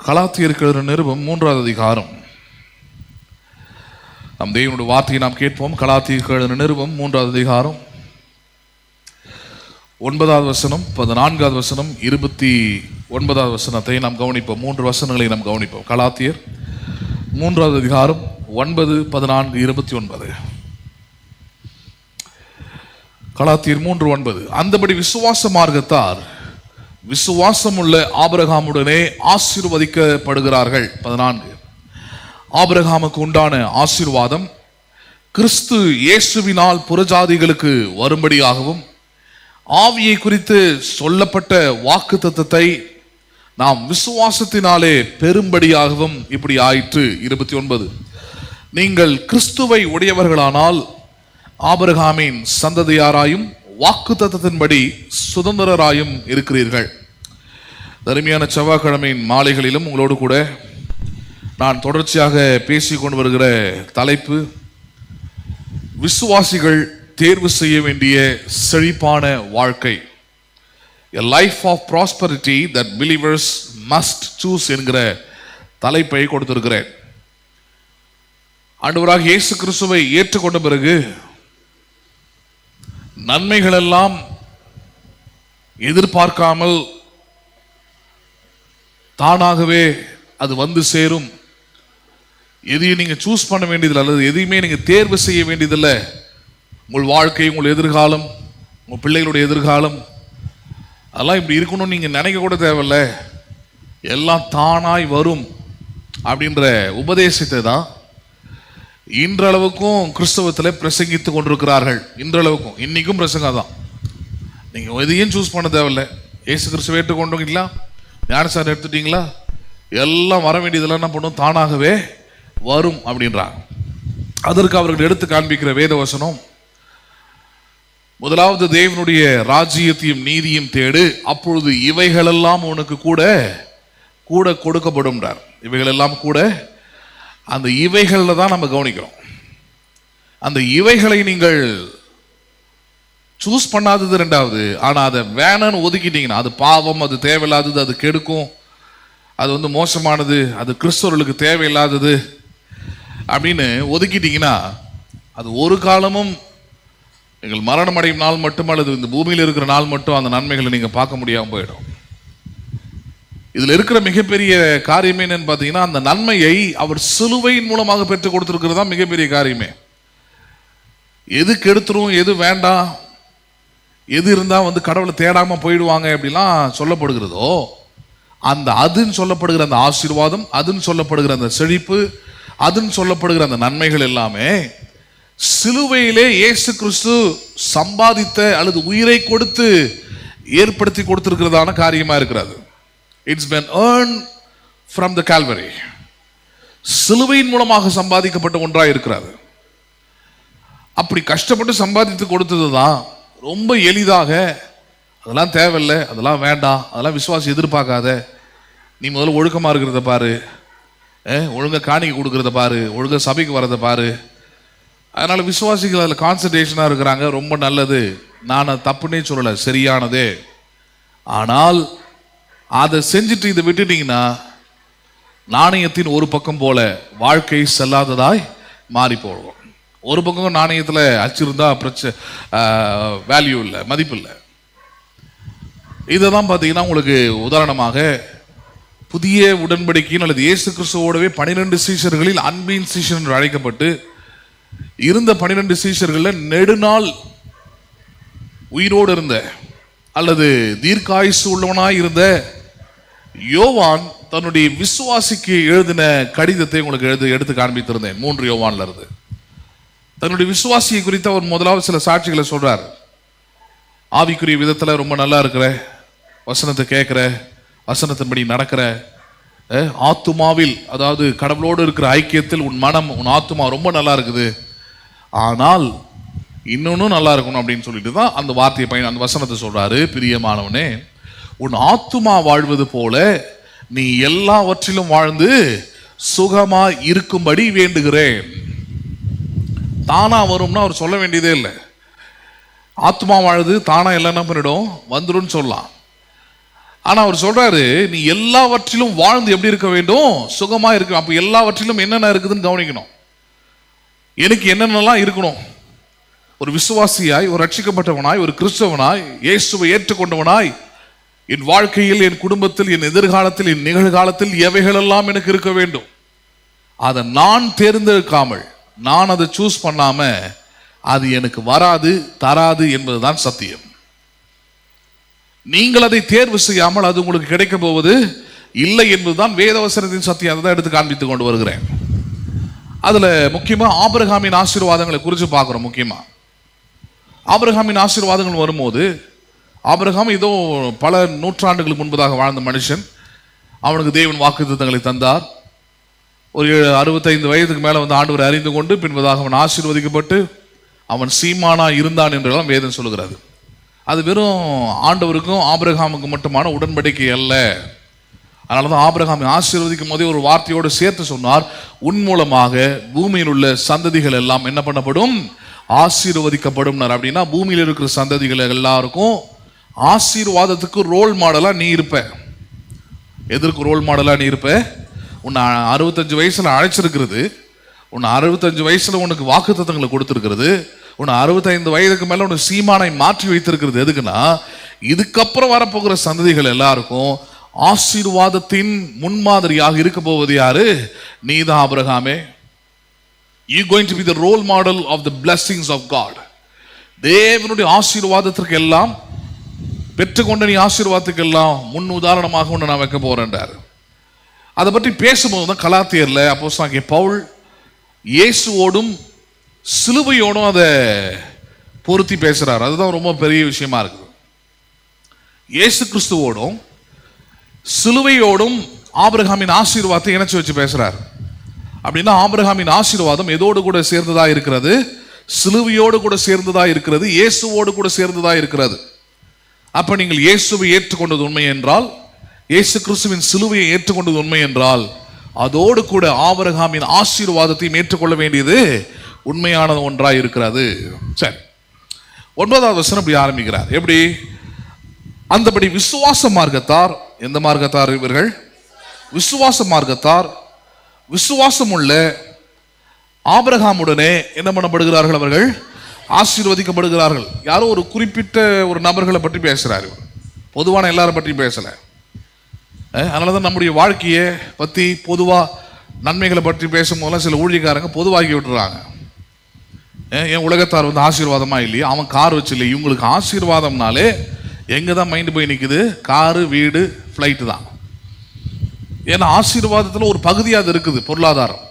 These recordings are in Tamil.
கலாத்தியருக்கு எழுதின நிருபம் 3வது அதிகாரம். நம் தேவனுடைய வார்த்தையை நாம் கேட்போம். கலாத்தியருக்கு எழுதின நிருபம் 3வது அதிகாரம் 9வது வசனம், 14வது வசனம், 29வது வசனத்தை நாம் கவனிப்போம். 3 வசனங்களை நாம் கவனிப்போம். கலாத்தியர் 3வது அதிகாரம் 9, 14, 29. கலாத்தியர் 3:9. அந்தபடி விசுவாச மார்க்கத்தார் விசுவாசமுள்ள ஆபிரகாமுடனே ஆசீர்வதிக்கப்படுகிறார்கள். 14. ஆபிரகாமுக்கு உண்டான ஆசீர்வாதம் கிறிஸ்து இயேசுவினால் புறஜாதிகளுக்கு வரும்படியாகவும் ஆவியை குறித்து சொல்லப்பட்ட வாக்குத்தத்தத்தை நாம் விசுவாசத்தினாலே பெரும்படியாகவும் இப்படி ஆயிற்று. 29. நீங்கள் கிறிஸ்துவை உடையவர்களானால் ஆபிரகாமின் சந்ததியாராயும் வாக்குத்தத்தத்தின்படி சுதந்திரராயும் இருக்கிறீர்கள். தருமையான செவ்வாய்க்கிழமையின் மாலைகளிலும் உங்களோடு கூட நான் தொடர்ச்சியாக பேசி கொண்டு வருகிற தலைப்பு, விசுவாசிகள் தேர்வு செய்ய வேண்டிய செழிப்பான வாழ்க்கை. A life of prosperity that believers must choose என்கிற தலைப்பை கொடுத்திருக்கிறேன். ஆண்டவராகிய இயேசு கிறிஸ்துவை ஏற்றுக்கொண்ட பிறகு நன்மைகள் எல்லாம் எதிர்பார்க்காமல் தானாகவே அது வந்து சேரும். எதையும் நீங்க சூஸ் பண்ண வேண்டியதில்லை, அல்லது எதையுமே நீங்க தேர்வு செய்ய வேண்டியதில்லை. உங்கள் வாழ்க்கை, உங்கள் எதிர்காலம், உங்கள் பிள்ளைகளுடைய எதிர்காலம், அதெல்லாம் இப்படி இருக்கணும்னு நீங்க நினைக்க கூட தேவையில்லை, எல்லாம் தானாய் வரும் அப்படின்ற உபதேசத்தை தான் இன்றளவுக்கும் கிறிஸ்தவத்தில் பிரசங்கித்து கொண்டிருக்கிறார்கள். இன்றளவுக்கும் இன்னைக்கும் பிரசங்கம் தான். நீங்க எதையும் சூஸ் பண்ண தேவையில்லை. இயேசு கிறிஸ்துவை ஏற்றுக்கொண்டீங்களா, ஞானசாரம் எடுத்துட்டீங்களா, எல்லாம் வர வேண்டியதெல்லாம் என்ன பண்ணும், தானாகவே வரும் அப்படின்றாங்க. அதற்கு அவர்கள் எடுத்து காண்பிக்கிற வேத வசனம், முதலாவது தேவனுடைய ராஜ்யத்தையும் நீதியும் தேடு, அப்பொழுது இவைகளெல்லாம் உனக்கு கூட கூட கொடுக்கப்படும். இவைகளெல்லாம் கூட, அந்த இவைகளில் தான் நம்ம கவனிக்கிறோம். அந்த இவைகளை நீங்கள் சூஸ் பண்ணாதது ரெண்டாவது. ஆனால் அதை வேணும்னு ஒதுக்கிட்டீங்கன்னா அது பாவம், அது தேவையில்லாதது, அது கெடுக்கும், அது மோசமானது, அது கிறிஸ்தவர்களுக்கு தேவையில்லாதது அப்படின்னு ஒதுக்கிட்டீங்கன்னா அது ஒரு காலமும் நீங்கள் மரணம் அடையும் நாள் மட்டும், அல்லது இந்த பூமியில் இருக்கிற நாள் மட்டும் அந்த நன்மைகளை நீங்கள் பார்க்க முடியாமல் போயிடும். இதில் இருக்கிற மிகப்பெரிய காரியமே என்னன்னு பார்த்தீங்கன்னா, அந்த நன்மையை அவர் சிலுவையின் மூலமாக பெற்றுக் கொடுத்துருக்கிறது தான் மிகப்பெரிய காரியமே. எது கெடுத்துரும், எது வேண்டாம், எது இருந்தால் கடவுளை தேடாமல் போயிடுவாங்க அப்படிலாம் சொல்லப்படுகிறதோ, அந்த அதுன்னு சொல்லப்படுகிற அந்த ஆசீர்வாதம், அதுன்னு சொல்லப்படுகிற அந்த செழிப்பு, அதுன்னு சொல்லப்படுகிற அந்த நன்மைகள் எல்லாமே சிலுவையிலே இயேசு கிறிஸ்து சம்பாதித்த அல்லது உயிரை கொடுத்து ஏற்படுத்தி கொடுத்திருக்கிறதான காரியமா இருக்கிறது. It's been earned from the Calvary. சிலுவையின் மூலமாக சம்பாதிக்கப்பட்ட ஒன்றாக இருக்கிறது. அப்படி கஷ்டப்பட்டு சம்பாதித்து கொடுத்தது தான் ரொம்ப எளிதாக, அதெல்லாம் தேவையில்லை, அதெல்லாம் வேண்டாம், அதெல்லாம் விசுவாசி எதிர்பார்க்காத, நீ முதல்ல ஒழுக்கமாக இருக்கிறத பாரு, ஒழுங்காக காணிக்கை கொடுக்கறத பாரு, ஒழுங்காக சபைக்கு வரதை பாரு. அதனால் விசுவாசிகள் அதில் கான்சன்ட்ரேஷனாக இருக்கிறாங்க. ரொம்ப நல்லது, நான் தப்புன்னே சொல்லலை, சரியானதே. ஆனால் அதை செஞ்சுட்டு இதை விட்டுட்டீங்கன்னா நாணயத்தின் ஒரு பக்கம் போல வாழ்க்கை செல்லாததாய் மாறி போகும். ஒரு பக்கம் நாணயத்தில் அச்சிருந்தா வேல்யூ இல்லை, மதிப்பு இல்லை. இதை தான் பார்த்தீங்கன்னா உங்களுக்கு உதாரணமாக புதிய உடன்படிக்கையின் அல்லது இயேசு கிறிஸ்துவோடவே 12 சீஷர்களில் அன்பின் சீஷர் என்று அழைக்கப்பட்டு இருந்த 12 சீஷர்களில் நெடுநாள் உயிரோடு இருந்த அல்லது தீர்க்காயுசு உள்ளவனாய் இருந்த யோவான் தன்னுடைய விசுவாசிக்கு எழுதின கடிதத்தை உங்களுக்கு எடுத்து காண்பித்திருந்தேன். 3 யோவான்ல இருந்து தன்னுடைய விசுவாசியை குறித்து அவர் முதலாவது சில சாட்சிகளை சொல்றார். ஆவிக்குரிய விதத்தில் ரொம்ப நல்லா இருக்கிற, வசனத்தை கேட்கிற, வசனத்தின்படி நடக்கிற, ஆத்துமாவில் அதாவது கடவுளோடு இருக்கிற ஐக்கியத்தில் உன் மனம், உன் ஆத்துமா ரொம்ப நல்லா இருக்குது, ஆனால் இன்னொன்னும் நல்லா இருக்கணும் அப்படின்னு சொல்லிட்டு தான் அந்த வார்த்தையை அந்த வசனத்தை சொல்றாரு. பிரியமானவனே, உன் ஆத்துமா வாழ்வது போல நீ எல்லாவற்றிலும் வாழ்ந்து சுகமா இருக்கும்படி வேண்டுகிறேன். தானா வரும்னா அவர் சொல்ல வேண்டியதே இல்லை. ஆத்மா வாழுது தானா எல்லாம் என்ன பண்ணிடும், வந்துடும் சொல்லலாம். ஆனா அவர் சொல்றாரு, நீ எல்லாவற்றிலும் வாழ்ந்து எப்படி இருக்க வேண்டும்? சுகமா இருக்க. அப்ப எல்லாவற்றிலும் என்னென்ன இருக்குதுன்னு கவனிக்கணும். எனக்கு என்னென்னலாம் இருக்கணும்? ஒரு விசுவாசியாய், ஒரு ரட்சிக்கப்பட்டவனாய், ஒரு கிறிஸ்தவனாய், இயேசுவை ஏற்றுக்கொண்டவனாய், என் வாழ்க்கையில், என் குடும்பத்தில், என் எதிர்காலத்தில், என் நிகழ்காலத்தில் எவைகளெல்லாம் எனக்கு இருக்க வேண்டும், அதை நான் தேர்ந்தெடுக்காமல், நான் அதை சூஸ் பண்ணாம அது எனக்கு வராது, தராது என்பதுதான் சத்தியம். நீங்கள் அதை தேர்வு செய்யாமல் அது உங்களுக்கு கிடைக்க போவது இல்லை என்பதுதான் வேதவசனத்தின் சத்தியம். அதை தான் எடுத்து காண்பித்துக் கொண்டு வருகிறேன். அதுல முக்கியமா ஆபிரகாமின் ஆசீர்வாதங்களை குறித்து பார்க்கிறோம். முக்கியமா ஆபிரகாமின் ஆசீர்வாதங்கள் வரும்போது, ஆபிரகாம் இதோ பல நூற்றாண்டுகளுக்கு முன்பதாக வாழ்ந்த மனுஷன். அவனுக்கு தேவன் வாக்குத்தத்தங்களை தந்தார். ஒரு 65 வயதுக்கு மேல வந்து ஆண்டவரை அறிந்து கொண்டு பின்பதாக அவன் ஆசீர்வதிக்கப்பட்டு அவன் சீமானா இருந்தான் என்றெல்லாம் வேதம் சொல்லுகிறது. அது வெறும் ஆண்டவருக்கும் ஆபிரகாமுக்கு மட்டுமான உடன்படிக்கை அல்ல. அதனாலதான் ஆபிரகாமை ஆசீர்வதிக்கும் போதே ஒரு வார்த்தையோடு சேர்த்து சொன்னார், உன் மூலமாக பூமியில் உள்ள சந்ததிகள் எல்லாம் என்ன பண்ணப்படும்? ஆசீர்வதிக்கப்படும். அப்படின்னா பூமியில் இருக்கிற சந்ததிகள் எல்லாருக்கும் ஆசீர்வாதத்துக்கு ரோல் மாடலா நீ இருப்ப. எதற்கு ரோல் மாடலா நீ இருப்ப? உன்னை 65 வயசுல அழைச்சிருக்கிறது, உன்னை 65 வயசுல உனக்கு வாக்குத்தத்தங்களை கொடுத்திருக்கிறது, உன்னை 65 வயதுக்கு மேல உனக்கு சீமானை மாற்றி வைத்திருக்கிறது. எதுக்குன்னா, இதுக்கப்புறம் வரப்போகிற சந்ததிகள் எல்லாருக்கும் ஆசீர்வாதத்தின் முன்மாதிரியாக இருக்க போவது யாரு? நீதான் ஆபிரகாமே. You going to be the role model of the blessings of God. தேவனுடைய ஆசீர்வாதத்திற்கு எல்லாம், பெற்றுக்கொண்ட நீ ஆசீர்வாதத்துக்கு எல்லாம் முன் உதாரணமாக ஒன்று நான் வைக்க போறேன்றார். அதை பற்றி பேசும்போது தான் கலாத்தியர்ல அப்போஸ்தலனாகிய பவுல் இயேசுவோடும் சிலுவையோடும் அதை பொருத்தி பேசுறார். அதுதான் ரொம்ப பெரிய விஷயமா இருக்குது. இயேசு கிறிஸ்துவோடும் சிலுவையோடும் ஆபிரகாமின் ஆசீர்வாதத்தை இணைச்சு வச்சு பேசுறார். அப்படின்னா ஆபிரகாமின் ஆசீர்வாதம் எதோடு கூட சேர்ந்ததா இருக்கிறது? சிலுவையோடு கூட சேர்ந்ததா இருக்கிறது, இயேசுவோடு கூட சேர்ந்ததா இருக்கிறது. அப்ப நீங்கள் இயேசுவை ஏற்றுக்கொண்டது உண்மை என்றால், இயேசு கிறிஸ்துவின் சிலுவையை ஏற்றுக்கொண்டது உண்மை என்றால், அதோடு கூட ஆபிரகாமின் ஆசீர்வாதத்தையும் ஏற்றுக்கொள்ள வேண்டியது உண்மையானது ஒன்றாய் இருக்கிறது. சரி, 9வது வசனம் இப்படி ஆரம்பிக்கிறார். எப்படி? அந்தபடி விசுவாச மார்க்கத்தார். எந்த மார்க்கத்தார் இவர்கள்? விசுவாச மார்க்கத்தார் விசுவாசம் உள்ள ஆபிரகாமுடனே என்ன பண்ணப்படுகிறார்கள்? அவர்கள் ஆசீர்வதிக்கப்படுகிறார்கள். யாரோ ஒரு குறிப்பிட்ட ஒரு நபர்களை பற்றி பேசுறாரு, பொதுவான எல்லாரும் பற்றி பேசல. அதனாலதான் நம்முடைய வாழ்க்கையை பத்தி பொதுவா நன்மைகளை பற்றி பேசும்போதெல்லாம் சில ஊழியக்காரங்க பொதுவாக்கி விட்டுறாங்க. என் உலகத்தார் வந்து ஆசீர்வாதமா இல்லையா, அவன் கார் வச்சு இல்லை. இவங்களுக்கு ஆசீர்வாதம்னாலே எங்க தான் மைண்டு போய் நிற்குது? காரு, வீடு, ஃப்ளைட்டு தான். ஏன்னா ஆசீர்வாதத்தில் ஒரு பகுதியாக அது இருக்குது, பொருளாதாரம்.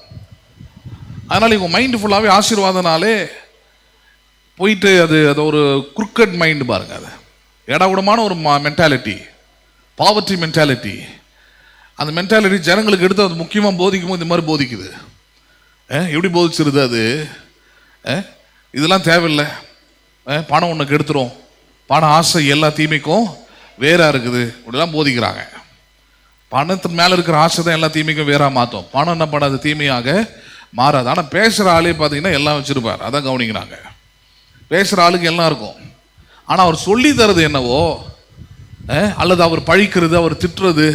அதனால இவங்க மைண்டு ஃபுல்லாகவே ஆசீர்வாதனாலே போயிட்டு அது ஒரு குறுக்கட் மைண்டு பாருங்க. அது இடகுடமான ஒரு மென்டாலிட்டி, பாவர்ட்டி மென்டாலிட்டி. அந்த மென்டாலிட்டி ஜனங்களுக்கு எடுத்து அது முக்கியமாக போதிக்கும் போது இந்த மாதிரி போதிக்குது. எப்படி போதிச்சிருது அது? இதெல்லாம் தேவையில்லை, பணம் ஒன்று கெடுத்துரும், பண ஆசை எல்லா தீமைக்கும் வேறா இருக்குது, இப்படிலாம் போதிக்கிறாங்க. பணத்தின் மேலே இருக்கிற ஆசை தான் எல்லா தீமைக்கும் வேறா மாற்றும். பணம் என்ன பண்ணாது? தீமையாக மாறாது. ஆனால் பேசுகிற ஆளே பார்த்தீங்கன்னா எல்லாம் வச்சிருப்பார். அதான் கவனிக்கிறாங்க. பேசுகிற ஆளுக்கு எல்லாம் இருக்கும். ஆனால் அவர் சொல்லி தரது என்னவோ, அல்லது அவர் பழிக்கிறது, அவர் திட்டுறது,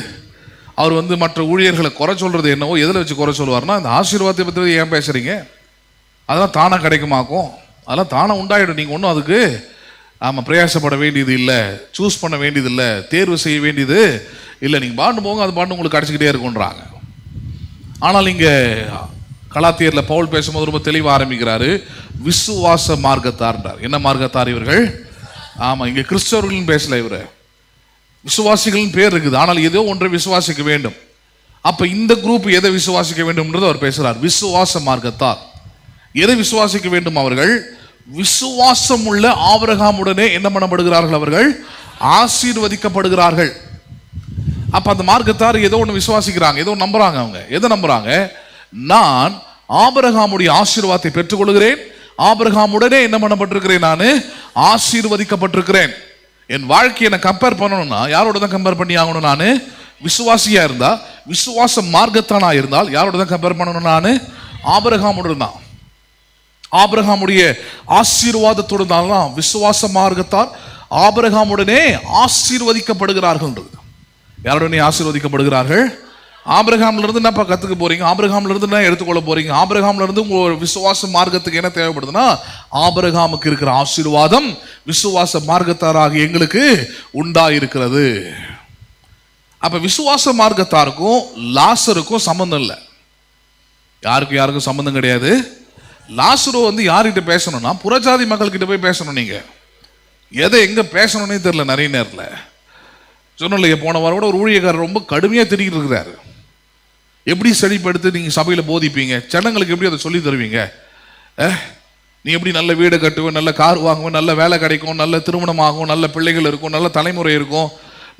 அவர் வந்து மற்ற ஊழியர்களை குறை சொல்றது என்னவோ, எதில் வச்சு குறை சொல்லுவார்னா, இந்த ஆசீர்வாதத்தை பற்றி ஏன் பேசுறீங்க? அதெல்லாம் தானாக கிடைக்குமாக்கும், அதெல்லாம் தானாக உண்டாயிடும். நீங்கள் ஒன்றும் அதுக்கு பிரயாசப்பட வேண்டியது இல்லை, சூஸ் பண்ண வேண்டியது இல்லை, தேர்வு செய்ய வேண்டியது இல்லை. நீங்கள் பாண்டு போங்க, அது பாண்டு உங்களுக்கு கிடைச்சிக்கிட்டே இருக்குன்றாங்க. ஆனால் இங்கே கலாத்தியரில் பவுல் பேசும்போது ரொம்ப தெளிவாக ஆரம்பிக்கிறாரு. விசுவாச மார்க்கத்தார்ன்றார். என்ன மார்க்கத்தார் இவர்கள்? ஆமாம், இங்கே கிறிஸ்தவர்கள் பேசல, இவர் விசுவாசிகளின் பேர் இருக்குது. ஆனால் ஏதோ ஒன்றை விசுவாசிக்க வேண்டும். அப்ப இந்த குரூப் எதை விசுவாசிக்க வேண்டும் அவர் பேசுறார். விசுவாச மார்க்கத்தார் எதை விசுவாசிக்க வேண்டும்? அவர்கள் விசுவாசம் உள்ள ஆபிரகாமுடனே என்ன பண்ணப்படுகிறார்கள்? அவர்கள் ஆசீர்வதிக்கப்படுகிறார்கள். அப்ப அந்த மார்க்கத்தார் ஏதோ ஒன்று விசுவாசிக்கிறாங்க, ஏதோ நம்புறாங்க. அவங்க எதை நம்புறாங்க? நான் ஆபிரகாமுடைய ஆசீர்வாதத்தை பெற்றுக்கொள்கிறேன், ஆபிரகாமுடனே என்ன பண்ணப்பட்டிருக்கிறேன்? நான் ஆசீர்வதிக்கப்பட்டிருக்கிறேன். என் வாழ்க்கையை நான் கம்பேர் பண்ணணும்னா யாரோட தான் கம்பேர் பண்ணி ஆகணும்? நான் விசுவாசியா இருந்தா, விசுவாச மார்க்கத்தானா இருந்தால் யாரோட தான் கம்பேர் பண்ணணும்? நான் ஆபிரகாமுடன் தான். ஆபிரகாமுடைய ஆசீர்வாதத்தோடு தான் விசுவாச மார்க்கத்தார் ஆபிரகாமுடனே ஆசீர்வதிக்கப்படுகிறார்கள். யாருடனே ஆசீர்வதிக்கப்படுகிறார்கள்? ஆபிரகாம்ல இருந்து என்னப்பா கத்துக்க போறீங்க? ஆபிரகாம்ல இருந்து என்ன எடுத்துக்கொள்ள போறீங்க? ஆபிரகாம்ல இருந்து உங்க விசுவாச மார்க்கத்துக்கு என்ன தேவைப்படுதுன்னா, ஆபிரகாமுக்கு இருக்கிற ஆசீர்வாதம் விசுவாச மார்க்கத்தாராக எங்களுக்கு உண்டாயிருக்கிறது. அப்ப விசுவாச மார்க்கத்தாருக்கும் லாசருக்கும் சம்பந்தம் இல்லை. யாருக்கும் சம்பந்தம் கிடையாது. லாசரு யார்கிட்ட பேசணும்னா புறஜாதி மக்கள் கிட்ட போய் பேசணும். நீங்க எதை எங்க பேசணும்னே தெரியல. நிறைய நேரத்தில் சொன்னலையே, போன வாரம் கூட ஒரு ஊழியக்காரர் ரொம்ப கடுமையா திரிக்கிட்டு இருக்கிறாரு. எப்படி செழிப்படுத்தி நீங்க சபையில போதிப்பீங்க? ஜனங்களுக்கு எப்படி அதை சொல்லி தருவீங்க? நீ எப்படி நல்ல வீடு கட்டுவேன், நல்ல கார் வாங்குவேன், நல்ல வேலை கிடைக்கும், நல்ல திருமணம் ஆகும், நல்ல பிள்ளைகள் இருக்கும், நல்ல தலைமுறை இருக்கும்,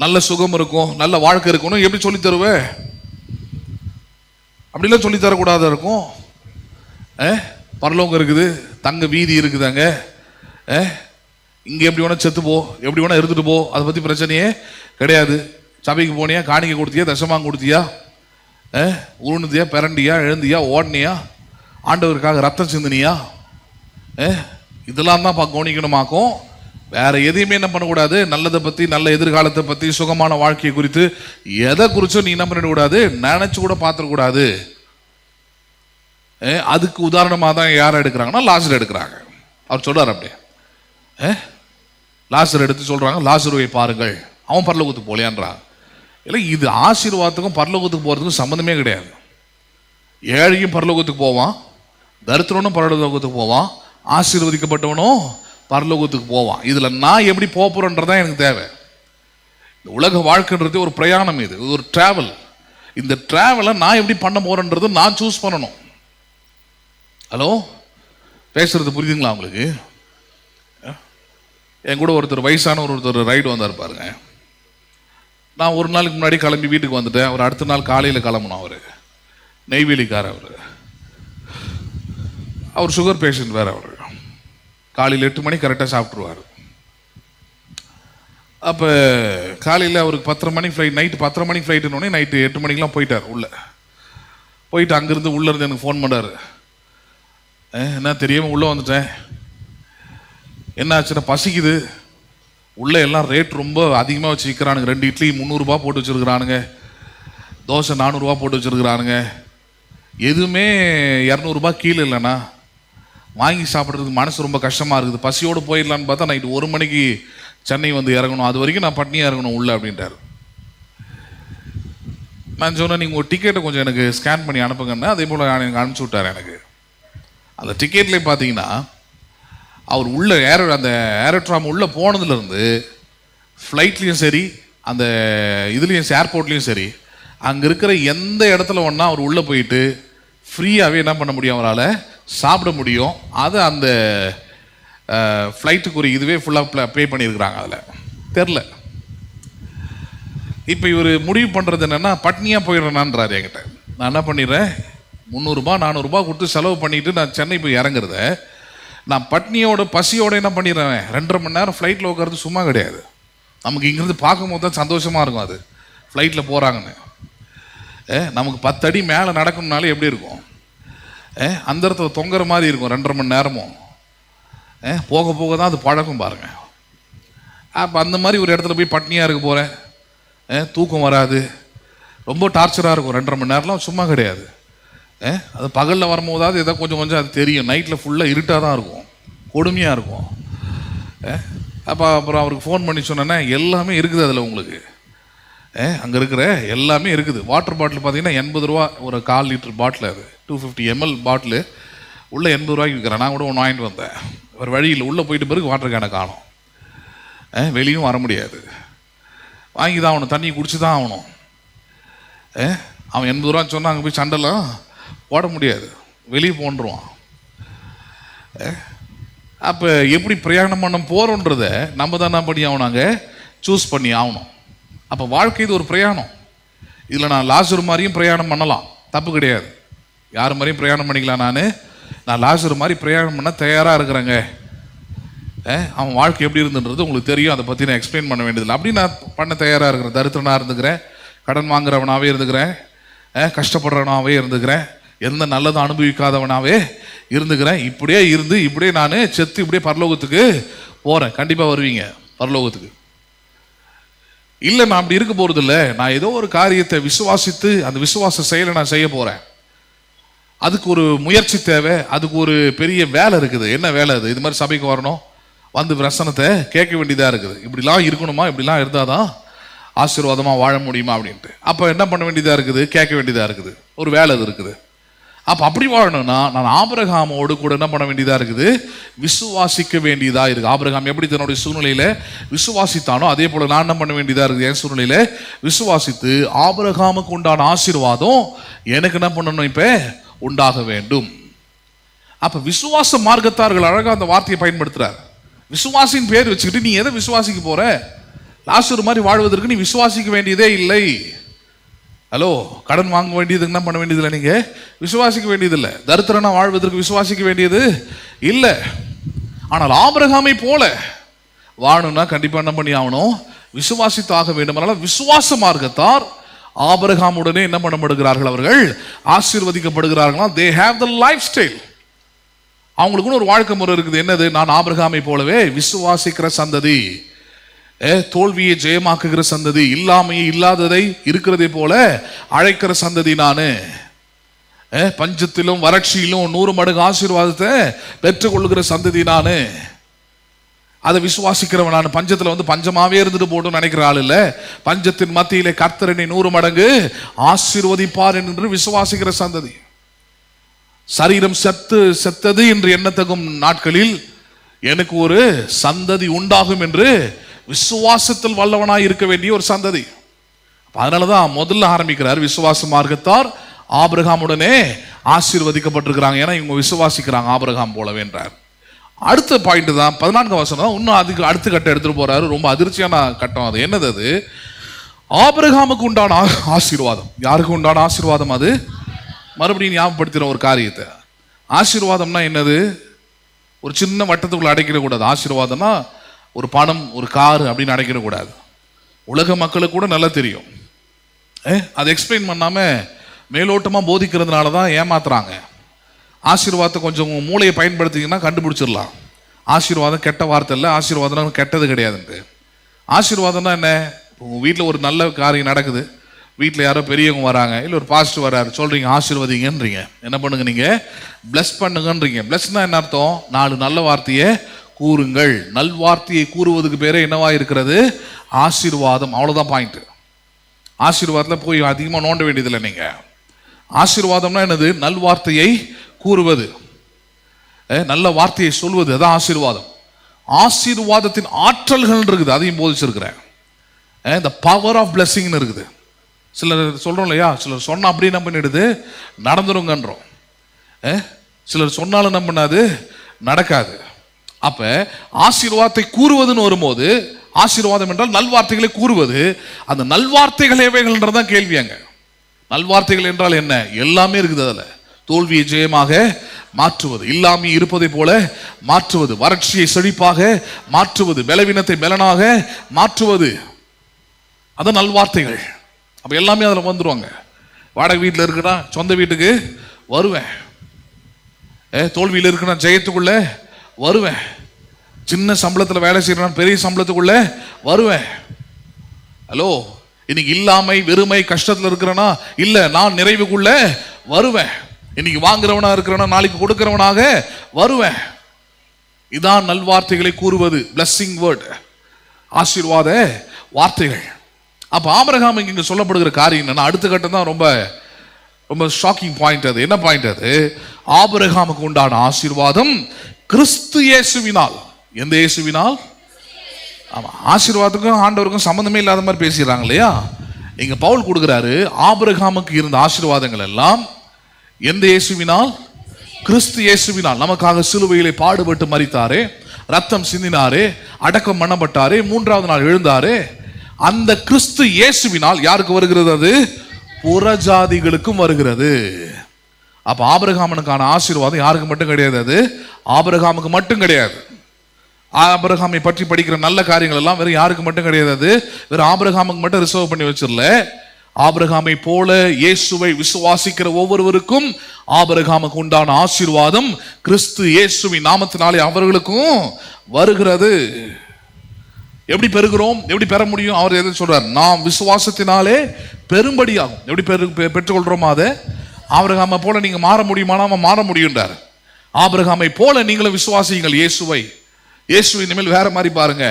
நல்ல சுகம் இருக்கும், நல்ல வாழ்க்கை இருக்கணும், எப்படி சொல்லி தருவேன்? அப்படிலாம் சொல்லி தரக்கூடாத இருக்கும். பரலோகம் இருக்குது, தங்க வீதி இருக்குதாங்க, இங்க எப்படி வேணா செத்து போ, எப்படி வேணா இருந்துட்டு போ, அதை பத்தி பிரச்சனையே கிடையாது. சபைக்கு போனியா, காணிக்கை கொடுத்தியா, தசமாங்க கொடுத்தியா, உருணுதியா, பிறண்டியா, எழுந்தியா, ஓடனியா, ஆண்டவருக்காக ரத்தம் சிந்தினியா, இதெல்லாம் தான் கவனிக்கணுமாக்கும். வேற எதையுமே என்ன பண்ணக்கூடாது. நல்லதை பத்தி, நல்ல எதிர்காலத்தை பத்தி, சுகமான வாழ்க்கையை குறித்து எதை குறிச்சும் நீ என்ன பண்ணிடக்கூடாது, நினைச்சு கூட பார்த்துடக்கூடாது. அதுக்கு உதாரணமாக தான் யாரை எடுக்கிறாங்கன்னா லாசர் எடுக்கிறாங்க. அவர் சொல்றாரு அப்படியே, லாசர் எடுத்து சொல்றாங்க, லாசருவை பாருங்கள், அவன் பரலோகத்துக்கு போலையான்றாங்க. இல்லை, இது ஆசீர்வாதத்துக்கும் பரலோகத்துக்கு போறதுக்கும் சம்மந்தமே கிடையாது. ஏழையும் பரலோகத்துக்கு போவான், தரித்திரனும் பரலோகத்துக்கு போவான், ஆசீர்வதிக்கப்பட்டவனும் பரலோகத்துக்கு போவான். இதுல நான் எப்படி போறேன்றதான் எனக்கு தேவை. இந்த உலக வாழ்க்கைன்றது ஒரு பிரயாணம், இது ஒரு டிராவல். இந்த டிராவலை நான் எப்படி பண்ண போறேன்றது நான் சூஸ் பண்ணணும். ஹலோ, பேசுறது புரியுதுங்களா உங்களுக்கு? என் கூட ஒருத்தர் வயசான ஒருத்தர் ரைடு வந்தார் பாருங்க. நான் ஒரு நாளுக்கு முன்னாடி கிளம்பி வீட்டுக்கு வந்துட்டேன். அவர் அடுத்த நாள் காலையில் கிளம்பணும். அவர் நெய்வேலிக்காரர். அவர் சுகர் பேஷண்ட் வேற. அவர் காலையில் 8 மணி கரெக்டாக சாப்பிட்ருவார். அப்போ காலையில் அவருக்கு 10:30 மணி ஃப்ளைட், நைட்டு 10:30 மணி ஃப்ளைட்டுன்னு நைட்டு 8 மணிக்கெலாம் போயிட்டார். உள்ளே போயிட்டு அங்கேருந்து உள்ளேருந்து எனக்கு ஃபோன் பண்ணார். என்ன தெரியாமல் உள்ளே வந்துட்டேன், என்ன ஆச்சுன்னா பசிக்குது, உள்ளே எல்லாம் ரேட் ரொம்ப அதிகமாக வச்சு விற்கிறானுங்க. 2 இட்லி 300 ரூபா போட்டு வச்சுருக்கிறானுங்க, தோசை 400 ரூபா போட்டு வச்சுருக்கிறானுங்க, எதுவுமே 200 ரூபா கீழே இல்லைண்ணா. வாங்கி சாப்பிட்றதுக்கு மனசு ரொம்ப கஷ்டமாக இருக்குது. பசியோடு போயிடலான்னு பார்த்தா நைட்டு 1 மணிக்கு சென்னை வந்து இறங்கணும், அது வரைக்கும் நான் பட்னியாக இறங்கணும் உள்ள அப்படின்ட்டார். நான் சொன்னேன், நீங்கள் ஒரு டிக்கெட்டை கொஞ்சம் எனக்கு ஸ்கேன் பண்ணி அனுப்புங்கன்னா, அதே போல் எனக்கு அனுப்பிச்சி விட்டார். எனக்கு அந்த டிக்கெட்லேயே பார்த்தீங்கன்னா அவர் உள்ள அந்த ஏரோட்ராம் உள்ளே போனதுலேருந்து ஃப்ளைட்லேயும் சரி, அந்த இதுலேயும் ஏர்போர்ட்லேயும் சரி, அங்கே இருக்கிற எந்த இடத்துல ஒன்றா அவர் உள்ளே போயிட்டு ஃப்ரீயாகவே என்ன பண்ண முடியும், அவரால் சாப்பிட முடியும். அது அந்த ஃப்ளைட்டுக்குரிய இதுவே ஃபுல்லாக பே பண்ணியிருக்கிறாங்க. அதில் தெரில. இப்போ இவர் முடிவு பண்ணுறது என்னென்னா, பட்னியாக போயிடுறேனான்றாரு என்கிட்ட. நான் என்ன பண்ணிடுறேன், 300 ரூபா 400 ரூபா கொடுத்து செலவு பண்ணிவிட்டு நான் சென்னை போய் இறங்குறத நான் பட்னியோட பசியோடு என்ன பண்ணிடுறேன். 2.5 மணி நேரம் ஃப்ளைட்டில் உட்காந்து சும்மா கிடையாது. நமக்கு இங்கேருந்து பார்க்கும்போது தான் சந்தோஷமாக இருக்கும். அது ஃப்ளைட்டில் போகிறாங்கன்னு நமக்கு 10 அடி மேலே நடக்கணும்னாலே எப்படி இருக்கும், அந்த இடத்துல தொங்குற மாதிரி இருக்கும் 2.5 மணி நேரமும். போக போக தான் அது பழக்கம் பாருங்கள். அப்போ அந்த மாதிரி ஒரு இடத்துல போய் பட்னியாக இருக்க போகிறேன், தூக்கம் வராது, ரொம்ப டார்ச்சராக இருக்கும். 2.5 மணி நேரம்லாம் சும்மா கிடையாது. அது பகலில் வரும்போதாவது ஏதோ கொஞ்சம் கொஞ்சம் அது தெரியும். நைட்டில் ஃபுல்லாக இருட்டாக தான் இருக்கும், கொடுமையாக இருக்கும். அப்புறம் அவருக்கு ஃபோன் பண்ணி சொன்னேன்னா, எல்லாமே இருக்குது அதில் உங்களுக்கு, அங்கே இருக்கிற எல்லாமே இருக்குது. வாட்டர் பாட்டில் பார்த்தீங்கன்னா 80 ரூபா ஒரு 1/4 லிட்டர் பாட்டில், அது 250 ml பாட்டிலு உள்ளே 80 ரூபாய்க்கு விற்கிறேன். நான் கூட ஒன்று வாங்கிட்டு வந்தேன். ஒரு வழியில் உள்ளே போயிட்டு பிறகு வாட்டர் கேனை காணும், வெளியும் வர முடியாது, வாங்கி தான் ஆகணும், தண்ணி குடிச்சு தான் ஆகணும். அவன் 80 ரூபான்னு சொன்னால் அங்கே போய் சண்டைலாம் போட முடியாது, வெளியே போன்றுவான். அப்போ எப்படி பிரயாணம் பண்ண போகிறோன்றத நம்ம தான் என்ன பண்ணி ஆகணும், அங்கே சூஸ் பண்ணி ஆகணும். அப்போ வாழ்க்கை இது ஒரு பிரயாணம். இதில் நான் லாசர் மாதிரியும் பிரயாணம் பண்ணலாம், தப்பு கிடையாது. யார் மாதிரியும் பிரயாணம் பண்ணிக்கலாம். நான் லாசர் மாதிரி பிரயாணம் பண்ண தயாராக இருக்கிறேங்க. அவன் வாழ்க்கை எப்படி இருந்துன்றது உங்களுக்கு தெரியும், அதை பற்றி நான் எக்ஸ்பிளைன் பண்ண வேண்டியதில்லை. அப்படி நான் பண்ண தயாராக இருக்கிறேன். தரித்திரனாக இருந்துக்கிறேன், கடன் வாங்குறவனாகவே இருந்துக்கிறேன், கஷ்டப்படுறவனாகவே இருந்துக்கிறேன், எந்த நல்லதும் அனுபவிக்காதவனாகவே இருந்துக்கிறேன். இப்படியே இருந்து இப்படியே நான் செத்து இப்படியே பரலோகத்துக்கு போகிறேன். கண்டிப்பாக வருவீங்க பரலோகத்துக்கு. இல்லை நான் அப்படி இருக்க போறது இல்லை, நான் ஏதோ ஒரு காரியத்தை விசுவாசித்து அந்த விசுவாச செயலை நான் செய்ய போறேன், அதுக்கு ஒரு முயற்சி தேவை, அதுக்கு ஒரு பெரிய வேலை இருக்குது. என்ன வேலை அது? இது மாதிரி சபைக்கு வரணும், வந்து பிரசனத்தை கேட்க வேண்டியதாக இருக்குது, இப்படிலாம் இருக்கணுமா, இப்படிலாம் இருந்தாதான் ஆசீர்வாதமாக வாழ முடியுமா அப்படின்ட்டு. அப்போ என்ன பண்ண வேண்டியதாக இருக்குது? கேட்க வேண்டியதாக இருக்குது, ஒரு வேலை அது இருக்குது. அப்போ அப்படி வாழணும்னா நான் ஆபிரகாமோடு கூட என்ன பண்ண வேண்டியதாக இருக்குது? விசுவாசிக்க வேண்டியதாக இருக்குது. ஆபிரகாம் எப்படி தன்னுடைய சூழ்நிலையில் விசுவாசித்தானோ அதே போல் நான் என்ன பண்ண வேண்டியதாக இருக்குது? என் சூழ்நிலையில் விசுவாசித்து ஆபிரகாமுக்கு உண்டான ஆசீர்வாதம் எனக்கு என்ன பண்ணணும்? இப்போ உண்டாக வேண்டும். அப்ப விசுவாச மார்க்கத்தார்கள் அழகா அந்த வார்த்தையை பயன்படுத்துறார். விசுவாசின் பேர் வச்சுக்கிட்டு நீ எதை விசுவாசிக்க போற? லாசரு மாதிரி வாழ்வதற்கு நீ விசுவாசிக்க வேண்டியதே இல்லை. ஹலோ, கடன் வாங்க வேண்டியது என்ன பண்ண வேண்டியதில்லை, நீங்க விசுவாசிக்க வேண்டியதில்லை. தரித்திரனா வாழ்வதற்கு விசுவாசிக்க வேண்டியது இல்லை. ஆனால் ஆபிரகாமை போல வாழணும்னா கண்டிப்பா என்ன பண்ணி ஆகணும்? விசுவாசித்தாக வேண்டும். அதனால விசுவாச மார்க்கத்தார் ஆபிரகாமுடனே என்ன பண்ணப்படுகிறார்கள்? அவர்கள் ஆசீர்வதிக்கப்படுகிறார்களாம். they have the lifestyle. அவங்களுக்குன்னு ஒரு வாழ்க்கை முறை இருக்குது. என்னது? நான் ஆபிரகாமை போலவே விசுவாசிக்கிற சந்ததி, தோல்வியை ஜெயமாக்குகிற சந்ததி, இல்லாமையை இல்லாததை இருக்கிறதை போல அழைக்கிற சந்ததி, நானு பஞ்சத்திலும் வறட்சியிலும் 100 மடங்கு ஆசீர்வாதத்தை பெற்றுக்கொள்ளுகிற சந்ததி நானு. அதை விசுவாசிக்கிறவன் நான். பஞ்சத்துல வந்து பஞ்சமாவே இருந்துட்டு போட்டு நினைக்கிற ஆள் இல்ல. பஞ்சத்தின் மத்தியிலே கர்த்தர் என்னை 100 மடங்கு ஆசீர்வதிப்பார் என்று விசுவாசிக்கிற சந்ததி. சரீரம் செத்தது என்று எண்ணத்தகும் நாட்களில் எனக்கு ஒரு சந்ததி உண்டாகும் என்று விசுவாசத்தில் வல்லவனாய் இருக்க வேண்டிய ஒரு சந்ததி. அதனாலதான் முதல்ல ஆரம்பிக்கிறார், விசுவாச மார்க்கத்தார் ஆபிரகாமுடனே ஆசீர்வதிக்கப்பட்டிருக்கிறாங்க. ஏன்னா இவங்க விசுவாசிக்கிறாங்க ஆபிரகாம் போலவேன்றார். அடுத்த பாயிண்ட் தான் 14 வசனம். இன்னும் அதுக்கு அடுத்த கட்டம் எடுத்துட்டு போறாரு. ரொம்ப அதிர்ச்சியான கட்டம் அது. என்னது அது? ஆபிரகாமுக்கு உண்டான ஆசீர்வாதம். யாருக்கு உண்டான ஆசீர்வாதம் அது? மறுபடியும் ஞாபகப்படுத்துற ஒரு காரியத்தை. ஆசீர்வாதம்னா என்னது? ஒரு சின்ன வட்டத்துக்குள்ள அடைக்கிடக்கூடாது. ஆசீர்வாதம்னா ஒரு பணம், ஒரு கார் அப்படின்னு அடைக்கிடக்கூடாது. உலக மக்களுக்கு கூட நல்லா தெரியும். அதை எக்ஸ்பிளைன் பண்ணாம மேலோட்டமா போதிக்கிறதுனால தான் ஏமாத்துறாங்க. ஆசீர்வாதத்தை கொஞ்சம் மூளையை பயன்படுத்திங்கன்னா கண்டுபிடிச்சிடலாம். ஆசீர்வாதம் கெட்ட வார்த்தை இல்லை, ஆசீர்வாதம் கெட்டது கிடையாதுன்ட்டு. ஆசீர்வாதம்னா என்ன? உங்கள் வீட்டில் ஒரு நல்ல காரியம் நடக்குது, வீட்டில் யாரோ பெரியவங்க வராங்க, இல்லை ஒரு பாஸ்டர் வராரு, சொல்கிறீங்க ஆசீர்வதிங்கன்றீங்க. என்ன பண்ணுங்க? நீங்கள் பிளஸ் பண்ணுங்கன்றீங்க. பிளஸ்னா என்ன அர்த்தம்? 4 நல்ல வார்த்தையை கூறுங்கள். நல்வார்த்தையை கூறுவதுக்கு பேரே என்னவா இருக்கிறது? ஆசீர்வாதம். அவ்வளோதான் பாயிண்ட். ஆசீர்வாதத்தில் போய் அதிகமாக நோண்ட வேண்டியதில்லை. நீங்கள் ஆசீர்வாதம்னா என்னது? நல்வார்த்தையை கூறுவது, நல்ல வார்த்தையை சொல்வது, அதான் ஆசீர்வாதம். ஆசீர்வாதத்தின் ஆற்றல்கள் இருக்குது, அதையும் போதிச்சிருக்கிறேன். இந்த பவர் ஆஃப் பிளெஸிங் இருக்குது. சிலர் சொல்றோம் இல்லையா, சிலர் சொன்னா அப்படி என்ன பண்ணிடுது? நடந்துருங்கன்றோம். சிலர் சொன்னாலும் என்ன பண்ணாது? நடக்காது. அப்ப ஆசீர்வாதத்தை கூறுவதுன்னு வரும்போது, ஆசீர்வாதம் என்றால் நல்வார்த்தைகளை கூறுவது. அந்த நல்வார்த்தைகள் எவைகள்ன்றதான் கேள்வி. அங்க நல்வார்த்தைகள் என்றால் என்ன? எல்லாமே இருக்குது அதுல. தோல்வியை ஜெயமாக மாற்றுவது, இல்லாமல் இருப்பதை போல மாற்றுவது, வறட்சியை செழிப்பாக மாற்றுவது, பலவீனத்தை பலனாக மாற்றுவது, அதான் நல்வார்த்தைகள். அப்ப எல்லாமே அதுல வந்துருவாங்க. வாடகை வீட்டில் இருக்குன்னா சொந்த வீட்டுக்கு வருவேன், தோல்வியில் இருக்குன்னா ஜெயத்துக்குள்ள வருவேன், சின்ன சம்பளத்தில் வேலை செய்யறேன் பெரிய சம்பளத்துக்குள்ள வருவேன். ஹலோ, இன்னைக்கு இல்லாமை வெறுமை கஷ்டத்தில் இருக்கிறனா இல்ல, நான் நிறைவுக்குள்ள வருவேன். இன்னைக்கு வாங்குறவனா இருக்கிறனா நாளைக்கு கொடுக்கிறவனாக வருவேன். இதான் நல்வார்த்தைகளை கூறுவது, பிளஸிங் வேர்ட், ஆசீர்வாத வார்த்தைகள். அப்ப ஆபிரகாம் இங்க சொல்லப்படுகிற காரியம் என்னன்னா, அடுத்த கட்டம் தான் ரொம்ப ரொம்ப ஷாக்கிங் பாயிண்ட். அது என்ன பாயிண்ட்? அது ஆபிரகாமுக்கு உண்டான ஆசீர்வாதம் கிறிஸ்து இயேசுவினால். எந்த இயேசுவினால்? ஆமா, ஆசீர்வாதத்துக்கும் ஆண்டவருக்கும் சம்பந்தமே இல்லாத மாதிரி பேசிடுறாங்க இல்லையா? இங்க பவுல் கொடுக்கிறாரு, ஆபிரகாமுக்கு இருந்த ஆசீர்வாதங்கள் எல்லாம் எந்த இயேசுவினால்? கிறிஸ்து இயேசுவினால். நமக்காக சிலுவையிலே பாடுபட்டு மரித்தாரே, ரத்தம் சிந்தினாரே, அடக்கம் பண்ணப்பட்டாரே, 3ஆவது நாள் எழுந்தாரே, அந்த கிறிஸ்து இயேசுவினால் யாருக்கு வருகிறது? அது புறஜாதிகளுக்கும் வருகிறது. அப்ப ஆபிரகாமுக்கான ஆசீர்வாதம் யாருக்கு மட்டும் கிடையாது, அது ஆபிரகாமுக்கு மட்டும் கிடையாது. ஆபிரகாமை பற்றி படிக்கிற நல்ல காரியங்கள் எல்லாம் வெறும் யாருக்கு மட்டும் கிடையாது, அது வெறும் ஆபிரகாமுக்கு மட்டும் ரிசர்வ் பண்ணி வச்சிடல. ஆபிரகாமை போல இயேசுவை விசுவாசிக்கிற ஒவ்வொருவருக்கும் ஆபிரகாமுக்கு உண்டான ஆசீர்வாதம் கிறிஸ்து இயேசுவின் நாமத்தினாலே அவர்களுக்கும் வருகிறது. எப்படி பெறுகிறோம், எப்படி பெற முடியும்? அவர் எதை சொல்றார்? நாம் விசுவாசத்தினாலே பெரும்படியாகும். எப்படி பெற்றுக்கொள்றோமோ அதை ஆபிரகாமை போல நீங்க மாற முடியுமானா அவன் மாற முடியும்ன்றார். ஆபிரகாமை போல நீங்களும் விசுவாசியுங்கள் இயேசுவை. இயேசு இனிமேல் வேற மாதிரி பாருங்க.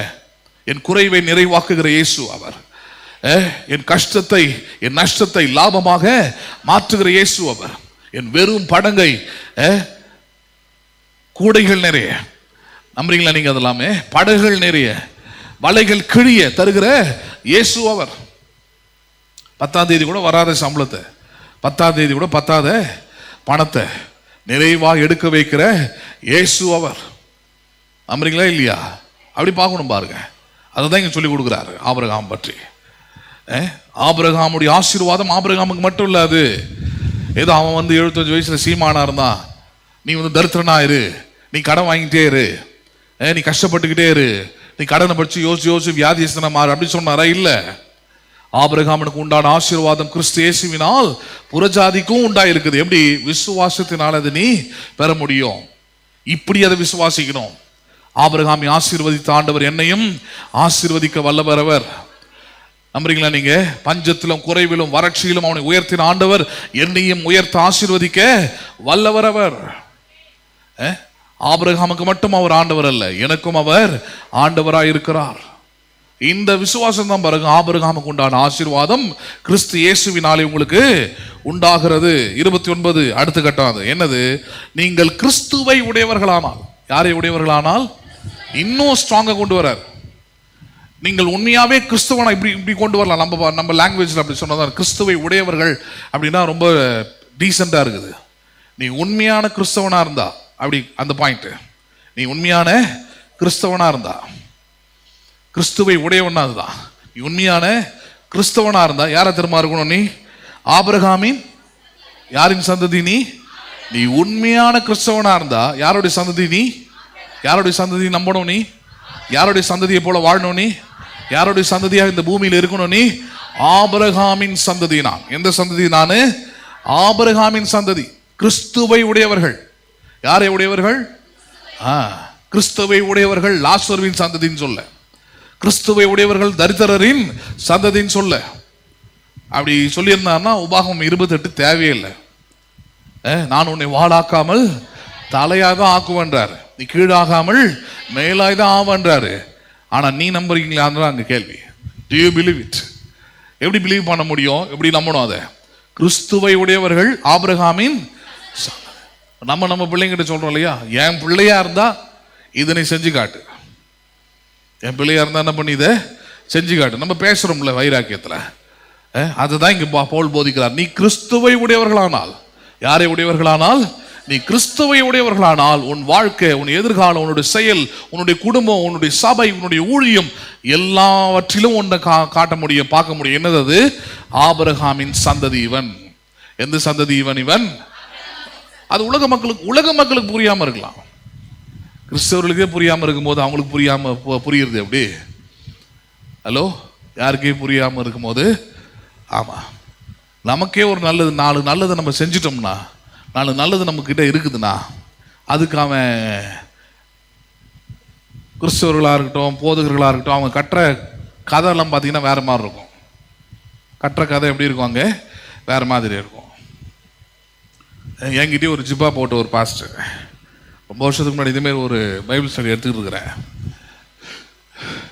என் குறைவை நிறைவாக்குகிற இயேசு அவர். என் கஷ்டத்தை என் நஷ்டத்தை லாபமாக மாற்றுகிற இயேசு அவர். என் வெறும் படங்கை கூடைகள் நிறைய, நம்புறீங்களா நீங்க? அதெல்லாமே படகுகள் நிறைய, வலைகள் கிழிய தருகிற இயேசு அவர். 10ஆம் தேதி கூட வராத சம்பளத்தை, 10ஆம் தேதி கூட பத்தாத பணத்தை நிறைவாக எடுக்க வைக்கிற இயேசு அவர். நம்புறீங்களா இல்லையா? அப்படி பார்க்கணும் பாருங்க. அதை தான் இங்க சொல்லி கொடுக்குறாரு ஆபிரகாம் பற்றி. ஆபிரகாமுடைய ஆசீர்வாதம் ஆபிரகாமுக்கு மட்டும் இல்ல. அது ஏதோ அவன் வந்து 75 வயசுல சீமானா இருந்தான், நீ வந்து தரித்திரனா இரு, நீ கடன் வாங்கிட்டே இரு, நீ கஷ்டப்பட்டுக்கிட்டே இரு, நீ கடனை படிச்சு யோசிச்சு வியாதிஸ்தனா மாறு அப்படி சொன்னாரா? இல்ல. ஆபிரகாமுக்கு உண்டான ஆசீர்வாதம் கிறிஸ்து இயேசுவினால் புறஜாதிக்கும் உண்டாயிருக்குது. எப்படி? விசுவாசத்தினால் அது நீ பெற முடியும். இப்படி அதை விசுவாசிக்கணும். ஆபிரகாமை ஆசீர்வதித்த ஆண்டவர் என்னையும் ஆசீர்வதிக்க வல்லவர். நம்புறீங்களா நீங்க? பஞ்சத்திலும் குறைவிலும் வறட்சியிலும் அவனை உயர்த்தின ஆண்டவர் என்னையும் உயர்த்த ஆசீர்வதிக்க வல்லவர் அவர். ஆபிரகாமுக்கு மட்டும் அவர் ஆண்டவர் அல்ல, எனக்கும் அவர் ஆண்டவராய் இருக்கிறார். இந்த விசுவாசம் தான் பாருங்க ஆபிரகாமுக்கு உண்டான ஆசீர்வாதம் கிறிஸ்து இயேசுவினாலே உங்களுக்கு உண்டாகிறது. 29 அடுத்த கட்டம். அது என்னது? நீங்கள் கிறிஸ்துவை உடையவர்களானால். யாரை உடையவர்களானால்? இன்னும் ஸ்ட்ராங்கா கொண்டு வரார். நீங்கள் உண்மையாவே கிறிஸ்துவனா இப்படி கொண்டு வரலாம். நம்ம லாங்குவேஜ்ல அப்படி சொன்னதான் கிறிஸ்துவை உடையவர்கள் அப்படின்னா ரொம்ப டீசெண்டா இருக்குது. நீ உண்மையான கிறிஸ்தவனா இருந்தா, அப்படி அந்த பாயிண்ட், நீ உண்மையான கிறிஸ்தவனா இருந்தா, கிறிஸ்துவை உடையவனா அதுதான். நீ உண்மையான கிறிஸ்தவனா இருந்தா யாரை திரும்ப இருக்கணும்? நீ ஆபிரகாமின் யாரின் சந்ததி? நீ உண்மையான கிறிஸ்தவனா இருந்தா யாருடைய சந்ததி? நீ யாருடைய சந்ததி நம்பணும்? நீ யாருடைய சந்ததியை போல வாழணும்? நீ யாருடைய சந்ததியாக இந்த பூமியில் இருக்கணும்? நீ ஆபிரகாமின் சந்ததி. நான் எந்த சந்ததி? நானு ஆபிரகாமின் சந்ததி. கிறிஸ்துவை உடையவர்கள். யாரை உடையவர்கள்? கிறிஸ்துவை உடையவர்கள் லாசருவின் சந்ததின்னு சொல்ல, கிறிஸ்துவை உடையவர்கள் தரித்திரரின் சந்ததின்னு சொல்ல. அப்படி சொல்லியிருந்தாருன்னா உபாகமம் 28 தேவையில்லை. நான் உன்னை வாளாக்காமல் தலையாக தான் ஆக்குவன்றாரு, நீ கீழாகாமல் மேலாய் தான் ஆவன்றாரு. ஆனா நீ நம்புறீங்களா? அங்க கேள்வி. Do you believe it? எப்படி பிலீவ் பண்ண முடியும்? எப்படி நம்பணும்? அதை கிறிஸ்துவை உடையவர்கள் ஆபிரகாமின். நம்ம பிள்ளைங்கிட்ட சொல்றோம் இல்லையா, என் பிள்ளையா இருந்தா இதனை செஞ்சு காட்டு, என் பிள்ளையா இருந்தா என்ன பண்ணி இதை செஞ்சு காட்டு. நம்ம பேசுறோம்ல வைராக்கியத்துல, அதுதான் இங்க பவுல் போதிக்கிறார். நீ கிறிஸ்துவை உடையவர்களானால். யாரை உடையவர்களானால்? நீ கிறிஸ்துவை உடையவர்களானால் உன் வாழ்க்கை, உன் எதிர்காலம், உன்னுடைய செயல், உன்னுடைய குடும்பம், உன்னுடைய சபை, உன்னுடைய ஊழியம் எல்லாவற்றிலும் ஒன்றை காட்ட முடியும், பார்க்க முடியும். என்னது அது? ஆபிரகாமின் சந்ததி இவன். எந்த சந்ததி இவன்? இவன். அது உலக மக்களுக்கு புரியாம இருக்கலாம். கிறிஸ்தவர்களுக்கே புரியாம இருக்கும்போது அவங்களுக்கு புரியுறது எப்படி? ஹலோ, யாருக்கே புரியாம இருக்கும்போது, ஆமா, நமக்கே ஒரு நாலு நல்லது நம்ம செஞ்சிட்டோம்னா, 4 நல்லது நம்ம கிட்ட இருக்குதுன்னா, அதுக்கு அவன் கிறிஸ்தவர்களா இருக்கட்டும், போதகர்களா இருக்கட்டும், அவங்க கட்டுற கதையெல்லாம் பார்த்தீங்கன்னா வேற மாதிரி இருக்கும். கட்டுற கதை எப்படி இருக்கும்? அங்கே வேற மாதிரி இருக்கும். என்கிட்டயே ஒரு ஜிப்பா போட்ட ஒரு பாஸ்டர், ரொம்ப வருஷத்துக்கு முன்னாடி இதேமாரி ஒரு பைபிள் ஸ்டடி எடுத்துக்கிட்டு இருக்கிறேன்.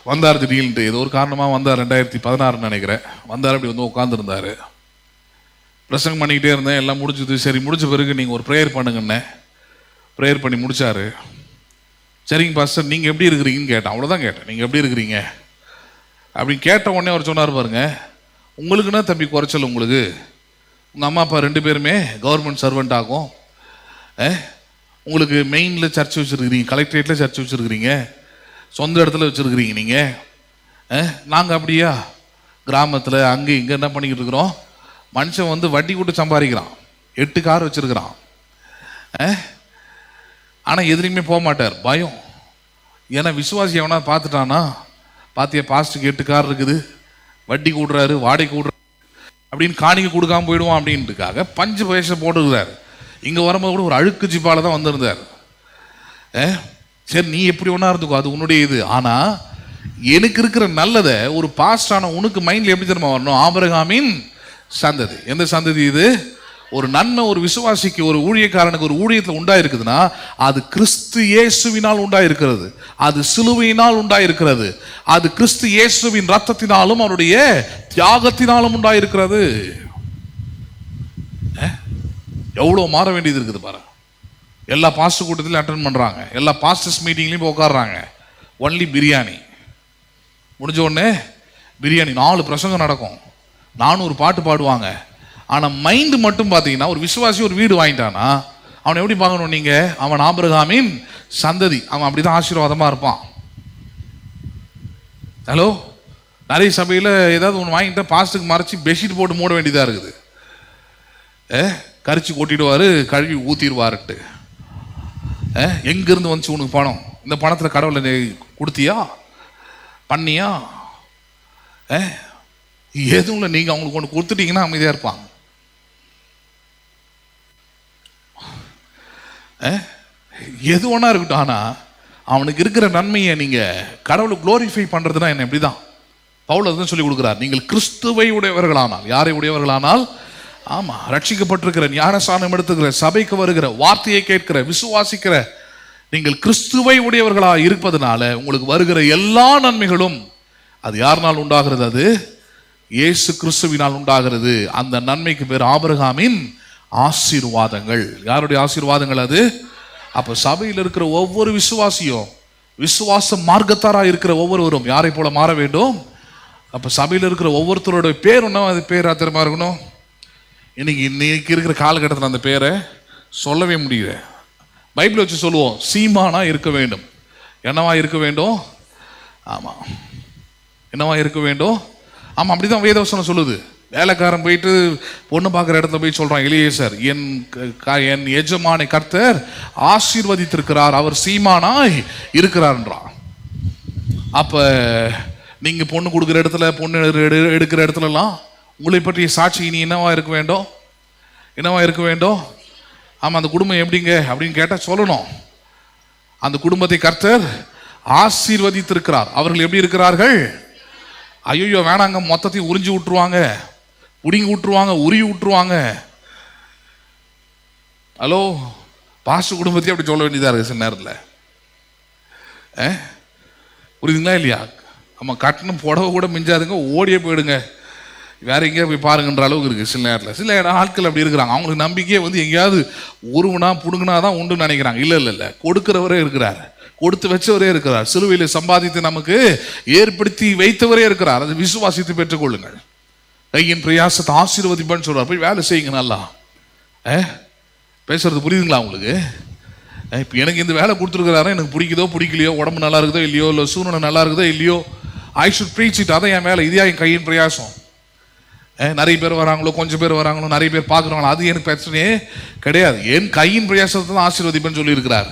வந்தார் திடீர்னுட்டு, ஏதோ ஒரு காரணமாக வந்தார். 2016 நினைக்கிறேன். வந்தார், அப்படி வந்து உட்காந்துருந்தார். பிரசங்கம் பண்ணிக்கிட்டே இருந்தேன், எல்லாம் முடிஞ்சது. சரி, முடிஞ்ச பிறகு நீங்கள் ஒரு ப்ரேயர் பண்ணுங்கண்ணே. ப்ரேயர் பண்ணி முடித்தார். சரிங்க பாஸ்டர், நீங்கள் எப்படி இருக்கிறீங்கன்னு கேட்டேன். அவ்வளோதான் கேட்டேன், நீங்கள் எப்படி இருக்கிறீங்க அப்படின்னு கேட்ட உடனே அவர் சொன்னார், பாருங்க, உங்களுக்குன்னா தம்பி குறைச்சல், உங்களுக்கு உங்கள் அம்மா அப்பா 2 பேருமே கவர்மெண்ட் சர்வெண்ட் ஆகும், உங்களுக்கு மெயினில் சர்ச் வச்சுருக்கிறீங்க, கலெக்டரேட்டில் சர்ச் வச்சுருக்கிறீங்க, சொந்த இடத்துல வச்சுருக்கிறீங்க நீங்கள். நாங்கள் அப்படியா கிராமத்தில் அங்கே இங்கே என்ன பண்ணிக்கிட்டு இருக்கிறோம்? மனுஷன் வந்து வட்டி கூட்டு சம்பாதிக்கிறான், 8 கார் வச்சுருக்கிறான், ஆனால் எதுலையுமே போக மாட்டார், பயம். ஏன்னா விசுவாசி எவனா பார்த்துட்டானா, பார்த்தியா பாஸ்ட்டுக்கு 8 கார் இருக்குது, வட்டி கூடுறாரு, வாடகை கூடுறாரு அப்படின்னு காணிக்க கொடுக்காம போயிடுவான் அப்படின்ட்டுக்காக பஞ்சு பைசா போட்டுருக்கிறார். இங்கே வரும்போது கூட ஒரு அழுக்கு ஜிப்பால தான் வந்திருந்தார். சரி, நீ எப்படி ஒன்றா இருந்துக்கோ, அது உன்னுடைய இது. ஆனால் எனக்கு இருக்கிற நல்லதை ஒரு பாஸ்டான உனக்கு மைண்ட்ல எப்படி தெரியுமா வரணும்? ஆபிரகாமின் சந்ததி. எந்த சந்ததி இது? ஒரு நன்மை ஒரு விசுவாசிக்கு, ஒரு ஊழியக்காரனுக்கு ஒரு ஊழியத்தில் உண்டாயிருக்குதுன்னா அது கிறிஸ்து இயேசுவினால் உண்டாயிருக்கிறது, அது சிலுவையினால் உண்டாயிருக்கிறது, அது கிறிஸ்து இயேசுவின் ரத்தத்தினாலும் அவருடைய தியாகத்தினாலும் உண்டாயிருக்கிறது. எவ்வளவு மாற வேண்டியது இருக்குது பாரு. எல்லா பாஸ்டர் கூட்டத்திலையும் அட்டென்ட் பண்றாங்க, எல்லா பாஸ்டர்ஸ் மீட்டிங்லையும் உட்காடுறாங்க. ஒன்லி பிரியாணி முடிஞ்ச உடனே பிரியாணி 4 பிரசங்கம் நடக்கும், 400 பாட்டு பாடுவாங்க. ஆனா மைண்ட் மட்டும் பார்த்தீங்கன்னா, ஒரு விசுவாசி ஒரு வீடு வாங்கிட்டானா அவனை எப்படி பார்க்கணும் நீங்க? அவன் ஆபிரகாமின் சந்ததி, அவன் அப்படிதான் ஆசீர்வாதமா இருப்பான். ஹலோ, நிறைய சபையில் ஏதாவது ஒன்று வாங்கிட்டா பாஸ்ட்டுக்கு மறைச்சி பெட்ஷீட் போட்டு மூட வேண்டியதாக இருக்குது. கரிச்சு கொட்டிடுவார், கழுவி ஊற்றிடுவாருட்டு. எங்கேருந்து வந்துச்சு உனக்கு பணம்? இந்த பணத்தில் கடவுளை கொடுத்தியா, பண்ணியா? எதுவும் இல்லை, நீங்கள் அவங்களுக்கு ஒன்று கொடுத்துட்டீங்கன்னா அமைதியாக இருப்பாங்க. எது ஒன்றா இருக்கட்டும், ஆனால் அவனுக்கு இருக்கிற நன்மையை நீங்கள் கடவுளை குளோரிஃபை பண்ணுறதுனா என்ன? இப்படி தான் பவுல் அதுதான் சொல்லி கொடுக்குறார். நீங்கள் கிறிஸ்துவை உடையவர்களானால், யாரை உடையவர்களானால்? ஆமாம், ரட்சிக்கப்பட்டிருக்கிற, ஞானஸ்நானம் எடுத்துக்கிற, சபைக்கு வருகிற, வார்த்தையை கேட்கிற, விசுவாசிக்கிற, நீங்கள் கிறிஸ்துவை உடையவர்களாக இருப்பதனால உங்களுக்கு வருகிற எல்லா நன்மைகளும் அது யாருனால் உண்டாகிறது? அது இயேசு கிறிஸ்துவினால் உண்டாகிறது. அந்த நன்மைக்கு பேர் ஆபிரகாமின் ஆசீர்வாதங்கள். யாருடைய ஆசீர்வாதங்கள் அது? அப்ப சபையில் இருக்கிற ஒவ்வொரு விசுவாசியும், விசுவாச மார்க்கத்தாராக இருக்கிற ஒவ்வொருவரும் யாரை போல மாற வேண்டும்? அப்ப சபையில் இருக்கிற ஒவ்வொருத்தரோட பேர் ஒன்றும் அது பேர் ஆத்திரமா இருக்கணும். இன்னைக்கு இருக்கிற காலகட்டத்தில் அந்த பேரை சொல்லவே முடியல. பைபிள் வச்சு சொல்லுவோம், சீமானா இருக்க வேண்டும். என்னவா இருக்க வேண்டும்? ஆமா, என்னவா இருக்க வேண்டும்? ஆமா, அப்படிதான் வேதவசனம் சொல்லுது. வேலைக்காரன் போயிட்டு பொண்ணு பார்க்குற இடத்துல போய் சொல்றான், எலியேசர் என் எஜமானை கர்த்தர் ஆசீர்வதித்திருக்கிறார், அவர் சீமானாய் இருக்கிறார்ன்றான். அப்ப நீங்க பொண்ணு கொடுக்குற இடத்துல, பொண்ணு எடுக்கிற இடத்துலலாம் உங்களை பற்றிய சாட்சி இனி என்னவா இருக்க வேண்டும்? என்னவா இருக்க வேண்டும்? ஆமா, அந்த குடும்பம் எப்படிங்க அப்படின்னு கேட்டா சொல்லணும், அந்த குடும்பத்தை கர்த்தர் ஆசீர்வதித்திருக்கிறார். அவர்கள் எப்படி இருக்கிறார்கள்? ஐயோ வேணாங்க, மொத்தத்தையும் உறிஞ்சி விட்டுருவாங்க, புடிங்கி விட்டுருவாங்க, உருவி விட்டுருவாங்க. ஹலோ, பாஸ்டர் குடும்பத்தையும் அப்படி சொல்ல வேண்டியதா இருக்கு சில நேரத்தில். புரியுதுங்களா இல்லையா? நம்ம கட்டணம் புடவை கூட மிஞ்சாதுங்க, ஓடியே போயிடுங்க, வேற எங்கேயா போய் பாருங்கன்ற அளவுக்கு இருக்கு சில நேரத்தில். சில ஆட்கள் அப்படி இருக்கிறாங்க. அவங்களுக்கு நம்பிக்கையே எங்கேயாவது உருவனா புடுங்கினா தான் உண்டுன்னு நினைக்கிறாங்க. இல்லை, கொடுக்கிறவரே இருக்கிறார், கொடுத்து வச்சவரே இருக்கிறார், சிலுவையில் சம்பாதித்து நமக்கு ஏற்படுத்தி வைத்தவரே இருக்கிறார். அதை விசுவாசித்து பெற்றுக்கொள்ளுங்கள். கையின் பிரயாசத்தை ஆசீர்வதிப்பான்னு சொல்றார். போய் வேலை செய்யுங்க நல்லா. பேசுறது புரியுதுங்களா உங்களுக்கு? இப்போ எனக்கு இந்த வேலை கொடுத்துருக்கிறாரு, எனக்கு பிடிக்குதோ பிடிக்கலையோ, உடம்பு நல்லா இருக்குதோ இல்லையோ, இல்லை சூழ்நிலை நல்லா இருக்குதோ இல்லையோ, ஐ ஷுட் ப்ரீச் இட். அதான் என் வேலை, இதே என் கையின் பிரயாசம். நிறைய பேர் வராங்களோ, கொஞ்சம் பேர் வராங்களோ, நிறைய பேர் பார்க்குறாங்களோ, அது எனக்கு பிரச்சனையே கிடையாது. என் கையின் பிரயாசத்தை தான் ஆசீர்வதிப்பேன்னு சொல்லி இருக்கிறார்.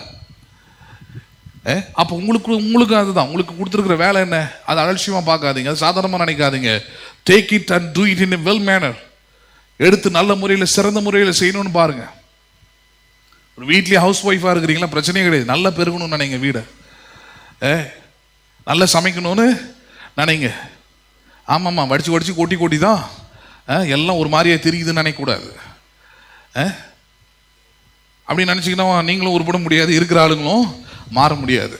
அப்போ உங்களுக்கு அதுதான் உங்களுக்கு கொடுத்துருக்கிற வேலை என்ன? அது அலட்சியமாக பார்க்காதீங்க, அது சாதாரணமாக நினைக்காதீங்க. Take it and do it in a well manner. எடுத்து நல்ல முறையில், சிறந்த முறையில் செய்யணும்னு பாருங்க. ஒரு வீட்லேயே ஹவுஸ் ஒய்ஃபாக இருக்கிறீங்களா, பிரச்சனையே கிடையாது. நல்லா பெருகணும்னு நினைங்க, வீடை நல்லா சமைக்கணும்னு நினைங்க. ஆமாம்மா, வடிச்சு கொட்டி தான் எல்லாம் ஒரு மாதிரியே தெரியுதுன்னு நினைக்கக்கூடாது. அப்படி நினச்சிங்கன்னா நீங்களும் உருப்பட முடியாது, இருக்கிற ஆளுங்களும் மாற முடியாது.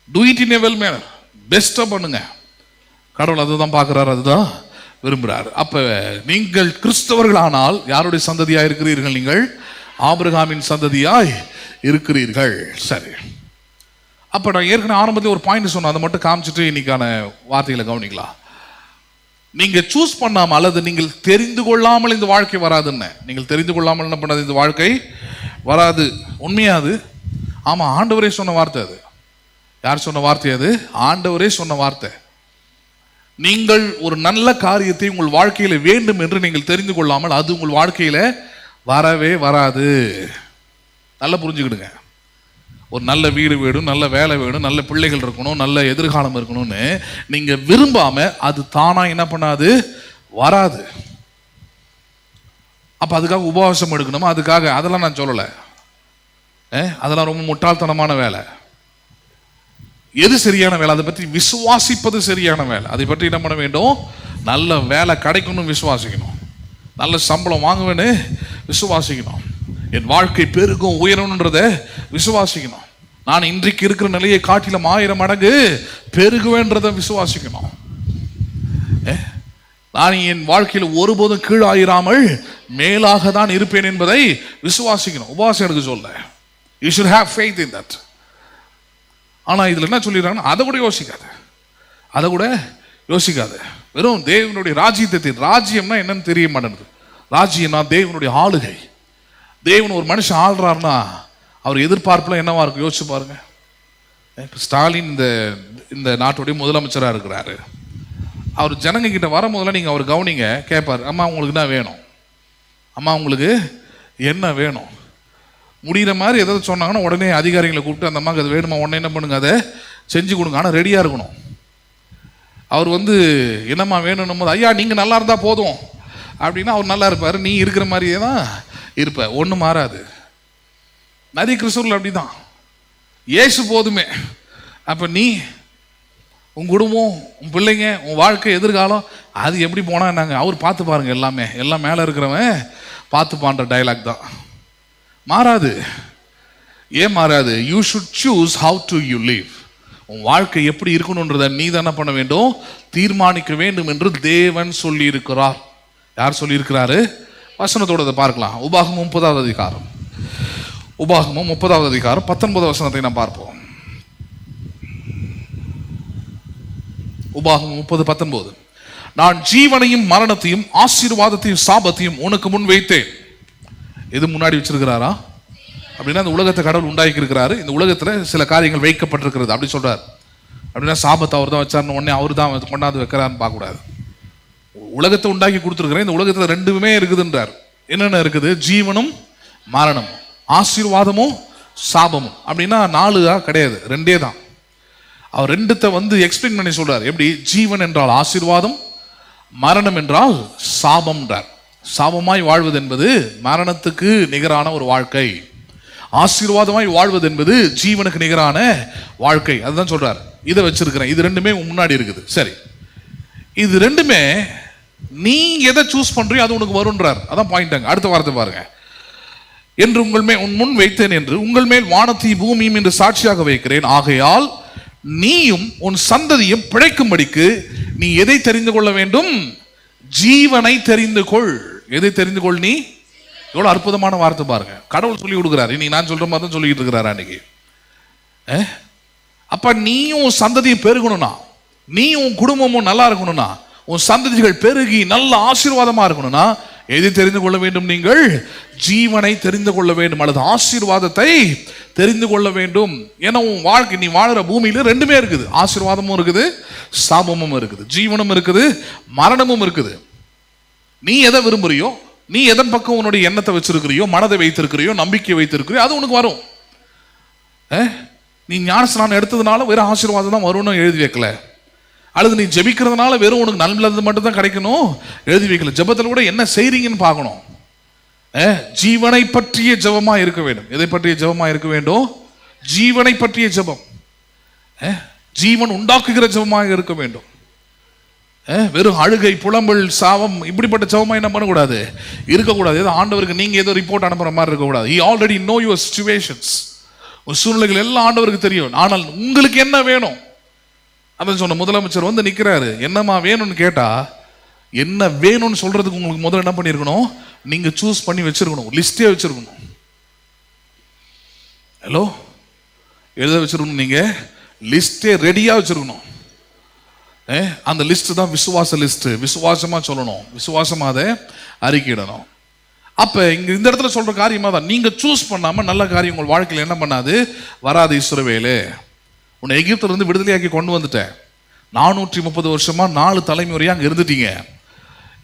Do it in a well manner, பெஸ்ட்டாக பண்ணுங்க. கடவுள் அதுதான் பார்க்குறாரு, அதுதான் விரும்புகிறார். அப்போ நீங்கள் கிறிஸ்தவர்களானால் யாருடைய சந்ததியாக இருக்கிறீர்கள்? நீங்கள் ஆபிரகாமின் சந்ததியாய் இருக்கிறீர்கள். சரி, அப்போ நான் ஏற்கனவே ஆரம்பத்தில் ஒரு பாயிண்ட் சொன்னேன், அதை மட்டும் காமிச்சிட்டு இன்னைக்கான வார்த்தைகளை கவனிக்கலாம். நீங்க சூஸ் பண்ணாமல் அல்லது நீங்கள் தெரிந்து கொள்ளாமல் இந்த வாழ்க்கை வராதுன்னு, நீங்கள் தெரிந்து கொள்ளாமல் என்ன பண்ணாது, இந்த வாழ்க்கை வராது. உண்மையாது? ஆமா, ஆண்டவரே சொன்ன வார்த்தை அது. யார் சொன்ன வார்த்தை அது? ஆண்டவரே சொன்ன வார்த்தை. நீங்கள் ஒரு நல்ல காரியத்தை உங்கள் வாழ்க்கையில வேண்டும் என்று நீங்கள் தெரிந்து கொள்ளாமல் அது உங்கள் வாழ்க்கையில வரவே வராது. நல்லா புரிஞ்சுக்கிடுங்க. ஒரு நல்ல வீடு வேணும், நல்ல வேலை வேணும், நல்ல பிள்ளைகள் இருக்கணும், நல்ல எதிர்காலம் இருக்கணும்னு நீங்க விரும்பாம அது தானா என்ன பண்ணாது, வராது. அப்ப அதுக்காக உபவாசம் எடுக்கணுமா? அதுக்காக அதெல்லாம் நான் சொல்லலை. அதெல்லாம் ரொம்ப முட்டாள்தனமான வேலை. எது சரியான வேலை, அதை பற்றி விசுவாசிப்பது சரியான வேலை. அதை பற்றி என்ன பண்ண வேண்டும்? நல்ல வேலை கிடைக்கணும் விசுவாசிக்கணும், நல்ல சம்பளம் வாங்குவேன்னு விசுவாசிக்கணும், என் வாழ்க்கை பெருகும் உயரணுன்றத விசுவாசிக்கணும், நான் இன்றைக்கு இருக்கிற நிலையை காட்டிலும் 1000 மடங்கு பெருகுவேன்றதை விசுவாசிக்கணும், நான் என் வாழ்க்கையில் ஒருபோதும் கீழாயிராமல் மேலாக தான் இருப்பேன் என்பதை விசுவாசிக்கணும். உபவாசம் எடுக்க சொல்ல, you should have faith in that. ஆனால் இதில் என்ன சொல்லிடுறாங்கன்னா, அதை கூட யோசிக்காது, வெறும் தேவனுடைய ராஜ்யத்தை. ராஜ்யம்னா என்னன்னு தெரிய மாட்டேங்குது. ராஜ்யம்னா தேவனுடைய ஆளுகை. தேவன் ஒரு மனுஷன் ஆள்றாருன்னா அவர் எதிர்பார்ப்புல என்னவா இருக்கும் யோசிச்சு பாருங்க. ஸ்டாலின் இந்த நாட்டுடைய முதலமைச்சராக இருக்கிறாரு. அவர் ஜனங்க கிட்ட வர முதல்ல நீங்கள் அவர் கவனிங்க, கேட்பார், அம்மா உங்களுக்கு என்ன வேணும், அம்மா உங்களுக்கு என்ன வேணும். முடிகிற மாதிரி எதாவது சொன்னாங்கன்னா உடனே அதிகாரிகளை கூப்பிட்டு அந்த அம்மாவுக்கு அது வேணுமா, உடனே என்ன பண்ணுங்க, அதை செஞ்சு கொடுங்க. ஆனால் ரெடியாக இருக்கணும். அவர் என்னம்மா வேணும் போது, ஐயா நீங்கள் நல்லா இருந்தால் போதும் அப்படின்னா அவர் நல்லா இருப்பார், நீ இருக்கிற மாதிரியே தான் இருப்ப, ஒன்றும் மாறாது. நிறைய கிறிஸ்தவர்கள் அப்படி தான், ஏசு போதுமே. அப்போ நீ உன் குடும்பம், உன் பிள்ளைங்க, உன் வாழ்க்கை, எதிர்காலம் அது எப்படி போனால் நாங்கள் அவர் பார்த்து பாருங்க, எல்லாம் மேலே இருக்கிறவன் பார்த்துப்பான்ற டைலாக் தான். மாறாது. ஏன் மாறாது? You should choose how to you live. உன் வாழ்க்கை எப்படி இருக்கணுன்றதை நீ தான் என்ன பண்ண வேண்டும்? தீர்மானிக்க வேண்டும் என்று தேவன் சொல்லி இருக்கிறார். யார் சொல்லி இருக்கிறாரு? வசனத்தோட பார்க்கலாம். உபாகமம் 30வது அதிகாரம், உபாகமம் 30வது அதிகாரம் 19வது வசனத்தை நாம் பார்ப்போம். உபாகமம் 30:19. நான் ஜீவனையும் மரணத்தையும் ஆசீர்வாதத்தையும் சாபத்தையும் உனக்கு முன் வைத்தேன். எது முன்னாடி வச்சிருக்கிறாரா? அப்படின்னா இந்த உலகத்தை கடவுள் உண்டாக்கி இருக்கிறாரு, இந்த உலகத்துல சில காரியங்கள் வைக்கப்பட்டிருக்கிறது அப்படி சொல்றாரு. அப்படின்னா சாபத்தை அவர் தான் வச்சாருன்னு உடனே அவர் தான் கொண்டாந்து வைக்கிறான்னு பார்க்க கூடாது. உலகத்தை உண்டாக்கி கொடுத்துருக்கிறேன், இந்த உலகத்துல ரெண்டுமே இருக்குதுன்றார். என்னென்ன இருக்குது? ஜீவனும் மரணமும், ஆசீர்வாதமும் சாபமும். அப்படின்னா 4 கிடையாது, 2 தான். அவர் 2 எக்ஸ்பிளைன் பண்ணி சொல்றாரு. எப்படி? ஜீவன் என்றால் ஆசீர்வாதம், மரணம் என்றால் சாபம்ன்றார். சாபமாய் வாழ்வது என்பது மரணத்துக்கு நிகரான ஒரு வாழ்க்கை, ஆசீர்வாதமாய் வாழ்வது என்பது ஜீவனுக்கு நிகரான வாழ்க்கை. அதுதான் சொல்றாரு. இதை வச்சிருக்கிறேன், இது 2மே முன்னாடி இருக்குது. சரி, இது 2மே நீ எதை சூஸ் பண்றியோ அது உனக்கு வரும்ன்றார். அதான் பாயிண்ட். அடுத்த வார்த்தை பாருங்க. என்று உன் முன் வைத்தேன் என்று உங்கள் மேல் வானத்தையும் பூமியும் என்று சாட்சியாக வைக்கிறேன். ஆகையால் நீயும் உன் சந்ததியும் பிழைக்கும்படிக்கு நீ எதை தெரிந்து கொள்ள வேண்டும்? ஜீவனை தெரிந்து கொள். எதை தெரிந்து கொள்? நீ. எவ்வளவு அற்புதமான வார்த்தை பாருங்க. கடவுள் சொல்லி கொடுக்குறாரு. இன்னைக்கு நான் சொல்ற மாதிரி தான் சொல்லிட்டு இருக்கிறாரு அன்னைக்கு. அப்ப நீயும் சந்ததியும் பெருகணும்னா, நீ உன் குடும்பமும் நல்லா இருக்கணும்னா, உன் சந்ததிகள் பெருகி நல்ல ஆசீர்வாதமா இருக்கணும்னா எதை தெரிந்து கொள்ள வேண்டும்? நீங்கள் ஜீவனை தெரிந்து கொள்ள வேண்டும், அல்லது ஆசீர்வாதத்தை தெரிந்து கொள்ள வேண்டும். ஏன்னா உன் வாழ்க்கை, நீ வாழுற பூமியில 2மே இருக்குது. ஆசீர்வாதமும் இருக்குது, சாபமும் இருக்குது, ஜீவனும் இருக்குது, மரணமும் இருக்குது. நீ எதை விரும்புறியோ, நீ எதன் பக்கம் உன்னுடைய எண்ணத்தை வச்சிருக்கிறியோ, மனதை வைத்திருக்கிறியோ, நம்பிக்கை வைத்திருக்கிறியோ அது உனக்கு வரும். நீ ஞானஸ்நானம் எடுத்ததுனால வெறும் ஆசீர்வாதம் தான் வரும்னு எழுதி வைக்கல, அல்லது நீ ஜெபிக்கிறதுனால வெறும் உனக்கு நல்லது மட்டும் தான் கிடைக்கணும் எழுதி வைக்கல. ஜெபத்தில் கூட என்ன செய்றீங்கன்னு பார்க்கணும். ஜீவனை பற்றிய ஜெபமா இருக்க வேண்டும். எதை பற்றிய ஜெபமா இருக்க வேண்டும்? ஜீவனை பற்றிய ஜெபம், ஜீவன் உண்டாக்குகிற ஜெபமாக இருக்க வேண்டும். வெறும் அழுகை, புலம்பல், சாபம் இப்படிப்பட்ட ஜெபமா என்ன பண்ணக்கூடாது? இருக்கக்கூடாது. ஏதோ ஆண்டவருக்கு நீங்க ஏதோ ரிப்போர்ட் அனுப்புற மாதிரி இருக்கக்கூடாது. He already know your situations. ஒரு சூழ்நிலைகள் எல்லாம் ஆண்டவருக்கு தெரியும். ஆனால் உங்களுக்கு என்ன வேணும்? அதான் சொன்ன முதலமைச்சர் நிக்கிறாரு. என்னமா வேணும்னு கேட்டா, என்ன வேணும்னு சொல்றதுக்கு உங்களுக்கு முதல்ல என்ன பண்ணிருக்கணும்? நீங்க சூஸ் பண்ணி வச்சிருக்கணும், லிஸ்டே வச்சிருக்கணும். ஹலோ, எழுத வச்சிருக்கணும், நீங்க லிஸ்டே ரெடியா வச்சிருக்கணும். அந்த லிஸ்ட் தான் விசுவாச லிஸ்ட். விசுவாசமா சொல்லணும், விசுவாசமா அதை அறிக்கையிடணும். அப்ப இந்த இடத்துல சொல்ற காரியமா தான், நீங்க சூஸ் பண்ணாம நல்ல காரியம் உங்கள் வாழ்க்கையில் என்ன பண்ணாது? வராது. இஸ்ரவேலே, உன்னை எகிப்தில இருந்து விடுதலையாக்கி கொண்டு வந்துட்டேன். 430 வருஷமா 4 தலைமுறையா அங்க இருந்துட்டீங்க.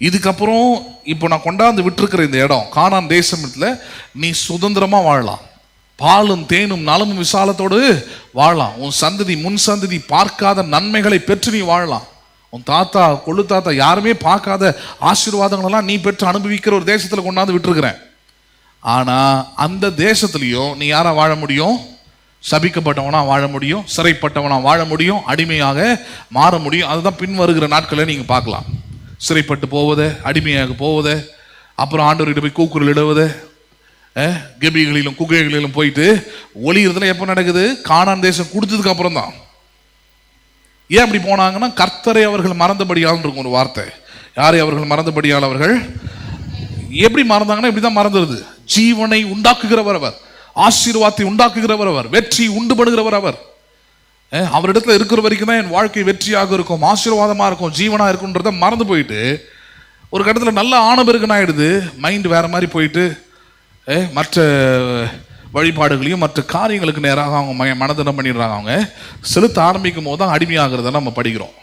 இதுக்கப்புறம் இப்போ நான் கொண்டாந்து விட்டுருக்கிற இந்த இடம் கானான் தேசத்துல நீ சுதந்திரமா வாழலாம். பாலும் தேனும் நலமும் விசாலத்தோடு வாழலாம். உன் சந்ததி முன் சந்ததி பார்க்காத நன்மைகளை பெற்று நீ வாழலாம். உன் தாத்தா கொள்ளு தாத்தா யாருமே பார்க்காத ஆசீர்வாதங்களெல்லாம் நீ பெற்று அனுபவிக்கிற ஒரு தேசத்துல கொண்டாந்து விட்டுருக்கிறேன். ஆனா அந்த தேசத்துலயும் நீ யாரா வாழ முடியும்? சபிக்கப்பட்டவனா வாழ முடியும், சிறைப்பட்டவனா வாழ முடியும், அடிமையாக மாற முடியும். அதுதான் பின் வருகிற நாட்களை நீங்க பார்க்கலாம். சிறைப்பட்டு போவதை, அடிமையாக போவதை, அப்புறம் ஆண்டவர்கிட்ட போய் கூக்குரல் இடுவதை, கெபிகளிலும் குகைகளிலும் போயிட்டு ஒளிகிறதுல எப்போ நடக்குது? கானான் தேசம் கொடுத்ததுக்கு அப்புறம் தான். ஏன் அப்படி போனாங்கன்னா, கர்த்தரை அவர்கள் மறந்தபடியால் இருக்கும் ஒரு வார்த்தை. யாரை அவர்கள் மறந்தபடியால்? அவர்கள் எப்படி மறந்தாங்கன்னா இப்படிதான் மறந்துடுது. ஜீவனை உண்டாக்குகிறவர் அவர், ஆசீர்வாதத்தை உண்டாக்குகிறவர் அவர், வெற்றி உண்டு பண்ணுகிறவர் அவர். அவரிடத்துல இருக்கிற வரைக்கும் தான் என் வாழ்க்கை வெற்றியாக இருக்கும், ஆசீர்வாதமா இருக்கும், ஜீவனா இருக்குன்றத மறந்து போயிட்டு ஒரு கட்டத்தில் நல்ல ஆனபிறகுன்னு ஆயிடுது. மைண்ட் வேற மாதிரி போயிட்டு மற்ற வழிபாடுகளையும் மற்ற காரியங்களுக்கு நேராக அவங்க மனதை என்ன பண்ணிடுறாங்க, அவங்க செலுத்த ஆரம்பிக்கும் போது தான் அடிமையாகிறத நம்ம படிக்கிறோம்.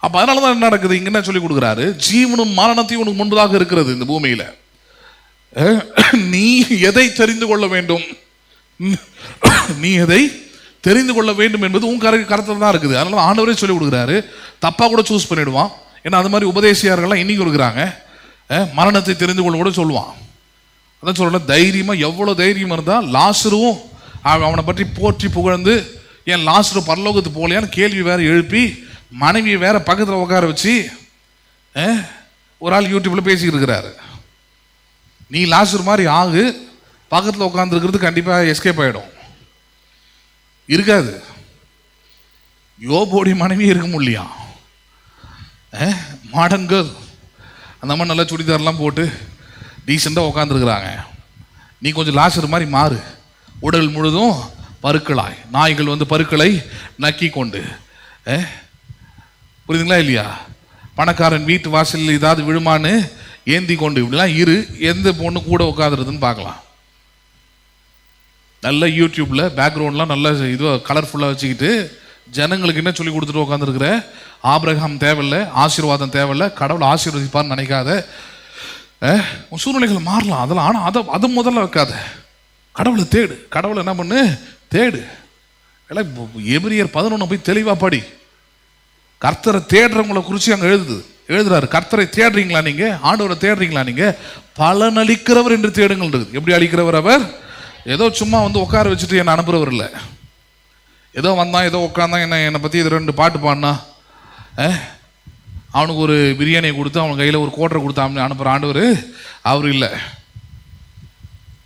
அப்போ அதனால தான் என்ன நடக்குது? இங்கே என்ன சொல்லி கொடுக்குறாரு? ஜீவனும் மரணத்தையும் உனக்கு முன்பதாக இருக்கிறது இந்த பூமியில். நீ எதை தெரிந்து கொள்ள வேண்டும், நீ எதை தெரிந்து கொள்ள வேண்டும் என்பது உன் கருத்தில் தான் இருக்குது. அதனால ஆண்டவரே சொல்லி கொடுக்குறாரு. தப்பாக கூட சூஸ் பண்ணிடுவான். ஏன்னா அது மாதிரி உபதேசியார்கள்லாம் இன்னைக்கு இருக்கிறாங்க. மரணத்தை தெரிந்து கொள்ள கூட சொல்லுவான். அதான் சொல்ல, தைரியமா, எவ்வளோ தைரியம் இருந்தால் லாசருவும் அவனை பற்றி போற்றி புகழ்ந்து, ஏன் லாசரு பரலோகத்து போலையான்னு கேள்வி வேற எழுப்பி, மனைவியை வேற பக்கத்தில் உட்கார வச்சு ஒரு ஆள் யூடியூப்ல பேசிக்கிட்டு இருக்கிறாரு. நீ லாசர் மாதிரி ஆகு, பக்கத்தில் உட்காந்துருக்கிறது கண்டிப்பாக எஸ்கேப் ஆகிடும். இருக்காது. யோபோடி மனைவி இருக்க முடியா? மாடர்ன் கேர்ள் அந்த மாதிரி நல்லா சுடிதார்லாம் போட்டு டீசெண்டாக உட்காந்துருக்குறாங்க. நீ கொஞ்சம் லாசர் மாதிரி மாறு. உடல் முழுதும் பருக்களாய், நாய்கள் வந்து பருக்களை நக்கி கொண்டு, புரியுதுங்களா இல்லையா? பணக்காரன் வீட்டு வாசலில் ஏதாவது விழுமான்னு ஏந்தி கொண்டு, இப்படிலாம் இரு. எந்த பொண்ணு கூட உட்காந்துருதுன்னு பார்க்கலாம். நல்ல யூடியூப்ல பேக்ரவுண்ட்லாம் நல்ல இது கலர்ஃபுல்லாக வச்சுக்கிட்டு ஜனங்களுக்கு என்ன சொல்லி கொடுத்துட்டு உட்காந்துருக்குற? ஆபிரகாம் தேவையில்லை, ஆசீர்வாதம் தேவையில்லை, கடவுளை ஆசீர்வதிப்பார்னு நினைக்காத. சூழ்நிலைகள் மாறலாம் அதெல்லாம், ஆனால் அதை முதல்ல வைக்காத. கடவுளை தேடு. கடவுளை என்ன பண்ணு? தேடு. எல்லாம் எபிரியர் 11 போய் தெளிவாக படி. கர்த்தரை தேடுறவங்களை குறித்து அங்கே எழுதுறாரு. கர்த்தரை தேடுறீங்களா நீங்க? ஆண்டவரை தேடுறீங்களா நீங்க? பலனளிக்கிறவர் என்று தேடுங்கள் இருக்குது. எப்படி அளிக்கிறவர் அவர்? ஏதோ சும்மா வந்து உட்கார வச்சுட்டு என்னை அனுப்புறவர் இல்லை. ஏதோ வந்தான், ஏதோ உட்காந்தான், என்னை பற்றி இது 2 பாட்டு பாடினா, அவனுக்கு ஒரு பிரியாணியை கொடுத்து அவன் கையில் ஒரு கோட்டரை கொடுத்து அவனை அனுப்புகிற ஆண்டவர் அவர் இல்லை.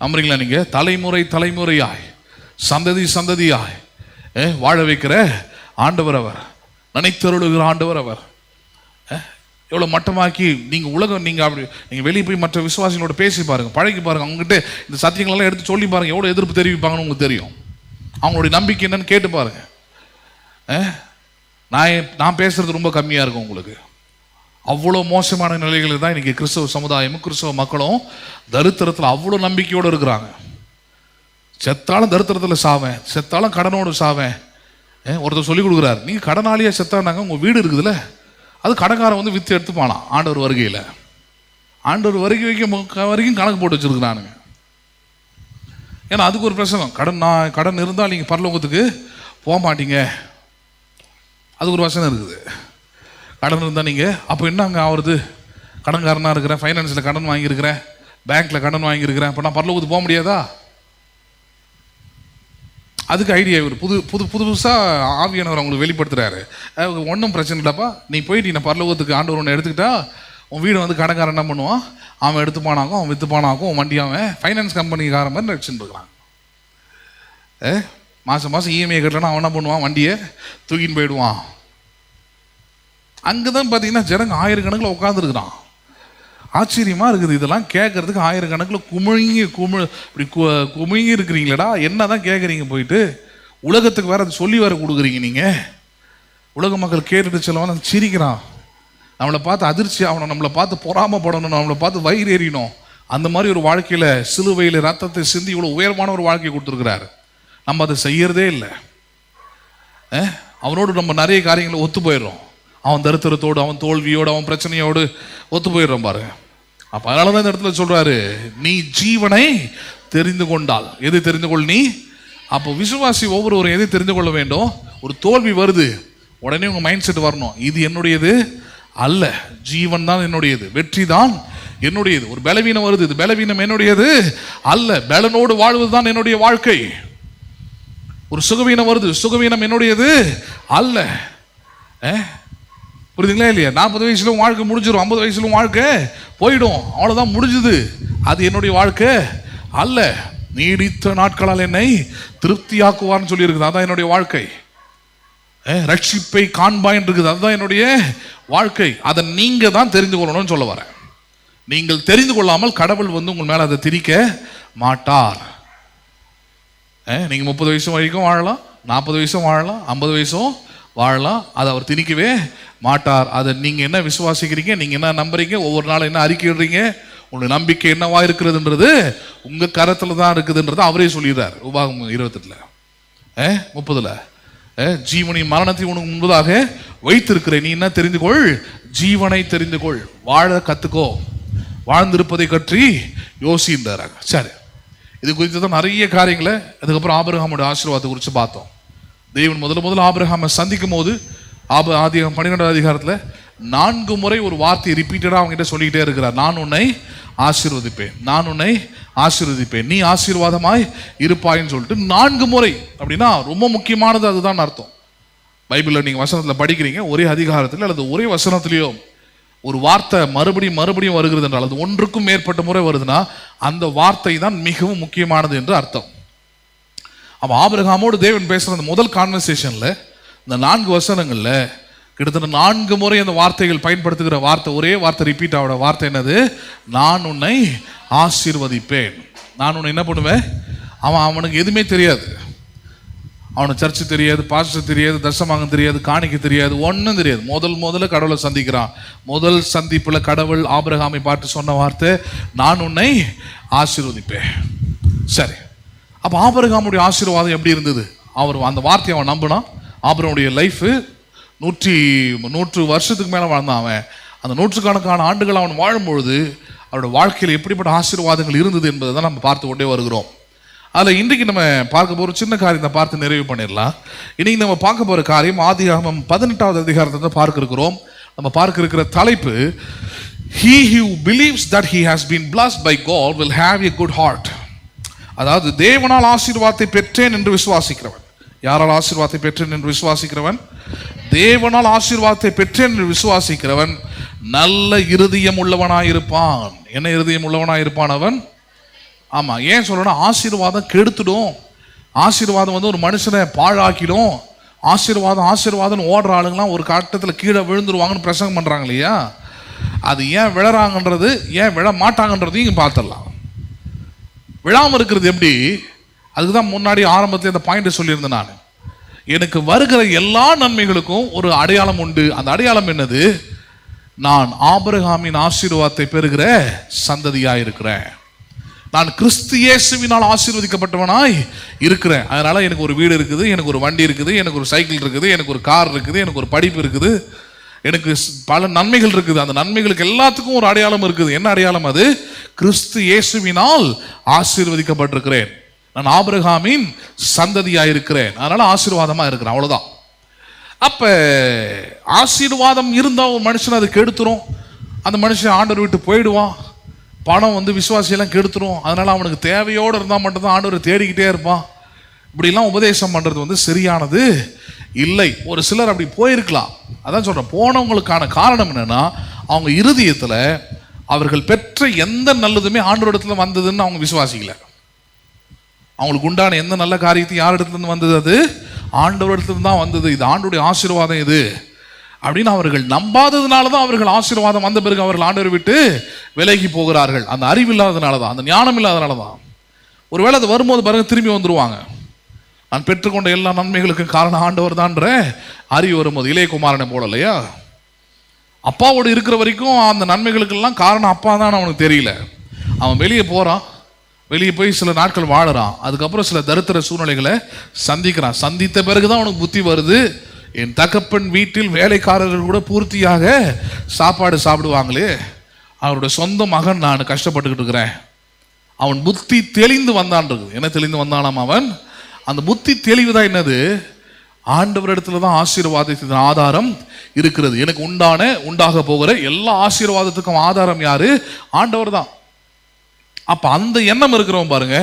நம்புறீங்களா நீங்க? தலைமுறை தலைமுறையாய், சந்ததி சந்ததியாய் வாழ வைக்கிற ஆண்டவர் அவர், நினைத்தருளுகிற ஆண்டவர் அவர். எவ்வளோ மட்டமாக்கி நீங்கள் உலகம், நீங்கள் அப்படி நீங்கள் வெளியே போய் மற்ற விசுவாசிகளோட பேசி பாருங்கள், பழகி பாருங்கள், அவங்ககிட்ட இந்த சத்தியங்களெல்லாம் எடுத்து சொல்லி பாருங்கள், எவ்வளோ எதிர்ப்பு தெரிவிப்பாங்கன்னு உங்களுக்கு தெரியும். அவங்களுடைய நம்பிக்கை என்னன்னு கேட்டு பாருங்கள். நான் பேசுறது ரொம்ப கம்மியாக இருக்கும் உங்களுக்கு. அவ்வளோ மோசமான நிலைகளில் தான் இன்னைக்கு கிறிஸ்தவ சமுதாயமும் கிறிஸ்தவ மக்களும் தரித்திரத்தில் அவ்வளோ நம்பிக்கையோடு இருக்கிறாங்க. செத்தாலும் தரித்திரத்தில் சாவேன், செத்தாலும் கடனோடு சாவேன். ஒருத்தர் சொல்லிக் கொடுக்குறாரு, நீங்கள் கடனாளியாக செத்தானாங்க, உங்கள் வீடு இருக்குதுல்ல, அது கடைக்காரன் வந்து விற்று எடுத்துப்பானா ஆண்டவர் வருகையில். ஆண்டவர் வருகை வரைக்கும் கணக்கு போட்டு வச்சுருக்குறானுங்க. ஏன்னா அதுக்கு ஒரு பிரச்சனை. கடன் இருந்தால் நீங்கள் பரலோகத்துக்கு போக மாட்டீங்க, அதுக்கு ஒரு வசனம் இருக்குது. கடன் இருந்தால் நீங்கள் அப்போ என்னங்க ஆகுறது? கடன்காரனாக இருக்கிறேன், ஃபைனான்ஸில் கடன் வாங்கியிருக்கிறேன், பேங்க்கில் கடன் வாங்கியிருக்கிறேன், அப்போ நான் பரலோகத்துக்கு போக முடியாதா? அதுக்கு ஐடியா இவர் புதுசாக ஆவியானவர் அவங்களுக்கு வெளிப்படுத்துறாரு. ஒன்றும் பிரச்சனை இல்லைப்பா, நீ போயிட்டு நான் பரலோகத்துக்கு ஆண்டவர் ஒன்று எடுத்துக்கிட்டா உன் வீடு வந்து கடைக்காரன் என்ன பண்ணுவான், அவன் எடுத்துப்பானாக்கும், அவன் விற்றுப்பானாக்கும், உன் வண்டி அவன் ஃபைனான்ஸ் கம்பெனிக்கார மாதிரி வச்சுட்டு இருக்கிறான். மாதம் மாதம் இஎம்ஐ கட்டலன்னா அவன் என்ன பண்ணுவான், வண்டியை தூக்கின்னு போயிடுவான். அங்கே தான் பார்த்தீங்கன்னா ஜனங்க ஆயிரக்கணக்கில் உட்காந்துருக்குறான். ஆச்சரியமாக இருக்குது இதெல்லாம் கேட்கறதுக்கு. ஆயிரக்கணக்கில் இப்படி குமிங்கி இருக்கிறீங்களடா, என்ன தான் கேட்குறீங்க? போயிட்டு உலகத்துக்கு வேற அதை சொல்லி வேற கொடுக்குறீங்க நீங்கள். உலக மக்கள் கேட்டுட்டு செல்லவன் சிரிக்கிறான், நம்மளை பார்த்து அதிர்ச்சி ஆகணும், நம்மளை பார்த்து பொறாமப்படணும், நம்மளை பார்த்து வயிறு எறியணும். அந்த மாதிரி ஒரு வாழ்க்கையில் சிலுவையில் ரத்தத்தை சிந்தி இவ்வளோ உயர்வான ஒரு வாழ்க்கையை கொடுத்துருக்கிறாரு. நம்ம அதை செய்யறதே இல்லை. அவனோடு நம்ம நிறைய காரியங்களை ஒத்து போயிடுறோம். அவன் தரித்திரத்தோடு, அவன் தோல்வியோடு, அவன் பிரச்சனையோடு ஒத்து போயிடுறான் பாருங்க. அப்போ அதனால தான் இந்த இடத்துல சொல்றாரு, நீ ஜீவனை தெரிந்து கொண்டால். எது தெரிந்து கொள் நீ? அப்போ விசுவாசி ஒவ்வொருவரும் எதை தெரிந்து கொள்ள வேண்டும்? ஒரு தோல்வி வருது, உடனே உங்க மைண்ட் செட் வரணும், இது என்னுடையது அல்ல, ஜீவன் தான் என்னுடையது, வெற்றி தான் என்னுடையது. ஒரு பலவீனம் வருது, இது பலவீனம் என்னுடையது அல்ல, பலனோடு வாழ்வதுதான் என்னுடைய வாழ்க்கை. ஒரு சுகவீனம் வருது, சுகவீனம் என்னுடையது அல்ல. புரியுதுங்களா இல்லையா? 40 வயசுல வாழ்க்கை முடிஞ்சிடும், 50 வயசுல வாழ்க்கை போயிடும், அவ்வளவுதான் முடிஞ்சுது. அது என்னுடைய வாழ்க்கை அல்ல. நீடித்த நாட்களால் என்னை திருப்தியாக்குவார்னு சொல்லி இருக்குது, அதான் என்னுடைய வாழ்க்கை. ரட்சிப்பை காண்பாயின் இருக்குது, அதுதான் என்னுடைய வாழ்க்கை. அதை நீங்க தான் தெரிந்து கொள்ளணும்னு சொல்ல வரேன். நீங்கள் தெரிந்து கொள்ளாமல் கடவுள் வந்து உங்கள் மேல அதை திரிக்க மாட்டார். நீங்க 30 வயசு வரைக்கும் வாழலாம், 40 வயசும் வாழலாம், 50 வயசும் வாழலாம், அதை அவர் திணிக்கவே மாட்டார். அதை நீங்க என்ன விசுவாசிக்கிறீங்க, நீங்க என்ன நம்புறீங்க, ஒவ்வொரு நாளும் என்ன அறிக்கையிடுறீங்க, உங்களுடைய நம்பிக்கை என்னவா இருக்கிறதுன்றது உங்க கரத்துல தான் இருக்குதுன்றது அவரே சொல்லிடுறார். உபாகமம் 28 30 ஜீவனையும் மரணத்தை உனக்கு முன்பதாக வைத்திருக்கிறேன், நீ என்ன தெரிந்து கொள், ஜீவனை தெரிந்து கொள், வாழ கத்துக்கோ, வாழ்ந்திருப்பதை பற்றி யோசின்றாங்க. சரி, இது குறித்து தான் நிறைய காரியங்களை அதுக்கப்புறம் ஆபிரகாமுடைய ஆசீர்வாதத்தை குறித்து பார்த்தோம். தேவன் முதல்ல ஆபிரகாமை சந்திக்கும் போது ஆதியாகமம் 12 அதிகாரத்தில் 4 முறை ஒரு வார்த்தையை ரிப்பீட்டடாக அவங்ககிட்ட சொல்லிக்கிட்டே இருக்கிறார். நான் உன்னை ஆசீர்வதிப்பேன், நான் உன்னை ஆசீர்வதிப்பேன், நீ ஆசீர்வாதமாய் இருப்பாயின்னு சொல்லிட்டு 4 முறை. அப்படின்னா ரொம்ப முக்கியமானது அதுதான் அர்த்தம். பைபிளில் நீங்கள் வசனத்தில் படிக்கிறீங்க, ஒரே அதிகாரத்தில் அல்லது ஒரே வசனத்திலேயோ ஒரு வார்த்தை மறுபடியும் வருகிறது என்றால், அது ஒன்றுக்கும் மேற்பட்ட முறை வருதுன்னா அந்த வார்த்தை தான் மிகவும் முக்கியமானது என்று அர்த்தம். அப்போ ஆபிரகாமோடு தேவன் பேசுகிற அந்த முதல் கான்வர்சேஷனில் இந்த 4 வசனங்களில் கிட்டத்தட்ட 4 முறை அந்த வார்த்தைகள் பயன்படுத்துகிற வார்த்தை, ஒரே வார்த்தை ரிப்பீட் ஆகிற வார்த்தை என்னது? நான் உன்னை ஆசீர்வதிப்பேன். நான் உன்னை என்ன பண்ணுவேன்? அவனுக்கு எதுவுமே தெரியாது, அவனுக்கு சர்ச்சு தெரியாது, பாஸ்டர் தெரியாது, தசமாங்கம் தெரியாது, காணிக்க தெரியாது, ஒன்றும் தெரியாது. முதல்ல கடவுளை சந்திக்கிறான். முதல் சந்திப்பில் கடவுள் ஆபிரகாமை பார்த்து சொன்ன வார்த்தை நான் உன்னை ஆசீர்வதிப்பேன். சரி, அப்போ ஆபிரகாமுடைய ஆசீர்வாதம் எப்படி இருந்தது? அவர் அந்த வார்த்தையை அவன் நம்பினான். ஆபிரகாமுடைய லைஃபு 100 வருஷத்துக்கு மேலே வாழ்ந்தான். அவன் அந்த 100கணக்கான ஆண்டுகள் அவன் வாழும்பொழுது அவருடைய வாழ்க்கையில் எப்படிப்பட்ட ஆசீர்வாதங்கள் இருந்தது என்பதை தான் நம்ம பார்த்து கொண்டே வருகிறோம். அதில் இன்றைக்கு நம்ம பார்க்க போகிற சின்ன காரியத்தை பார்த்து நிறைவு பண்ணிடலாம். இன்றைக்கி நம்ம பார்க்க போகிற காரியம் ஆதியாகமம் 18வது அதிகாரத்தை தான் பார்க்க இருக்கிறோம். நம்ம பார்க்க இருக்கிற தலைப்பு He who believes that he has been blessed by God will have a good heart. அதாவது தேவனால் ஆசீர்வாதத்தை பெற்றேன் என்று விசுவாசிக்கிறவன். யாரால் ஆசீர்வாதத்தை பெற்றேன் என்று விசுவாசிக்கிறவன்? தேவனால் ஆசீர்வாதத்தை பெற்றேன் என்று விசுவாசிக்கிறவன் நல்ல இருதயம் உள்ளவனாயிருப்பான். என்ன இருதயம் உள்ளவனாயிருப்பான் அவன்? ஆமா, ஏன் சொல்லணும்? ஆசீர்வாதம் கெடுத்துடும். ஆசீர்வாதம் வந்து ஒரு மனுஷனை பாழாக்கிடும். ஆசீர்வாதம் ஓடுற ஆளுங்களாம் ஒரு கட்டத்தில் கீழே விழுந்துருவாங்கன்னு பிரசங்கம் பண்றாங்க இல்லையா? அது ஏன் விழறாங்கன்றது, ஏன் விழ மாட்டாங்கன்றதையும் இங்கே பார்த்துடலாம். விழாமல் இருக்கிறது எப்படி? அதுக்குதான் முன்னாடி ஆரம்பத்தில் அந்த பாயிண்ட் சொல்லியிருந்தேன். நான் எனக்கு வருகிற எல்லா நன்மைகளுக்கும் ஒரு அடையாளம் உண்டு. அந்த அடையாளம் என்னது? நான் ஆபிரகாமின் ஆசீர்வாதத்தை பெறுகிற சந்ததியாய் இருக்கிறேன். நான் கிறிஸ்து இயேசுவினால் ஆசீர்வதிக்கப்பட்டவனாய் இருக்கிறேன். அதனால எனக்கு ஒரு வீடு இருக்குது, எனக்கு ஒரு வண்டி இருக்குது, எனக்கு ஒரு சைக்கிள் இருக்குது, எனக்கு ஒரு கார் இருக்குது, எனக்கு ஒரு படிப்பு இருக்குது, எனக்கு பல நன்மைகள் இருக்குது. அந்த நன்மைகளுக்கு எல்லாத்துக்கும் ஒரு அடையாளம் இருக்குது. என்ன அடையாளம் அது? கிறிஸ்து இயேசுவினால் ஆசீர்வதிக்கப்பட்டிருக்கிறேன். நான் ஆபிரகாமின் சந்ததியாயிருக்கிறேன், அதனால ஆசீர்வாதமா இருக்கிறேன், அவ்வளவுதான். அப்ப ஆசீர்வாதம் இருந்தா ஒரு மனுஷன் அது கெடுத்துரும். அந்த மனுஷன் ஆண்டவர் விட்டு போயிடுவான். பணம் வந்து விசுவாசியெல்லாம் கெடுத்துரும். அதனால அவனுக்கு தேவையோடு இருந்தால் மட்டும்தான் ஆண்டவரை தேடிக்கிட்டே இருப்பான். இப்படிலாம் உபதேசம் பண்றது வந்து சரியானது இல்லை. ஒரு சிலர் அப்படி போயிருக்கலாம். அதான் சொல்றேன், போனவங்களுக்கான காரணம் என்னன்னா அவங்க இருதயத்துல அவர்கள் பெற்ற எந்த நல்லதுமே ஆண்டவரிடத்துல வந்ததுன்னு அவங்க விசுவாசிக்கல. அவங்களுக்கு உண்டான எந்த நல்ல காரியத்தையும் யார் இடத்துல இருந்து வந்தது? அது ஆண்டவரிடத்துல தான் வந்தது. இது ஆண்டவருடைய ஆசீர்வாதம் இது அப்படின்னு அவர்கள் நம்பாததுனால தான் அவர்கள் ஆசீர்வாதம் வந்த பிறகு அவர்கள் ஆண்டவரை விட்டு விலகி போகிறார்கள். அந்த அறிவு இல்லாததுனால தான், அந்த ஞானம் இல்லாததுனால தான். ஒருவேளை அது வரும்போது பாருங்க திரும்பி வந்துருவாங்க. நான் பெற்றுக்கொண்ட எல்லா நன்மைகளுக்கும் காரணம் ஆண்டவர் தான்ற அறிவு வரும்போது இளையகுமாரனை போல இல்லையா? அப்பாவோடு இருக்கிற வரைக்கும் அந்த நன்மைகளுக்கெல்லாம் காரணம் அப்பா தான் அவனுக்கு தெரியல. அவன் வெளியே போறான், வெளியே போய் சில நாட்கள் வாழறான், அதுக்கப்புறம் சில தரித்திர சூழ்நிலைகளை சந்திக்கிறான். சந்தித்த பிறகுதான் அவனுக்கு புத்தி வருது. என் தகப்பன் வீட்டில் வேலைக்காரர்கள் கூட பூர்த்தியாக சாப்பாடு சாப்பிடுவாங்களே, அவருடைய சொந்த மகன் நான் கஷ்டப்பட்டுக்கிட்டு இருக்கிறேன். அவன் புத்தி தெளிந்து வந்தான் இருக்குது. என்ன தெளிந்து வந்தானாம் அவன்? அந்த புத்தி தெளிவுதான் என்னது? ஆண்டவரிடத்துல தான் ஆசீர்வாதத்தின் ஆதாரம் இருக்கிறது. எனக்கு உண்டாக போகிற எல்லா ஆசீர்வாதத்துக்கும் ஆதாரம் யாரு? ஆண்டவர் தான். அப்ப அந்த எண்ணம் இருக்கிறவன் பாருங்க,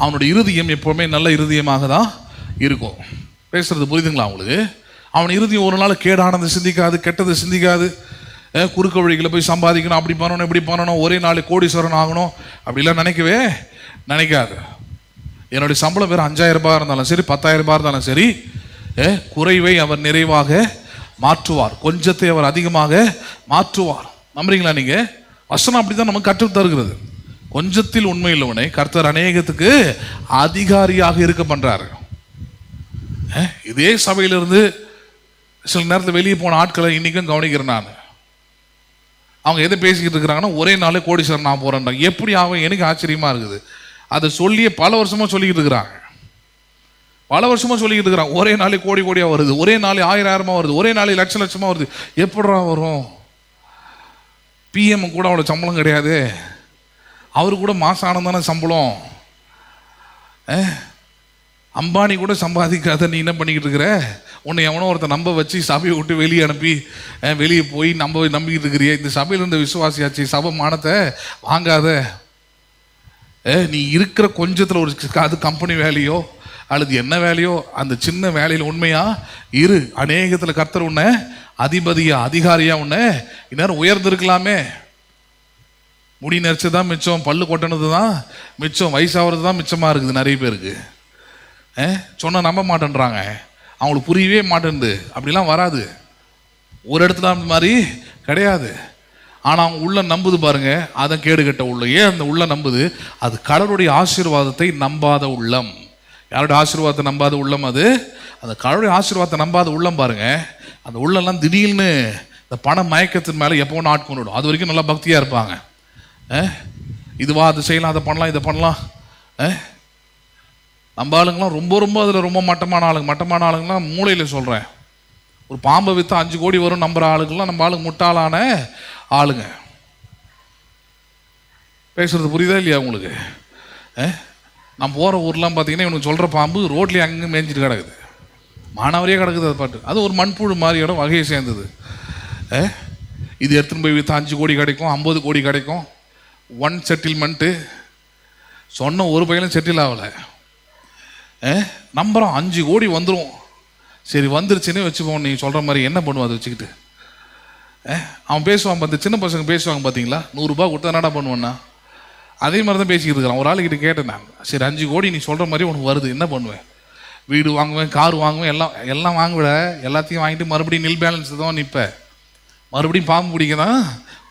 அவனுடைய இருதயம் எப்பவுமே நல்ல இருதயமாக தான் இருக்கும். பேசுறது புரியுதுங்களா உங்களுக்கு? அவன் இறுதியும் ஒரு நாள் கேடானது சிந்திக்காது, கெட்டது சிந்திக்காது. குறுக்க வழிகளை போய் சம்பாதிக்கணும், அப்படி பண்ணணும் இப்படி பண்ணணும், ஒரே நாள் கோடீஸ்வரன் ஆகணும் அப்படிலாம் நினைக்காது. என்னுடைய சம்பளம் வேறு 5000 ரூபாய் இருந்தாலும் சரி, 10,000 ரூபாய் இருந்தாலும் சரி, குறைவை அவர் நிறைவாக மாற்றுவார், கொஞ்சத்தை அவர் அதிகமாக மாற்றுவார். நம்புறீங்களா நீங்க? வசனம் அப்படிதான் நமக்கு கற்று தருகிறது. கொஞ்சத்தில் உண்மை இல்லவனை கர்த்தர் அநேகத்துக்கு அதிகாரியாக இருக்க பண்றாரு. இதே சபையிலிருந்து சில நேரத்தில் வெளியே போன ஆட்களை இன்னைக்கும் கவனிக்கிறேன் நான். அவங்க எதை பேசிக்கிட்டு இருக்கிறாங்கன்னா, ஒரே நாளே கோடீஸ்வரன் நான் போறேன். எப்படி ஆகும்? எனக்கு ஆச்சரியமா இருக்குது. அதை சொல்லியே பல வருஷமா சொல்லிக்கிட்டு இருக்கிறாங்க. ஒரே நாளே கோடியா வருது, ஒரே நாளே 1000 வருது, ஒரே நாளே லட்சமா வருது. எப்படா வரும்? பிஎம் கூட அவ்வளோ சம்பளம் கிடையாது, அவரு கூட மாசம் ஆனந்தான சம்பளம். அம்பானி கூட சம்பாதிக்காத நீ என்ன பண்ணிக்கிட்டு இருக்கிற? உன்னை எவனோ ஒருத்தர் நம்ப வச்சு சபையை விட்டு வெளியே அனுப்பி வெளியே போய் நம்பிக்கிட்டு இருக்கிறிய. இந்த சபையில் இருந்த விசுவாசியாச்சு, சபை மானத்தை வாங்காத. நீ இருக்கிற கொஞ்சத்தில் ஒரு அது கம்பெனி வேலையோ அல்லது என்ன வேலையோ, அந்த சின்ன வேலையில் உண்மையா இரு. அநேகத்தில் கர்த்தர் உன்னை அதிபதியா அதிகாரியா உன்னை இந்நேரம் உயர்ந்திருக்கலாமே. முடி நெரிச்சு தான் மிச்சம், பல்லு கொட்டினது தான் மிச்சம், வயசாகிறது தான் மிச்சமாக இருக்குது நிறைய பேருக்கு. சொன்ன நம்ப மாட்டேன்றாங்க, அவங்களுக்கு புரியவே மாட்டேன்து. அப்படிலாம் வராது, ஒரு இடத்துல அந்த மாதிரி கிடையாது. ஆனால் அவங்க உள்ள நம்புது பாருங்க, அதை கேடுகட்ட உள்ள. ஏன் அந்த உள்ள நம்புது? அது கடவுளுடைய ஆசீர்வாதத்தை நம்பாத உள்ளம். யாருடைய ஆசீர்வாதத்தை நம்பாத உள்ளம் அது? அந்த கடவுளுடைய ஆசீர்வாதத்தை நம்பாத உள்ளம் பாருங்க. அந்த உள்ளெல்லாம் திடீர்னு இந்த பண மயக்கத்தின் மேலே எப்போ ஒன்று ஆட்கொண்டுடும். அது வரைக்கும் நல்லா பக்தியாக இருப்பாங்க. இதுவா அது செய்யலாம், அதை பண்ணலாம், இதை பண்ணலாம். நம்ம ஆளுங்களாம் ரொம்ப அதில் ரொம்ப மட்டமான ஆளுங்களாம் மூளையில் சொல்கிறேன். ஒரு பாம்பை விற்று 5 கோடி வரும் நம்புற ஆளுங்கள்லாம் நம்ம ஆளுங்க முட்டாளான ஆளுங்க. பேசுறது புரியுதா இல்லையா உங்களுக்கு? நம்ம போகிற ஊர்லாம் பார்த்தீங்கன்னா இவனுக்கு சொல்கிற பாம்பு ரோட்லேயே அங்கே மேய்ஞ்சிட்டு கிடக்குது, மானவரியே கிடக்குது. அது பாட்டு அது ஒரு மண்புழு மாதிரி இடம் வகையை சேர்ந்தது. இது எடுத்துன்னு போய் விற்று 5 கோடி கிடைக்கும், 50 கோடி கிடைக்கும். 1 செட்டில்மெண்ட்டு சொன்ன ஒரு பையனும் செட்டில் ஆகலை. நம்புகிறோம் 5 கோடி வந்துடும். சரி வந்துருச்சுன்னு வச்சுப்போம். நீங்கள் சொல்கிற மாதிரி என்ன பண்ணுவோம் அதை வச்சுக்கிட்டு? அவன் பேசுவான், அந்த சின்ன பசங்க பேசுவாங்க பார்த்தீங்களா, 100 ரூபா கொடுத்தா என்னடா பண்ணுவேன்னா, அதே மாதிரி தான் பேசிக்கிட்டு இருக்கிறான். ஒரு ஆளுக்கிட்ட கேட்டேன் நான், சரி 5 கோடி நீ சொல்கிற மாதிரி உனக்கு வருது, என்ன பண்ணுவேன்? வீடு வாங்குவேன், கார் வாங்குவேன், எல்லாம் வாங்குவிட, எல்லாத்தையும் வாங்கிட்டு மறுபடியும் நில் பேலன்ஸ் தான் நிற்பேன். மறுபடியும் பாம்பு பிடிக்க தான்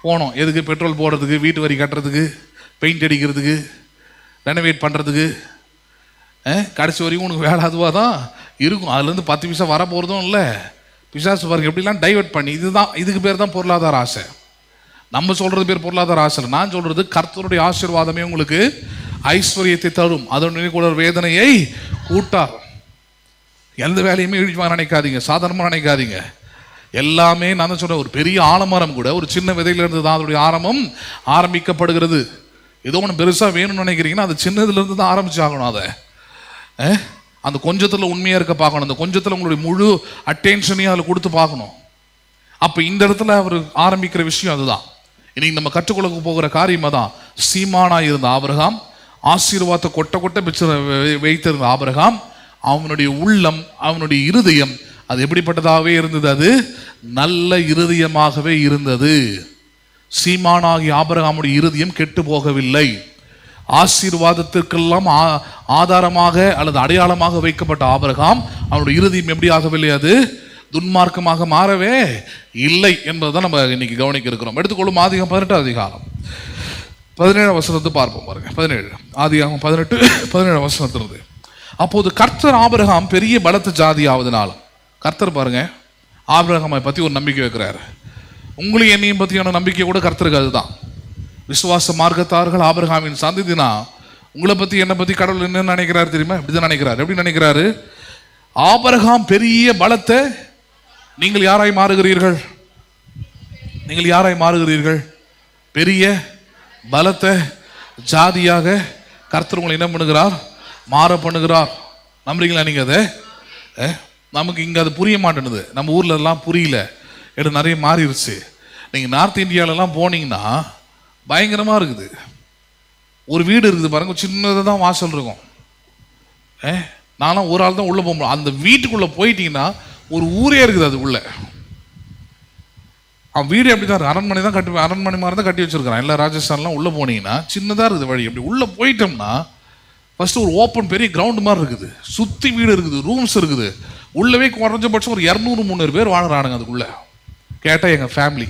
போனோம். எதுக்கு? பெட்ரோல் போடுறதுக்கு, வீட்டு வரி கட்டுறதுக்கு, பெயிண்ட் அடிக்கிறதுக்கு, ரெனோவேட் பண்ணுறதுக்கு. கடைசி வரைக்கும் உனக்கு வேலை அதுவாக தான் இருக்கும். அதுலேருந்து 10 பைசா வர போகிறதும் இல்லை. பிசாசு பாருங்க எப்படிலாம் டைவெர்ட் பண்ணி, இதுக்கு பேர் தான் பொருளாதார ஆசை. நம்ம சொல்கிறது பேர் பொருளாதார ஆசை. நான் சொல்கிறது கர்த்தருடைய ஆசீர்வாதமே உங்களுக்கு ஐஸ்வர்யத்தை தரும், அதனுடைய கூட வேதனையை கூட்டார். எந்த வேலையுமே இழிவாக நினைக்காதீங்க, சாதாரணமாக நினைக்காதீங்க. எல்லாமே நான் தான் சொல்கிறேன், ஒரு பெரிய ஆலமரம் கூட ஒரு சின்ன விதையிலிருந்து தான் அதனுடைய ஆரம்பிக்கப்படுகிறது. ஏதோ ஒன்று பெருசாக வேணும்னு நினைக்கிறீங்கன்னா அது சின்னதுலேருந்து தான் ஆரம்பிச்சாகணும். அதை அந்த கொஞ்சத்தில் உண்மையாக இருக்க பார்க்கணும். அந்த கொஞ்சத்தில் உங்களுடைய முழு அட்டென்ஷனையும் அதில் கொடுத்து பார்க்கணும். அப்போ இந்த இடத்துல அவர் ஆரம்பிக்கிற விஷயம் அதுதான். இன்னைக்கு நம்ம கற்றுக்கொள்ள போகிற காரியம் தான். சீமானாக இருந்த ஆபிரகாம், ஆசீர்வாதத்தை கொட்ட வைத்திருந்த ஆபிரகாம், அவனுடைய உள்ளம், அவனுடைய இருதயம் அது எப்படிப்பட்டதாகவே இருந்தது? அது நல்ல இருதயமாகவே இருந்தது. சீமானாகிய ஆபிரகாமுடைய இருதயம் கெட்டு போகவில்லை. ஆசீர்வாதத்திற்கெல்லாம் ஆதாரமாக அல்லது அடையாளமாக வைக்கப்பட்ட ஆபிரகாம், அவனுடைய இருதயம் எப்படி ஆகவில்லை? அது துன்மார்க்கமாக மாறவே இல்லை என்பதை நம்ம இன்னைக்கு கவனிக்க இருக்கிறோம். எடுத்துக்கொள்ளும் ஆதியாகமம் 18 அதிகாரம் 17 வசனத்தை பார்ப்போம் பாருங்க. 17 ஆதியாகமம் 18 வசனத்திலிருந்து. அப்போது கர்த்தர் ஆபிரகாம் பெரிய பலத்த ஜாதி ஆவதனாலும், கர்த்தர் பாருங்க ஆபிரகாமை பற்றி ஒரு நம்பிக்கை வைக்கிறாரு. உங்களையும் என்னையும் பற்றியான நம்பிக்கை கூட கர்த்தருக்கு அதுதான். விசுவாச மார்க்கத்தார்கள் ஆபிரகாமின் சந்ததினா உங்களை பற்றி என்னை பற்றி கடவுள் என்ன நினைக்கிறாரு தெரியுமா? இப்படிதான் நினைக்கிறாரு. எப்படி நினைக்கிறாரு? ஆபிரகாம் பெரிய பலத்தை நீங்கள் யாராய் மாறுகிறீர்கள்? நீங்கள் யாராய் மாறுகிறீர்கள்? பெரிய பலத்த ஜாதியாக கர்த்தர் உங்களை என்ன பண்ணுகிறார்? மாற பண்ணுகிறார். நம்புறீங்களா நீங்க? அதை நமக்கு இங்கே அது புரிய மாட்டேனுது. நம்ம ஊர்ல எல்லாம் புரியல, இடம் நிறைய மாறிடுச்சு. நீங்கள் நார்த் இந்தியாவிலலாம் போனீங்கன்னா பயங்கரமாக இருக்குது. ஒரு வீடு இருக்குது பாருங்க, சின்னதாக தான் வாசல் இருக்கும். நானும் ஒரு ஆள் தான் உள்ளே போக முடியும். அந்த வீட்டுக்குள்ளே போயிட்டீங்கன்னா ஒரு ஊரே இருக்குது அது உள்ள. அவன் வீடு எப்படி தான் அரண்மனை தான் கட்டி, அரண்மனை மாதிரி தான் கட்டி வச்சிருக்கிறான். எல்லா ராஜஸ்தான்லாம் உள்ளே போனீங்கன்னா சின்னதாக இருக்குது வழி. அப்படி உள்ளே போயிட்டோம்னா ஃபஸ்ட்டு ஒரு ஓப்பன் பெரிய கிரவுண்டு மாதிரி இருக்குது, சுற்றி வீடு இருக்குது, ரூம்ஸ் இருக்குது. உள்ளவே குறைஞ்சபட்சம் ஒரு 200-300 பேர் வாழறானுங்க அதுக்குள்ளே. கேட்டால் எங்கள் ஃபேமிலி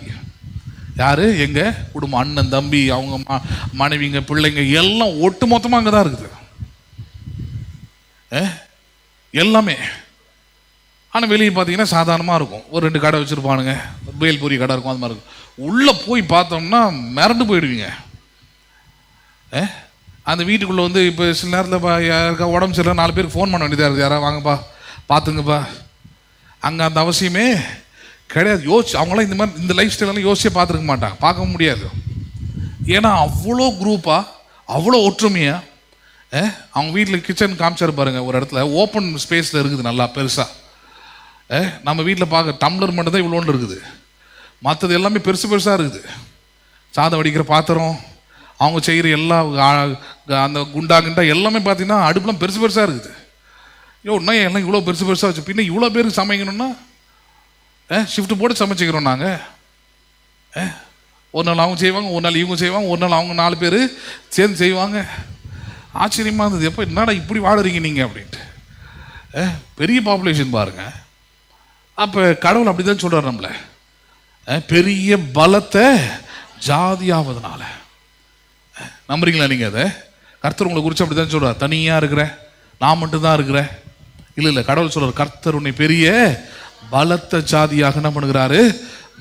யார், எங்கள் குடும்பம், அண்ணன் தம்பி, அவங்க மனைவிங்க பிள்ளைங்க எல்லாம் ஒட்டு மொத்தமாக அங்கே தான் இருக்குது எல்லாமே. ஆனால் வெளியே பார்த்தீங்கன்னா சாதாரணமாக இருக்கும். ஒரு 2 கடை வச்சுருப்பானுங்க, பேல்பூரி கடை இருக்கும், அது மாதிரி இருக்கும். உள்ளே போய் பார்த்தோம்னா மிரண்டு போயிடுவீங்க. அந்த வீட்டுக்குள்ளே வந்து இப்போ சில நேரத்தில் யாருக்கா உடம்பு சரியில்லை 4 பேருக்கு ஃபோன் பண்ண வேண்டியதாக இருக்குது, யாராவது வாங்கப்பா பார்த்துங்கப்பா. அங்கே அந்த அவசியமே கிடையாது. அவங்களாம் இந்த மாதிரி இந்த லைஃப் ஸ்டைலெல்லாம் யோசிச்சே பார்த்துருக்க மாட்டாங்க, பார்க்க முடியாது. ஏன்னா அவ்வளோ குரூப்பாக, அவ்வளோ ஒற்றுமையாக. அவங்க வீட்டில் கிச்சன் காமிச்சாரு பாருங்க, ஒரு இடத்துல ஓப்பன் ஸ்பேஸில் இருக்குது நல்லா பெருசாக. நம்ம வீட்டில் பார்க்க டம்ளர் மட்டும் தான் இவ்வளோன்னு இருக்குது, மற்றது எல்லாமே பெருசு பெருசாக இருக்குது. சாதம் வடிக்கிற பாத்திரம், அவங்க செய்கிற எல்லா அந்த குண்டா எல்லாமே பார்த்தீங்கன்னா அடுப்புலாம் பெருசு பெருசாக இருக்குது. இன்னும் எல்லாம் இவ்வளோ பெருசு பெருசாக வச்சு பின்ன இவ்வளோ பேருக்கு சமைக்கணும்னா ஷிஃப்ட் போட்டு சமைச்சிக்கிறோம் நாங்கள். ஒரு நாள் அவங்க செய்வாங்க, ஒரு நாள் இவங்க செய்வாங்க, ஒரு நாள் அவங்க 4 பேர் சேர்ந்து செய்வாங்க. ஆச்சரியமாக இருந்தது, எப்போ என்னடா இப்படி வாடுறீங்க நீங்கள் அப்படின்ட்டு. பெரிய பாப்புலேஷன் பாருங்க. அப்போ கடவுள் அப்படி தான் சொல்கிறார் நம்மளை, பெரிய பலத்தை ஜாதியாவதுனால. நம்புறீங்களா நீங்கள் அதை? கர்த்தர் உங்களை குறித்து அப்படி தான் சொல்கிறார். தனியாக இருக்கிறேன், நான் மட்டும்தான் இருக்கிறேன். இல்லை, கடவுள் சொல்கிறார், கர்த்தர் உன்னை பெரிய பலத்த ஜாதியாக என்ன பண்ணுகிறாரு,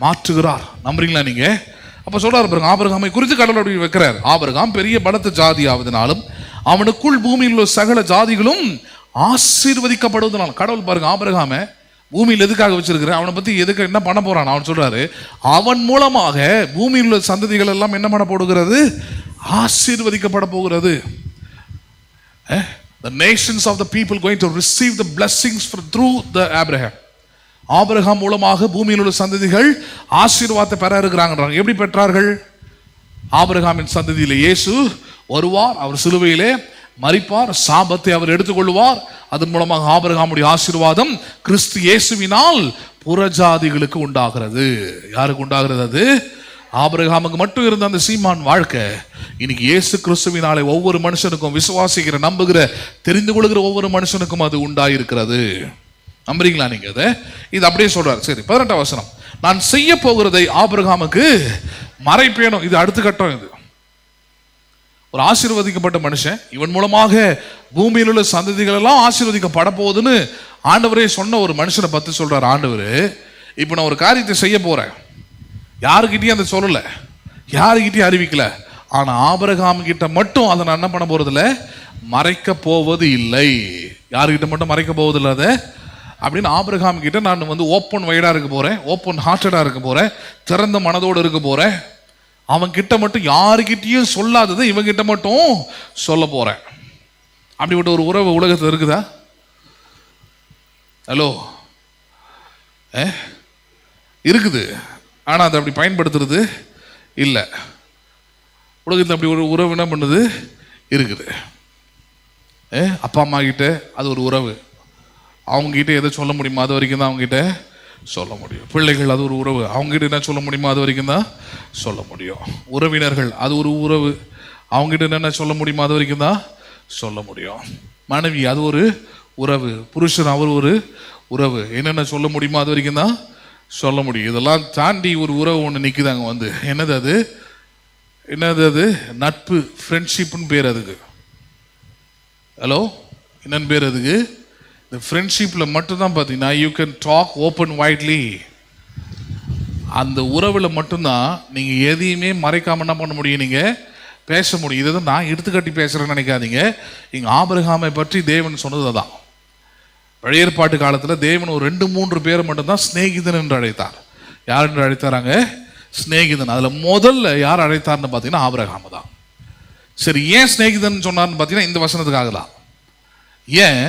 மாற்றுகிறார். நம்புறீங்களா நீங்கள்? அப்போ சொல்கிறார் பாருங்க, ஆபிரகாமை குறித்து கடவுள் அப்படி வைக்கிறார். ஆபிரகாம் பெரிய பலத்த ஜாதி ஆவதனாலும் அவனுக்குள் பூமியில் உள்ள சகல ஜாதிகளும் ஆசீர்வதிக்கப்படுவதனால. கடவுள் பாருங்க ஆபிரகாமை பூமியில் எதுக்காக வச்சிருக்கிறேன், அவனை பற்றி எதுக்கு என்ன பண்ண போறான் அவன் சொல்றாரு. அவன் மூலமாக பூமியில் உள்ள சந்ததிகள் எல்லாம் என்ன பண்ண போடுகிறது, ஆசீர்வதிக்கப்பட போகிறது. The nations of the people going to receive the blessings through the Abraham. Abraham மூலமாக பூமியில் உள்ள சந்ததிகள் ஆசீர்வாதத்தை பெற இருக்கிறாங்க. எப்படி பெற்றார்கள்? ஆபிரகாமின் சந்ததியில் இயேசு வருவார், அவர் சிலுவையிலே மரிப்பார், சாபத்தை அவர் எடுத்துக்கொள்வார். அதன் மூலமாக ஆபிரகாமுடைய ஆசீர்வாதம் கிறிஸ்து இயேசுவினால் புறஜாதிகளுக்கு உண்டாகிறது. யாருக்கு உண்டாகிறது? அது ஆபிரகாமுக்கு மட்டும் இருந்த அந்த சீமான் வாழ்க்கை இன்னைக்கு இயேசு கிறிஸ்துவினாலே ஒவ்வொரு மனுஷனுக்கும், விசுவாசிக்கிற, நம்புகிற, தெரிந்து கொள்கிற ஒவ்வொரு மனுஷனுக்கும் அது உண்டாயிருக்கிறது. நம்புறீங்களா நீங்க அதை? இது அப்படியே சொல்றாரு. சரி, 18ஆம் வசனம், நான் செய்ய போகிறதை ஆபிரகாமுக்கு மறைப்பேனோ. இது அடுத்த கட்டம். இது ஒரு ஆசீர்வதிக்கப்பட்ட மனுஷன், இவன் மூலமாக பூமியில் உள்ள சந்ததிகள் எல்லாம் ஆசீர்வதிக்கப்பட போகுதுன்னு ஆண்டவரே சொன்ன ஒரு மனுஷனை பத்தி சொல்றாரு ஆண்டவர். இப்ப நான் ஒரு காரியத்தை செய்ய போறேன், யாருக்கிட்டையும் அதை சொல்லல, யாருக்கிட்டையும் அறிவிக்கல. ஆனா ஆபிரகாம் கிட்ட மட்டும் அதை நான் என்ன பண்ண போறது இல்லை, மறைக்க போவது இல்லை. யாருக்கிட்ட மட்டும் மறைக்க போவது இல்லை அதை அப்படின்னு ஆபிரகாம் கிட்ட நான் வந்து ஓப்பன் வைடா இருக்க போறேன், ஓப்பன் ஹார்ட்டடா இருக்க போறேன், திறந்த மனதோடு இருக்க போறேன். அவன் கிட்ட மட்டும் யாருக்கிட்டையும் சொல்லாததை இவங்கிட்ட மட்டும் சொல்ல போறேன். அப்படிப்பட்ட ஒரு உறவு உலகத்தில் இருக்குதா? ஹலோ, இருக்குது. ஆனா அதை அப்படி பயன்படுத்துறது இல்லை. உலகத்தில் அப்படி ஒரு உறவு என்ன பண்ணுது இருக்குது. அப்பா அம்மா கிட்ட அது ஒரு உறவு, அவங்ககிட்ட எதை சொல்ல முடியுமோ அது வரைக்கும் தான் அவங்ககிட்ட சொல்ல முடியும். பிள்ளைகள் அது ஒரு உறவு, அவங்ககிட்ட என்ன சொல்ல முடியுமோ அது வரைக்கும் தான் சொல்ல முடியும். உறவினர்கள் அது ஒரு உறவு, அவங்ககிட்ட என்னென்ன சொல்ல முடியுமோ அது வரைக்கும் தான் சொல்ல முடியும். மனைவி அது ஒரு உறவு, புருஷன் அவர் ஒரு உறவு, என்னென்ன சொல்ல முடியுமோ அது வரைக்கும் தான் சொல்ல முடியும். இதெல்லாம் தாண்டி ஒரு உறவு ஒன்று நிற்குதாங்க வந்து. என்னது அது? என்னது அது? நட்பு, ஃப்ரெண்ட்ஷிப்னு பேர் அதுக்கு. ஹலோ, என்னன்னு பேர் அதுக்கு? இந்த ஃப்ரெண்ட்ஷிப்பில் மட்டும்தான் பார்த்தீங்கன்னா you can talk open widely. அந்த உறவில் மட்டும்தான் நீங்கள் எதையுமே மறைக்காமல் என்ன பண்ண முடியும், நீங்கள் பேச முடியும். இதை தான் நான் எடுத்துக்கட்டி பேசுகிறேன்னு நினைக்காதீங்க. இங்கே ஆபிரகாமை பற்றி தேவன் சொன்னது தான். பழைய ஏற்பாட்டு காலத்தில் தேவன் ஒரு 2-3 பேரை மட்டும்தான் சிநேகிதன் என்று அழைத்தார். யார் என்று அழைத்தாராங்க? சிநேகிதன். அதில் முதல்ல யார் அழைத்தார்னு பார்த்தீங்கன்னா ஆபிரகாம் தான். சரி, ஏன் சிநேகிதன் சொன்னார்னு பார்த்தீங்கன்னா இந்த வசனத்துக்காக தான். ஏன்?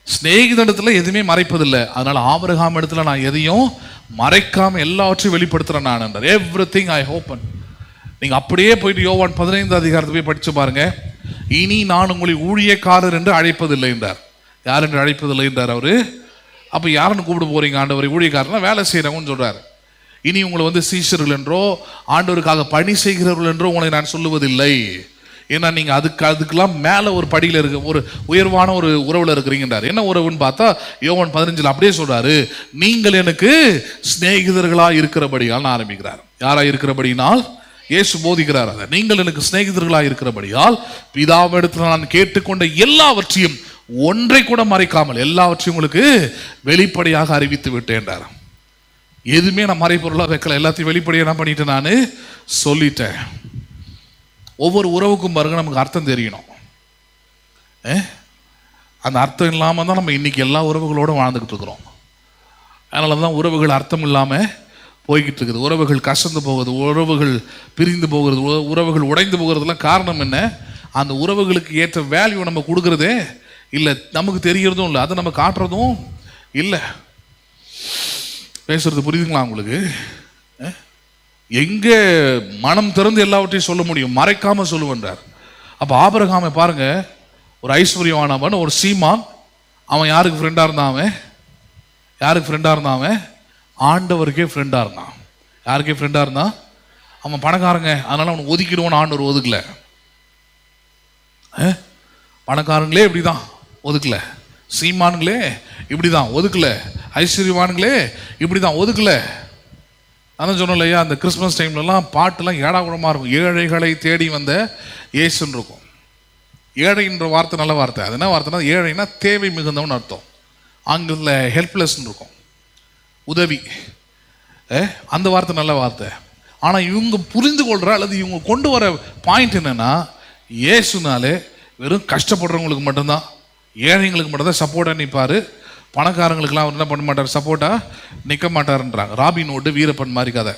சிநேகிதனிடத்துல எதுவுமே மறைப்பதில்லை, அதனால ஆபிரகாம் இடத்துல நான் எதையும் மறைக்காம எல்லாவற்றையும் வெளிப்படுத்துறேன் நான் என்றார். எவ்ரிதிங் ஐ ஓப்பன். நீங்க அப்படியே போயிட்டு யோவான் 15 அதிகாரத்தை போய் படிச்சு பாருங்க. இனி நான் உங்களை ஊழியக்காரர் என்று அழைப்பதில்லை என்றார். யார் என்று அழைப்பதில்லை என்றார் அவரு. அப்போ யாருன்னு கூப்பிட போறீங்க ஆண்டவரை? ஊழியக்காரனா வேலை செய்கிறவங்கன்னு சொல்றாரு. இனி உங்களை வந்து சீஷர்கள் என்றோ ஆண்டவருக்காக பணி செய்கிறவர்கள் என்றோ உங்களை நான் சொல்லுவதில்லை. ஏன்னா நீங்கள் அதுக்கெல்லாம் மேலே ஒரு படியில் இருக்க ஒரு உயர்வான ஒரு உறவில் இருக்கிறீங்கன்றார். என்ன உறவுன்னு பார்த்தா யோவான் 15 அப்படியே சொல்றாரு, நீங்கள் எனக்கு சிநேகிதர்களாக இருக்கிறபடியால் ஆரம்பிக்கிறார். யாராக இருக்கிறபடினால்? இயேசு போதிக்கிறார் அதை. நீங்கள் எனக்கு சிநேகிதர்களாக இருக்கிறபடியால் பிதாவிடத்தில் நான் கேட்டுக்கொண்ட எல்லாவற்றையும் ஒன்றை கூட மறைக்காமல் எல்லாவற்றையும் உங்களுக்கு வெளிப்படையாக அறிவித்து விட்டேன்றார். எதுவுமே நான் மறைப்பொருளாக வைக்கல, எல்லாத்தையும் வெளிப்படையாக என்ன பண்ணிட்டேன், நான் சொல்லிட்டேன். ஒவ்வொரு உறவுக்கும் பாருங்க நமக்கு அர்த்தம் தெரியணும். அந்த அர்த்தம் இல்லாமல் தான் நம்ம இன்னைக்கு எல்லா உறவுகளோடும் வாழ்ந்துக்கிட்டு இருக்கிறோம். அதனால தான் உறவுகள் அர்த்தம் இல்லாமல் போய்கிட்டு இருக்குது. உறவுகள் கசந்து போகுது, உறவுகள் பிரிந்து போகிறது, உறவுகள் உடைந்து போகிறதுலாம் காரணம் என்ன? அந்த உறவுகளுக்கு ஏற்ற வேல்யூ நம்ம கொடுக்கறதே இல்லை, நமக்கு தெரியறதும் இல்லை, அதை நம்ம காட்டுறதும் இல்லை. பேசுறது புரியுதுங்களா உங்களுக்கு? எங்கே மனம் திறந்து எல்லாவற்றையும் சொல்ல முடியும், மறைக்காம சொல்லுவன்றார். அப்போ ஆபிரகாமை பாருங்க, ஒரு ஐஸ்வர்யவானவன், ஒரு சீமான். அவன் யாருக்கு ஃப்ரெண்டாக இருந்தான்? அவன் யாருக்கு ஃப்ரெண்டாக இருந்தான்? அவன் ஆண்டவருக்கே ஃப்ரெண்டாக இருந்தான். யாருக்கே ஃப்ரெண்டாக இருந்தான்? அவன் பணக்காரங்க, அதனால அவனுக்கு ஒதுக்கிடுவோன்னு ஆண்டவர் ஒதுக்கல. பணக்காரங்களே இப்படி தான் ஒதுக்கல, சீமானுங்களே இப்படி தான் ஒதுக்கல, ஐஸ்வர்யவானுங்களே இப்படி தான் ஒதுக்கல. அதான் சொன்னோம் இல்லையா, அந்த கிறிஸ்மஸ் டைம்லலாம் பாட்டுலாம் ஏடாகுடமாக இருக்கும். ஏழைகளை தேடி வந்த இயேசுன்னு இருக்கும். ஏழைன்ற வார்த்தை நல்ல வார்த்தை. அது என்ன வார்த்தைனா, ஏழைனா தேவை மிகுந்தவன் அர்த்தம். ஆங்கிலத்தில் ஹெல்ப்லெஸ்ன்னு இருக்கும், உதவி. அந்த வார்த்தை நல்ல வார்த்தை. ஆனால் இவங்க புரிந்து கொள்கிற அல்லது இவங்க கொண்டு வர பாயிண்ட் என்னன்னா, இயேசுனாலே வெறும் கஷ்டப்படுறவங்களுக்கு மட்டும்தான், ஏழைங்களுக்கு மட்டும்தான் சப்போர்ட்டாக நிற்பார். பணக்காரங்களுக்கெல்லாம் அவர் என்ன பண்ண மாட்டார், சப்போர்ட்டாக நிற்க மாட்டாருன்றாங்க. ராபின்ஹுட் வீரப்பன் மாதிரி கதை.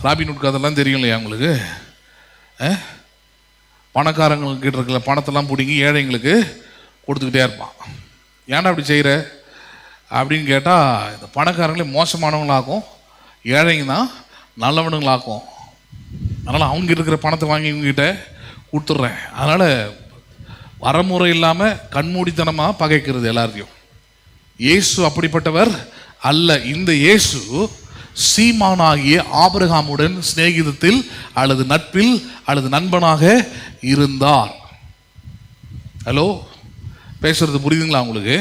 ராபின்ஹுட் கதைலாம் தெரியும் இல்லையா உங்களுக்கு? பணக்காரங்களுக்கு இருக்கிற பணத்தெல்லாம் பிடிங்கி ஏழைங்களுக்கு கொடுத்துக்கிட்டே இருப்பான். ஏன்டா அப்படி செய்கிற அப்படின்னு கேட்டால், இந்த பணக்காரங்களே மோசமானவங்களாக்கும், ஏழைங்க தான் நல்லவனுங்களாக்கும். அதனால் அவங்க இருக்கிற பணத்தை வாங்கி இவங்ககிட்ட கொடுத்துட்றேன். அதனால் வரமுறை இல்லாமல் கண்மூடித்தனமாக பகைக்கிறது எல்லாரையும். இயேசு அப்படிப்பட்டவர் அல்ல. இந்த இயேசு சீமானாகிய ஆபிரகாமுடன் சிநேகிதத்தில் அல்லது நட்பில் அல்லது நண்பனாக இருந்தார். ஹலோ, பேசுறது புரியுதுங்களா உங்களுக்கு?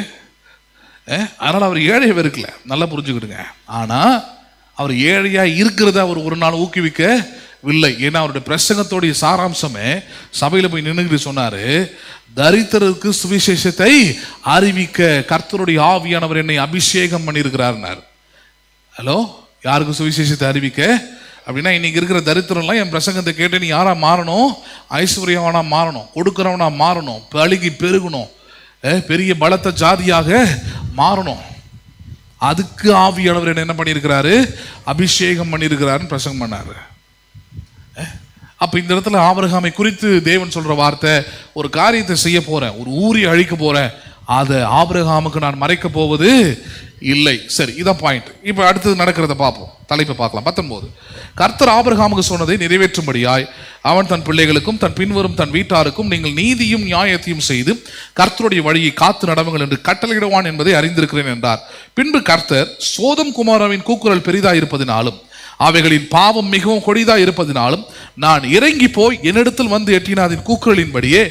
அதனால் அவர் ஏழையை வெறுக்கல, நல்லா புரிஞ்சுக்கிடுங்க. ஆனால் அவர் ஏழையாக இருக்கிறத அவர் ஒரு நாள் ஊக்குவிக்கவில்லை. ஏன்னா அவருடைய பிரசங்கத்தோடைய சாராம்சமே சபையில் போய் நின்றுகிட்டு சொன்னார், தரித்திரருக்கு சுவிசேஷத்தை அறிவிக்க கர்த்தருடைய ஆவியானவர் என்னை அபிஷேகம் பண்ணியிருக்கிறார்னார். ஹலோ, யாருக்கு சுவிசேஷத்தை அறிவிக்க? அப்படின்னா இன்னைக்கு இருக்கிற தரித்திரம்லாம் என் பிரசங்கத்தை கேட்டு நீ யாரா மாறணும்? ஐஸ்வர்யவனா மாறணும், கொடுக்கிறவனா மாறணும், பழுகி பெருகணும், பெரிய பலத்த ஜாதியாக மாறணும். அதுக்கு ஆவியானவர் என்ன பண்ணியிருக்கிறாரு? அபிஷேகம் பண்ணியிருக்கிறாருன்னு பிரசங்கம் பண்ணாரு. அப்போ இந்த இடத்துல ஆபிரகாமை குறித்து தேவன் சொல்ற வார்த்தை, ஒரு காரியத்தை செய்ய போறேன், ஒரு ஊரை அழிக்க போறேன், அதை ஆபிரகாமுக்கு நான் மறைக்க போவது இல்லை. சரி, இதான் பாயிண்ட். இப்போ அடுத்தது நடக்கிறத பார்ப்போம். தலைப்பை பார்க்கலாம். 19. கர்த்தர் ஆபிரகாமுக்கு சொன்னதை நிறைவேற்றும்படியாய் அவன் தன் பிள்ளைகளுக்கும் தன் பின்வரும் தன் வீட்டாருக்கும் நீங்கள் நீதியும் நியாயத்தையும் செய்து கர்த்தருடைய வழியை காத்து நடவுங்கள் என்று கட்டளையிடுவான் என்பதை அறிந்திருக்கிறேன் என்றார். பின்பு கர்த்தர் சோதம் குமாராவின் கூக்குரல் பெரிதாய் இருப்பதினாலும் அவைகளின் பாவம் மிகவும் கொடிதாய் இருப்பதினாலும் நான் இறங்கி போய் என்னிடத்தில் வந்து எட்டின அதன் கூக்குரலின்படியே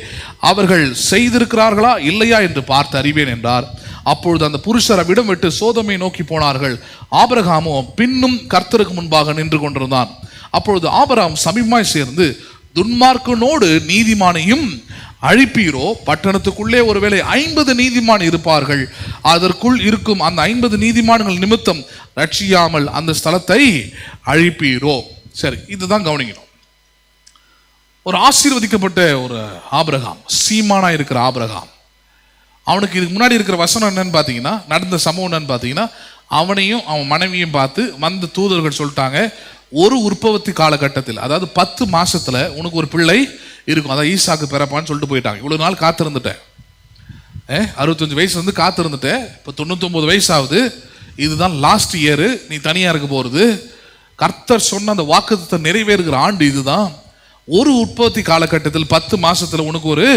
அவர்கள் செய்திருக்கிறார்களா இல்லையா என்று பார்த்து அறிவேன் என்றார். அப்பொழுது அந்த புருஷர் அவ்விடம் விட்டு சோதமை நோக்கி போனார்கள். ஆபிரகாமோ பின்னும் கர்த்தருக்கு முன்பாக நின்று கொண்டிருந்தான். அப்பொழுது ஆபிரகாம் சமீபமாய் சேர்ந்து, துன்மார்க்கனோடு நீதிமானையும் அழிப்பீரோ? பட்டணத்துக்குள்ளே ஒருவேளை 50 நீதிமான் இருப்பார்கள், அதற்குள் இருக்கும் அந்த 50 நீதிமான்கள் நிமித்தம் ரட்சியாமல் அந்த ஸ்தலத்தை அழிப்பீரோ? சரி, இதுதான் கவனிக்கணும். ஒரு ஆசீர்வதிக்கப்பட்ட ஒரு ஆபிரகாம், சீமானா இருக்கிற ஆபிரகாம், அவனுக்கு இதுக்கு முன்னாடி இருக்கிற வசனம் என்னன்னு பார்த்தீங்கன்னா, நடந்த சம்பவம் என்னன்னு பார்த்தீங்கன்னா, அவனையும் அவன் மனைவியும் பார்த்து வந்த தூதர்கள் சொல்லிட்டாங்க, ஒரு உற்பத்தி காலகட்டத்தில், அதாவது 10 மாசத்துல உனக்கு ஒரு பிள்ளை இருக்கும், அதாவது ஈசாக்கு பிறப்பான்னு சொல்லிட்டு போயிட்டாங்க. இவ்வளவு நாள் காத்திருந்துட்டேன், 65 வயசு வந்து காத்திருந்துட்டேன், இப்போ 99 வயசு ஆகுது, இதுதான் லாஸ்ட் இயரு, நீ தனியா இருக்க போறது, கர்த்தர் சொன்ன அந்த வாக்குத்தத்தம் நிறைவேறுகிற ஆண்டு இதுதான், ஒரு உற்பத்தி காலகட்டத்தில் 10 மாசத்துல உனக்கு ஒரு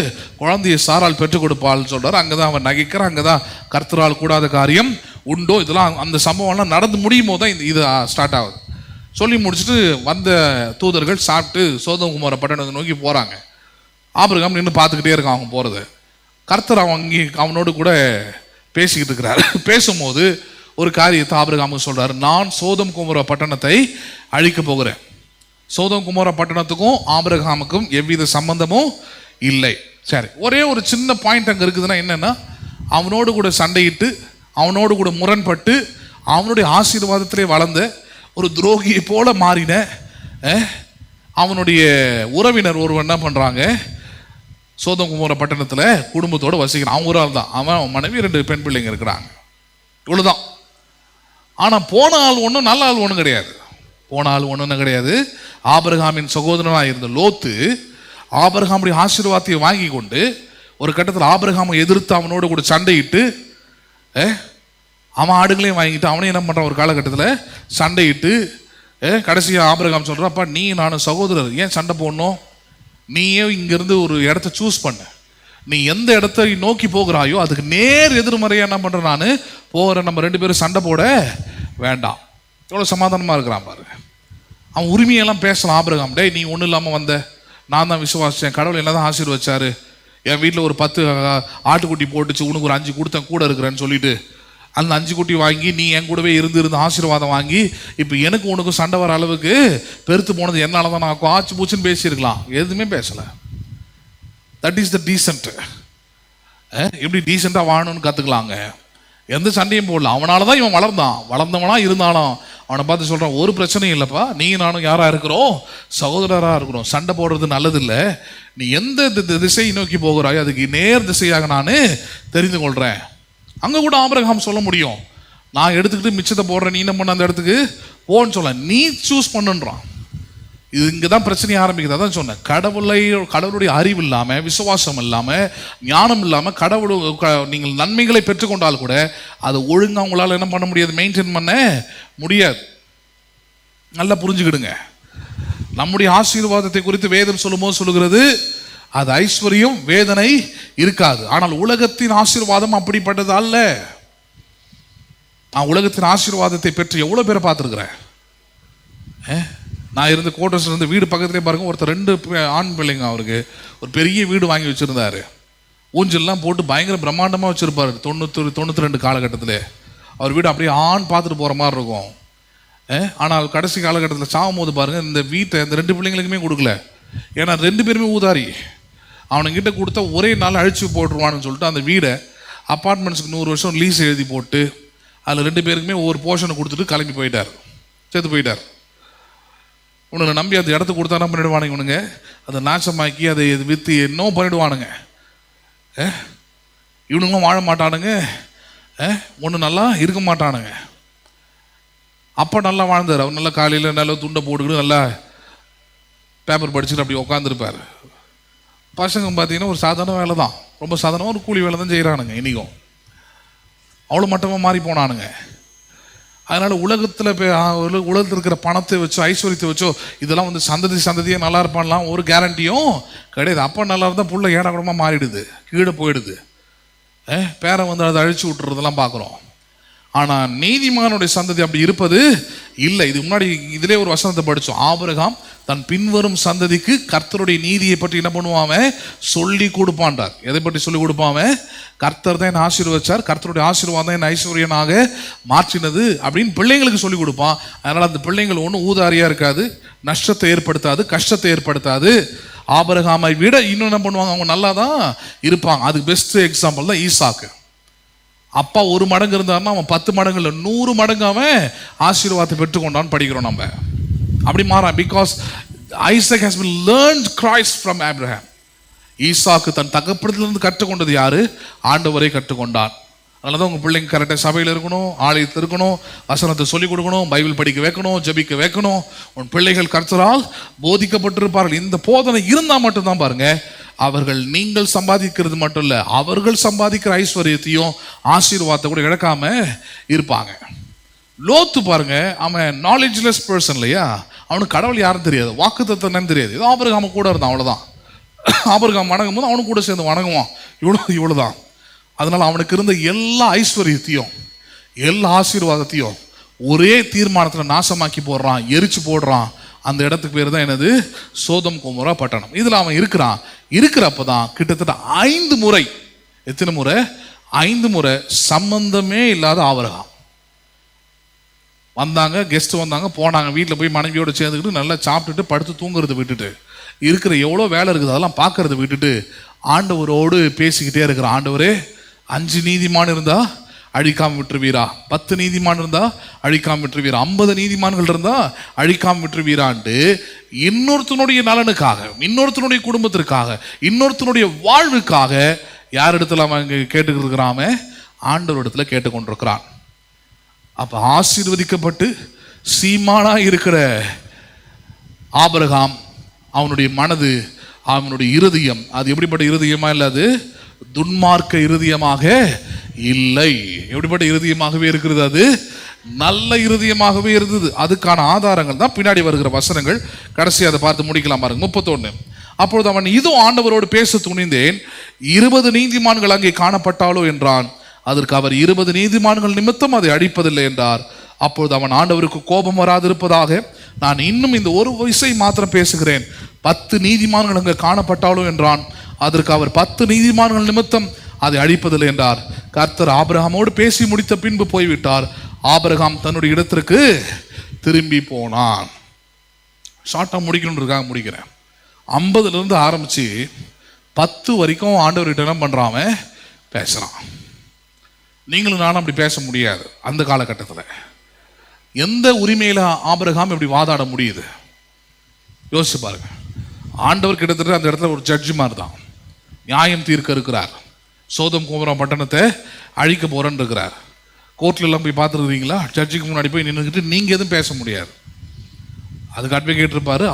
குழந்தையை சாரால் பெற்றுக் கொடுப்பாள்னு சொல்றாரு. அங்கதான் அவன் நகைக்கிறான். அங்கதான் கர்த்தரால் கூடாத காரியம் உண்டோ. இதெல்லாம் அந்த சம்பவம்லாம் நடந்து முடியும் போது தான் இது ஸ்டார்ட் ஆகுது. சொல்லி முடிச்சுட்டு வந்த தூதர்கள் சாப்பிட்டு சோதோம் குமார பட்டணத்தை நோக்கி போறாங்க. ஆபிரகாம் நின்று பார்த்துக்கிட்டே இருக்கான் அவங்க போறது. கர்த்தர் அவனோடு கூட பேசிக்கிட்டு இருக்கிறார். பேசும்போது ஒரு காரியத்தை ஆபிரகாமுக்கு சொல்றாரு. நான் சோதோம் குமார பட்டணத்தை அழிக்க போகிறேன். சோதோம் குமார பட்டணத்துக்கும் ஆபிரகாமுக்கும் எவ்வித சம்பந்தமும் இல்லை. சரி, ஒரே ஒரு சின்ன பாயிண்ட் அங்கே இருக்குதுன்னா என்னன்னா, அவனோடு கூட சண்டையிட்டு அவனோடு கூட முரண்பட்டு அவனுடைய ஆசீர்வாதத்திலே வளர்ந்த ஒரு துரோகியை போல மாறின அவனுடைய உறவினர் ஒருவன் என்ன பண்றாங்க, சோதோம் குமார பட்டணத்தில் குடும்பத்தோடு வசிக்கிறான். அவன் ஒரு ஆள் தான். அவன் மனைவி 2 பெண் பிள்ளைங்க இருக்கிறாங்க. இவ்வளவுதான். ஆனா போன ஆள் ஒன்றும் நல்ல ஆள் ஒன்றும் கிடையாது. போன ஆள் ஒன்றும் கிடையாது. ஆபிரகாமின் சகோதரனாக இருந்த லோத்து ஆபிரகாமுடைய ஆசீர்வாதத்தை வாங்கி கொண்டு ஒரு கட்டத்தில் ஆபிரகாமை எதிர்த்து அவனோடு கூட சண்டையிட்டு அவன் ஆடுகளையும் வாங்கிட்டு அவனையும் என்ன பண்ணுறான், ஒரு காலகட்டத்தில் சண்டையிட்டு கடைசியாக ஆபிரகாம் சொல்கிறான், அப்பா நீ நானும் சகோதரர், ஏன் சண்டை போடணும்? நீயே இங்கேருந்து ஒரு இடத்த சூஸ் பண்ண. நீ எந்த இடத்தை நோக்கி போகிறாயோ அதுக்கு நேர் எதிர்மறையாக என்ன பண்ணுறேன் நான் போகிறேன். நம்ம 2 பேரும் சண்டை போட வேண்டாம். எவ்வளோ சமாதானமாக இருக்கிறான் பாருங்க. அவன் உரிமையெல்லாம் பேசலாம். ஆபிரகாம், டேய் நீ ஒன்றும் இல்லாமல் வந்த, நான் தான் விசுவாசித்தேன், கடவுள் என்ன தான் ஆசீர்வச்சாரு, என் வீட்டில் ஒரு 10 ஆட்டுக்குட்டி போட்டுச்சு, உனக்கு ஒரு 5 கொடுத்தேன் கூட இருக்கிறேன்னு சொல்லிட்டு அந்த 5 குட்டி வாங்கி நீ என் கூடவே இருந்து ஆசீர்வாதம் வாங்கி இப்போ எனக்கு உனக்கு சண்டை வர அளவுக்கு பெருத்து போனது என்னால் தான். நான் ஆச்சு பூச்சின்னு பேசியிருக்கலாம். எதுவுமே பேசலை. That is the decent. எப்படி டீசெண்டாக வாழணும்னு கற்றுக்கலாங்க. எந்த சண்டையும் போடல. அவனால தான் இவன் வளர்ந்தவனா இருந்தாலும் அவனை பார்த்து சொல்கிறான், ஒரு பிரச்சனையும் இல்லைப்பா, நீ நானும் யாராக இருக்கிறோம், சகோதரராக இருக்கிறோம், சண்டை போடுறது நல்லதில்லை. நீ எந்த திசையை நோக்கி போகிறாயோ அதுக்கு நேர் திசையாக நான் தெரிந்து கொள்கிறேன். அங்கே கூட ஆபிரகாம் சொல்ல முடியும், நான் எடுத்துக்கிட்டு மிச்சத்தை போடுறேன், நீ என்ன பண்ண அந்த இடத்துக்கு போன்னு சொல்ல, நீ சூஸ் பண்ணுன்றான். இது இங்கே தான் பிரச்சனை ஆரம்பிக்குது. அதான் சொன்னேன், கடவுளுடைய அறிவு இல்லாமல், விசுவாசம் இல்லாமல், ஞானம் இல்லாமல் நீங்கள் நன்மைகளை பெற்றுக்கொண்டால் கூட அதை ஒழுங்காக உங்களால் என்ன பண்ண முடியாது, மெயின்டைன் பண்ண முடியாது. நல்லா புரிஞ்சுக்கிடுங்க. நம்முடைய ஆசீர்வாதத்தை குறித்து வேதம் சொல்லும்போது சொல்லுகிறது, அது ஐஸ்வர்யம் வேதனை இருக்காது. ஆனால் உலகத்தின் ஆசீர்வாதம் அப்படிப்பட்டது அல்ல. நான் உலகத்தின் ஆசீர்வாதத்தை பெற்று எவ்வளோ பேரை பார்த்துருக்குறேன். நான் இருந்த கோட்டர்ஸ்ல இருந்து வீடு பக்கத்துலேயே பாருங்க, ஒருத்தர் 2 ஆண் பிள்ளைங்க, அவருக்கு ஒரு பெரிய வீடு வாங்கி வச்சுருந்தாரு. ஊஞ்சல்லாம் போட்டு பயங்கர பிரம்மாண்டமாக வச்சுருப்பார். 92 காலகட்டத்தில் அவர் வீடு அப்படியே பார்த்துட்டு போகிற மாதிரி இருக்கும். ஆனால் கடைசி காலகட்டத்தில் சாகும் போது பாருங்கள், இந்த வீட்டை இந்த 2 பிள்ளைங்களுக்குமே கொடுக்கல. ஏன்னா 2 பேருமே ஊதாரி. அவனுங்கிட்ட கொடுத்தா ஒரே நாள் அழிச்சு போட்டுருவான்னு சொல்லிட்டு அந்த வீடை அப்பார்ட்மெண்ட்ஸுக்கு 100 வருஷம் லீஸ் எழுதி போட்டு அதில் 2 பேருக்குமே ஒவ்வொரு போர்ஷனை கொடுத்துட்டு கிளம்பி போயிட்டார், செத்து போயிட்டார். உனக்கு நம்பி அந்த இடத்த கொடுத்தா என்ன பண்ணிடுவானுங்க இவனுங்க, அதை நாசமாக்கி அதை விற்று இன்னும் பண்ணிடுவானுங்க. இவனுங்களும் வாழ மாட்டானுங்க, ஒன்று நல்லா இருக்க மாட்டானுங்க. அப்போ நல்லா வாழ்ந்தார். அவர் நல்லா காலையில் நல்லா துண்டை போட்டுக்கிட்டு நல்லா பேப்பர் படிச்சுட்டு அப்படி உட்காந்துருப்பார். பசங்க பார்த்தீங்கன்னா ஒரு சாதாரண வேலை தான், ரொம்ப சாதாரணமாக ஒரு கூலி வேலை தான் செய்கிறானுங்க. இன்றைக்கும் அவ்வளோ மட்டமாக மாறி போனானுங்க. அதனால் உலகத்தில் இருக்கிற பணத்தை வச்சோ ஐஸ்வர்யத்தை வச்சோ இதெல்லாம் வந்து சந்ததியாக நல்லா இருப்பான்லாம் ஒரு கேரண்டியும் கிடையாது. அப்போ நல்லா இருந்தால் புள்ள ஏடாக்கூடமாக மாறிடுது, கீழே போயிடுது. பேரை வந்து அதை அழிச்சு விட்டுறதெல்லாம் பார்க்குறோம். ஆனால் நீதிமானுடைய சந்ததி அப்படி இருப்பது இல்லை. இது முன்னாடி இதிலே ஒரு வசனத்தை படித்தோம். ஆபிரகாம் தன் பின்வரும் சந்ததிக்கு கர்த்தருடைய நீதியை பற்றி என்ன பண்ணுவான், சொல்லி கொடுப்பான்றார். எதை பற்றி சொல்லி கொடுப்பான், கர்த்தர் தான் என்ன ஆசீர்வச்சார், கர்த்தருடைய ஆசீர்வாதம் தான் என்ன ஐஸ்வர்யனாக மாற்றினது அப்படின்னு பிள்ளைங்களுக்கு சொல்லி கொடுப்பான். அதனால் அந்த பிள்ளைங்கள் ஒன்றும் ஊதாரியாக இருக்காது, நஷ்டத்தை ஏற்படுத்தாது, கஷ்டத்தை ஏற்படுத்தாது. ஆபிரகாமை விட இன்னும் என்ன பண்ணுவாங்க, அவங்க நல்லா தான் இருப்பாங்க. அதுக்கு பெஸ்ட் எக்ஸாம்பிள் தான் ஈசாக்கு. அப்பா 1 மடங்கு இருந்தாருன்னா அவன் 10 மடங்கு இல்லை 100 மடங்கு அவன் ஆசீர்வாதத்தை பெற்றுக்கொண்டான்னு படிக்கிறோம் நம்ம. அப்படி மாறான். Because Isaac has been learned Christ from Abraham. ஈசாக்கு தன் தகப்பனிலிருந்து கற்றுக்கொண்டது யாரு, ஆண்டவரை கற்றுக்கொண்டான். அதனால தான் உங்கள் பிள்ளைங்க கரெக்டாக சபையில் இருக்கணும், ஆலயத்தில் இருக்கணும், வசனத்தை சொல்லிக் கொடுக்கணும், பைபிள் படிக்க வைக்கணும், ஜெபிக்க வைக்கணும். உன் பிள்ளைகள் கர்த்தரால் போதிக்கப்பட்டிருப்பார்கள். இந்த போதனை இருந்தால் மட்டும்தான் பாருங்க, அவர்கள் நீங்கள் சம்பாதிக்கிறது மட்டும் இல்லை, அவர்கள் சம்பாதிக்கிற ஐஸ்வர்யத்தையும் ஆசீர்வாதத்தை கூட இழக்காம இருப்பாங்க. லோத்து பாருங்க, அவன் நாலேஜ்லெஸ் பர்சன் இல்லையா, அவனுக்கு கடவுள் யாரும் தெரியாது, வாக்குத்தத்தம் என்னன்னு தெரியாது. ஏதோ ஆபிரகாம் கூட இருந்தான், அவ்வளோதான். ஆபிரகாம் வணங்கும் போது அவனும் கூட சேர்ந்து வணங்குவான், இவ்வளோதான். அதனால் அவனுக்கு இருந்த எல்லா ஐஸ்வர்யத்தையும் எல்லா ஆசீர்வாதத்தையும் ஒரே தீர்மானத்தில் நாசமாக்கி போடுறான், எரிச்சு போடுறான். அந்த இடத்துக்கு பேர் தான் என்னது? சோதம் கொமோரா பட்டணம். இதில் அவன் இருக்கிறப்ப தான் கிட்டத்தட்ட 5 முறை, எத்தனை முறை? 5 முறை சம்பந்தமே இல்லாத ஆபிரகாம் வந்தாங்க, கெஸ்ட் வந்தாங்க, போனாங்க. வீட்டில் போய் மனைவியோடு சேர்ந்துக்கிட்டு நல்லா சாப்பிட்டுட்டு படுத்து தூங்குறதை விட்டுட்டு, இருக்கிற எவ்வளோ வேலை இருக்குது அதெல்லாம் பார்க்கறத விட்டுட்டு ஆண்டவரோடு பேசிக்கிட்டே இருக்கிற, ஆண்டவரே 5 நீதிமான் இருந்தா அழிக்காம விட்டுருவீரா, 10 நீதிமான் இருந்தா அழிக்காம விட்டுருவீரா, 50 நீதிமான்கள் இருந்தா அழிக்காம விட்டுருவீரான்ட்டு இன்னொருத்தனுடைய நலனுக்காக, இன்னொருத்தனுடைய குடும்பத்திற்காக, இன்னொருத்தனுடைய வாழ்வுக்காக யார் இடத்துல அவன் கேட்டுக்கிட்டு இருக்கிறாம? ஆண்டவர் இடத்துல கேட்டுக்கொண்டிருக்கிறான். அப்ப ஆசீர்வதிக்கப்பட்டு சீமானா இருக்கிற ஆபிரகாம், அவனுடைய மனது, அவனுடைய இருதயம், அது எப்படிப்பட்ட இருதயமா இல்லாது? துன்மார்க்க இருதயமாக இல்லை. எப்படிப்பட்ட இருதயமாகவே இருக்கிறது? அது நல்ல இருதயமாகவே இருந்தது. அதுக்கான ஆதாரங்கள் தான் பின்னாடி வருகிற வசனங்கள். கடைசி அதை பார்த்து முடிக்கலாம் பாருங்க. 31. அப்பொழுது அவன் இதோ ஆண்டவரோடு பேச துணிந்தேன், 20 நீதிமான்கள் அங்கே காணப்பட்டாலோ என்றான். அதற்கு அவர் 20 நீதிமான்கள் நிமித்தம் அதை அழிப்பதில்லை என்றார். அப்பொழுது அவன் ஆண்டவருக்கு கோபம் வராதிருப்பதாக நான் இன்னும் இந்த ஒரு விசை மாத்திரம் பேசுகிறேன், 10 நீதிமான்கள் அங்கே காணப்பட்டாலோ என்றான். அதற்கு அவர் 10 நீதிமான்கள் நிமித்தம் அதை அழிப்பதில்லை என்றார். கர்த்தர் ஆபிரகாமோடு பேசி முடித்த பின்பு போய்விட்டார். ஆபிரகாம் தன்னுடைய இடத்திற்கு திரும்பி போனான். ஷார்ட்டாக முடிக்கணுன்றதுக்காக முடிக்கிறேன். 50லேருந்து ஆரம்பித்து 10 வரைக்கும் ஆண்டவர்கிட்ட என்ன பண்ணுறான்? பேசுகிறான். நீங்களும் நானும் அப்படி பேச முடியாது. அந்த காலகட்டத்தில் எந்த உரிமையில் ஆபிரகாம் இப்படி வாதாட முடியுது? யோசிச்சு பாருங்க. ஆண்டவர் கிட்டத்தட்ட அந்த இடத்துல ஒரு ஜட்ஜி மாதிரி தான், நியாயம் தீர்க்க இருக்கிறார். சோதம் கோமரா பட்டணத்தை அழிக்க போறேன்னு இருக்கிறார். கோர்ட்ல எல்லாம் போய் பார்த்துருக்கீங்களா? ஜட்ஜுக்கு முன்னாடி போய் நின்றுக்கிட்டு நீங்கள் எதுவும் பேச முடியாது. அதுக்கு அட்வொகேட் இருப்பார்,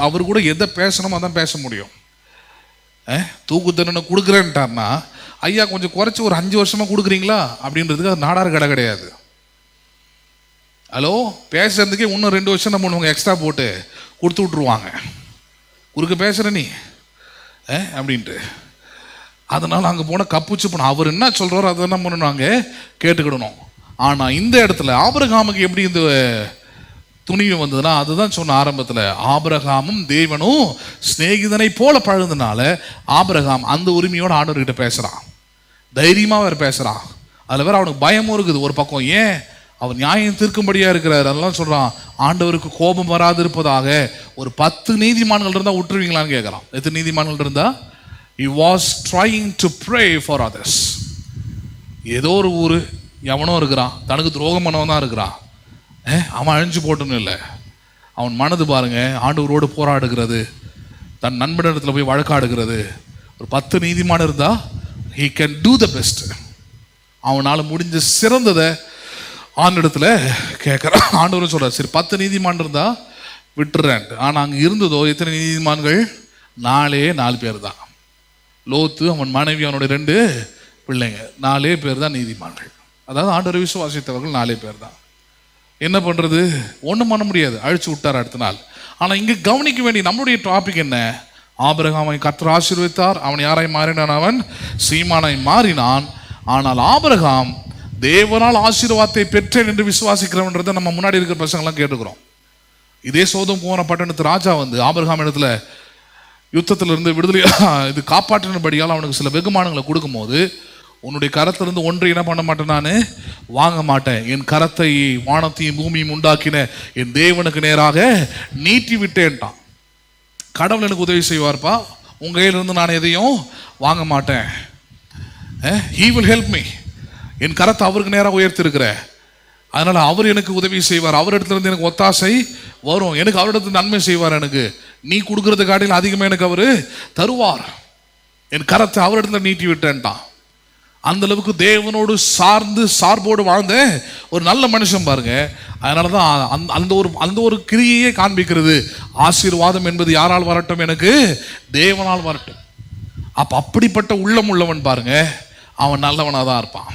அவர் கூட எதை பேசணுமோ அதான் பேச முடியும். தூக்கு தண்டனை கொடுக்குறேன்ட்டார்னா, ஐயா கொஞ்சம் குறைச்சி ஒரு 5 வருஷமா கொடுக்குறீங்களா அப்படின்றதுக்கு அது நாடார் கடை கிடையாது. ஹலோ, பேசுறதுக்கே இன்னும் 2 வருஷம் நம்ம ஒன்று எக்ஸ்ட்ரா போட்டு கொடுத்து விட்ருவாங்க, குறுக்க பேசுகிற நீ அப்படின்ட்டு. அதனால் அங்கே போனால் கப்புச்சு போனோம். அவர் என்ன சொல்கிறாரோ அதை என்ன பண்ணணும், நாங்கள் கேட்டுக்கிடணும். ஆனால் இந்த இடத்துல ஆபிரகாமுக்கு எப்படி இந்த துணிவு வந்ததுன்னா, அதுதான் சொன்ன ஆரம்பத்தில், ஆபிரகாமும் தேவனும் சிநேகிதனை போல பழகுதுனால ஆபிரகாம் அந்த உரிமையோடு ஆண்டவர்கிட்ட பேசுகிறான், தைரியமாக வேறு பேசுகிறான். அதில் வேறு அவனுக்கு பயமும் இருக்குது ஒரு பக்கம். ஏன்? அவர் நியாயம் தீர்க்கும்படியாக இருக்கிறார். அதெல்லாம் சொல்கிறான், ஆண்டவருக்கு கோபம் வராது இருப்பதாக ஒரு 10 நீதிமான்கள் இருந்தால் விட்டுருவீங்களான்னு கேட்குறான். எத்தனை நீதிமான்கள் இருந்தால்? He was trying to pray for others. ஏதோ ஒரு ஊர் எவனோ இருக்கிறான், தனக்கு துரோகம் பண்ணவன் தான் இருக்கிறான், அவன் அழிஞ்சு போட்டுன்னு இல்லை. அவன் மனது பாருங்க, ஆண்டவரோடு போராடுகிறது, தன் நண்பனிடத்தில் போய் வழக்காடுகிறது. ஒரு 10 நீதிமான் இருந்தால் he can do the best. அவனால் முடிஞ்ச சிறந்ததை ஆண்டிடத்துல கேட்குறான். ஆண்டவரும் சொல்கிறார், சரி 10 நீதிமான் இருந்தால் விட்டுறேன். ஆனால் அங்கே இருந்ததோ எத்தனை நீதிமான்கள்? 4 பேர் தான். லோத்து, அவன் மனைவி, அவனுடைய 2 பிள்ளைங்க, 4 பேர் தான் நீதிமான்கள். அதாவது ஆண்டவரை விசுவாசித்தவர்கள் 4 பேர் தான். என்ன பண்ணுறது? ஒன்றும் பண்ண முடியாது, அழிச்சு விட்டார் அடுத்த நாள். ஆனால் இங்கே கவனிக்க வேண்டிய நம்மளுடைய டாபிக் என்ன? ஆபிரகாமை கர்த்தர் ஆசீர்வதித்தார், அவன் யாராய் மாறினான்? அவன் சீமானாய் மாறினான். ஆனால் ஆபிரகாம் தேவனால் ஆசீர்வாதத்தை பெற்றேன் என்று விசுவாசிக்கிறவன்றதை நம்ம முன்னாடி இருக்கிற பசங்கள்லாம் கேட்டுக்கிறோம். இதே சோதம் போன பட்டணத்து ராஜா வந்து ஆபிரகாம் இடத்துல யுத்தத்திலிருந்து விடுதலை இது காப்பாற்றினபடியால் அவனுக்கு சில வெகுமானங்களை கொடுக்கும்போது, உன்னுடைய கரத்திலிருந்து ஒன்றை என்ன பண்ண மாட்டேன், நான் வாங்க மாட்டேன், என் கரத்தை வானத்தையும் பூமியும் உண்டாக்கின என் தேவனுக்கு நேராக நீட்டி விட்டேன்ட்டான். கடவுள் எனக்கு உதவி செய்வார்ப்பா, உங்கள் கையிலிருந்து நான் எதையும் வாங்க மாட்டேன். He will help me. என் கரத்தை அவருக்கு நேராக உயர்த்திருக்கிறேன், அதனால் அவர் எனக்கு உதவி செய்வார், அவரிடத்துல இருந்து எனக்கு ஒத்தாசை வரும், எனக்கு அவரிடத்துல நன்மை செய்வார், எனக்கு நீ கொடுக்கறது காட்டிலும் அதிகமாக எனக்கு அவர் தருவார், என் கரத்தை அவரிடத்துல நீட்டி விட்டேன்ட்டான். அந்த அளவுக்கு தேவனோடு சார்போடு வாழ்ந்த ஒரு நல்ல மனுஷன் பாருங்க. அதனால தான் அந்த ஒரு கிரியையே காண்பிக்கிறது, ஆசீர்வாதம் என்பது யாரால் வரட்டும்? எனக்கு தேவனால் வரட்டும். அப்படிப்பட்ட உள்ளம் உள்ளவன் பாருங்க, அவன் நல்லவனாக தான் இருப்பான்.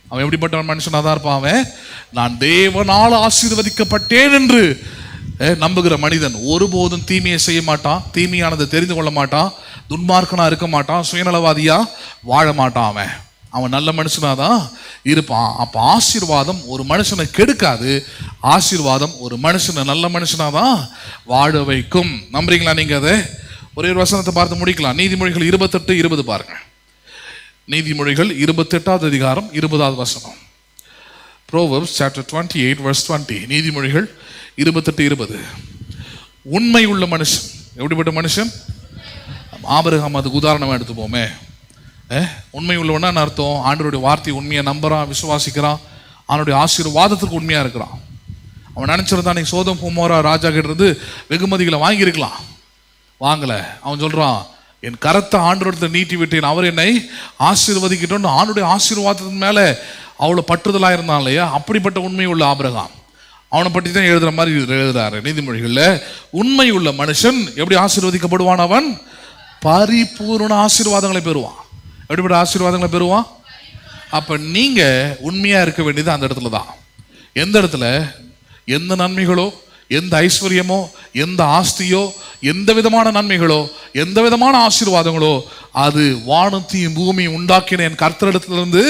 அவன் எப்படிப்பட்ட மனுஷனாக தான் இருப்பான்? அவன் நான் தேவனால் ஆசீர்வதிக்கப்பட்டேன் என்று நம்புகிற மனிதன் ஒருபோதும் தீமையை செய்ய மாட்டான், தீமையானதை தெரிந்து கொள்ள மாட்டான், துன்மார்க்கனா இருக்க மாட்டான், சுயநலவாதியா வாழ மாட்டான். அவன் நல்ல மனுஷனாதான் இருப்பான். அப்ப ஆசீர்வாதம் ஒரு மனுஷனை கெடுக்காது, ஆசீர்வாதம் ஒரு மனுஷனை நல்ல மனுஷனாதான் வாழ வைக்கும். நம்புறீங்களா நீங்க? அதை ஒரே ஒரு வசனத்தை பார்த்து முடிக்கலாம். நீதிமொழிகள் 28:20 பாருங்க. நீதிமொழிகள் 28வது அதிகாரம் 20வது வசனம். Proverbs chapter 28 verse 20. நீதிமொழிகள் 28:20. உண்மை உள்ள மனுஷன் எப்படிப்பட்ட மனுஷன்? ஆபிரகாம் அதுக்கு உதாரணமா எடுத்துப்போமே. உண்மை உள்ளவனா அர்த்தம் ஆண்டவருடைய வார்த்தையை உண்மையா நம்புறான், விசுவாசிக்கிறான், அவனுடைய ஆசீர்வாதத்துக்கு உண்மையா இருக்கிறான். அவன் நினைச்சிருந்தான் அன்னைக்கு சோதம் போமோரா ராஜா கிட்ட இருந்து வெகுமதிகளை வாங்கியிருக்கலாம், வாங்கல. அவன் சொல்றான், என் கரத்தை ஆண்டவரத்தை நீட்டி விட்டேன், அவர் என்னை ஆசீர்வதிக்கிட்டோன்னு அவனுடைய ஆசீர்வாதத்தின் மேல அவ்வளவு பற்றுதலா இருந்தான் இல்லையா? அப்படிப்பட்ட உண்மை உள்ள ஆபிரகாம். அவனை பற்றி தான் எழுதுற மாதிரி எழுதுறாரு நீதிமொழிகள்ல. உண்மை உள்ள மனுஷன் எப்படி ஆசீர்வதிக்கப்படுவான்? அவன் பரிபூர்ண ஆசீர்வாதங்களை பெறுவான். எப்படிப்பட்ட ஆசீர்வாதங்களை பெறுவான்? அப்ப நீங்க உண்மையா இருக்க வேண்டியது அந்த இடத்துல தான். எந்த இடத்துல எந்த நன்மைகளோ, எந்த ஐஸ்வர்யமோ, எந்த ஆஸ்தியோ, எந்த விதமான நன்மைகளோ, எந்த விதமான ஆசீர்வாதங்களோ, அது வானத்தையும் பூமியும் உண்டாக்கின என் கர்த்தரிடத்திலிருந்து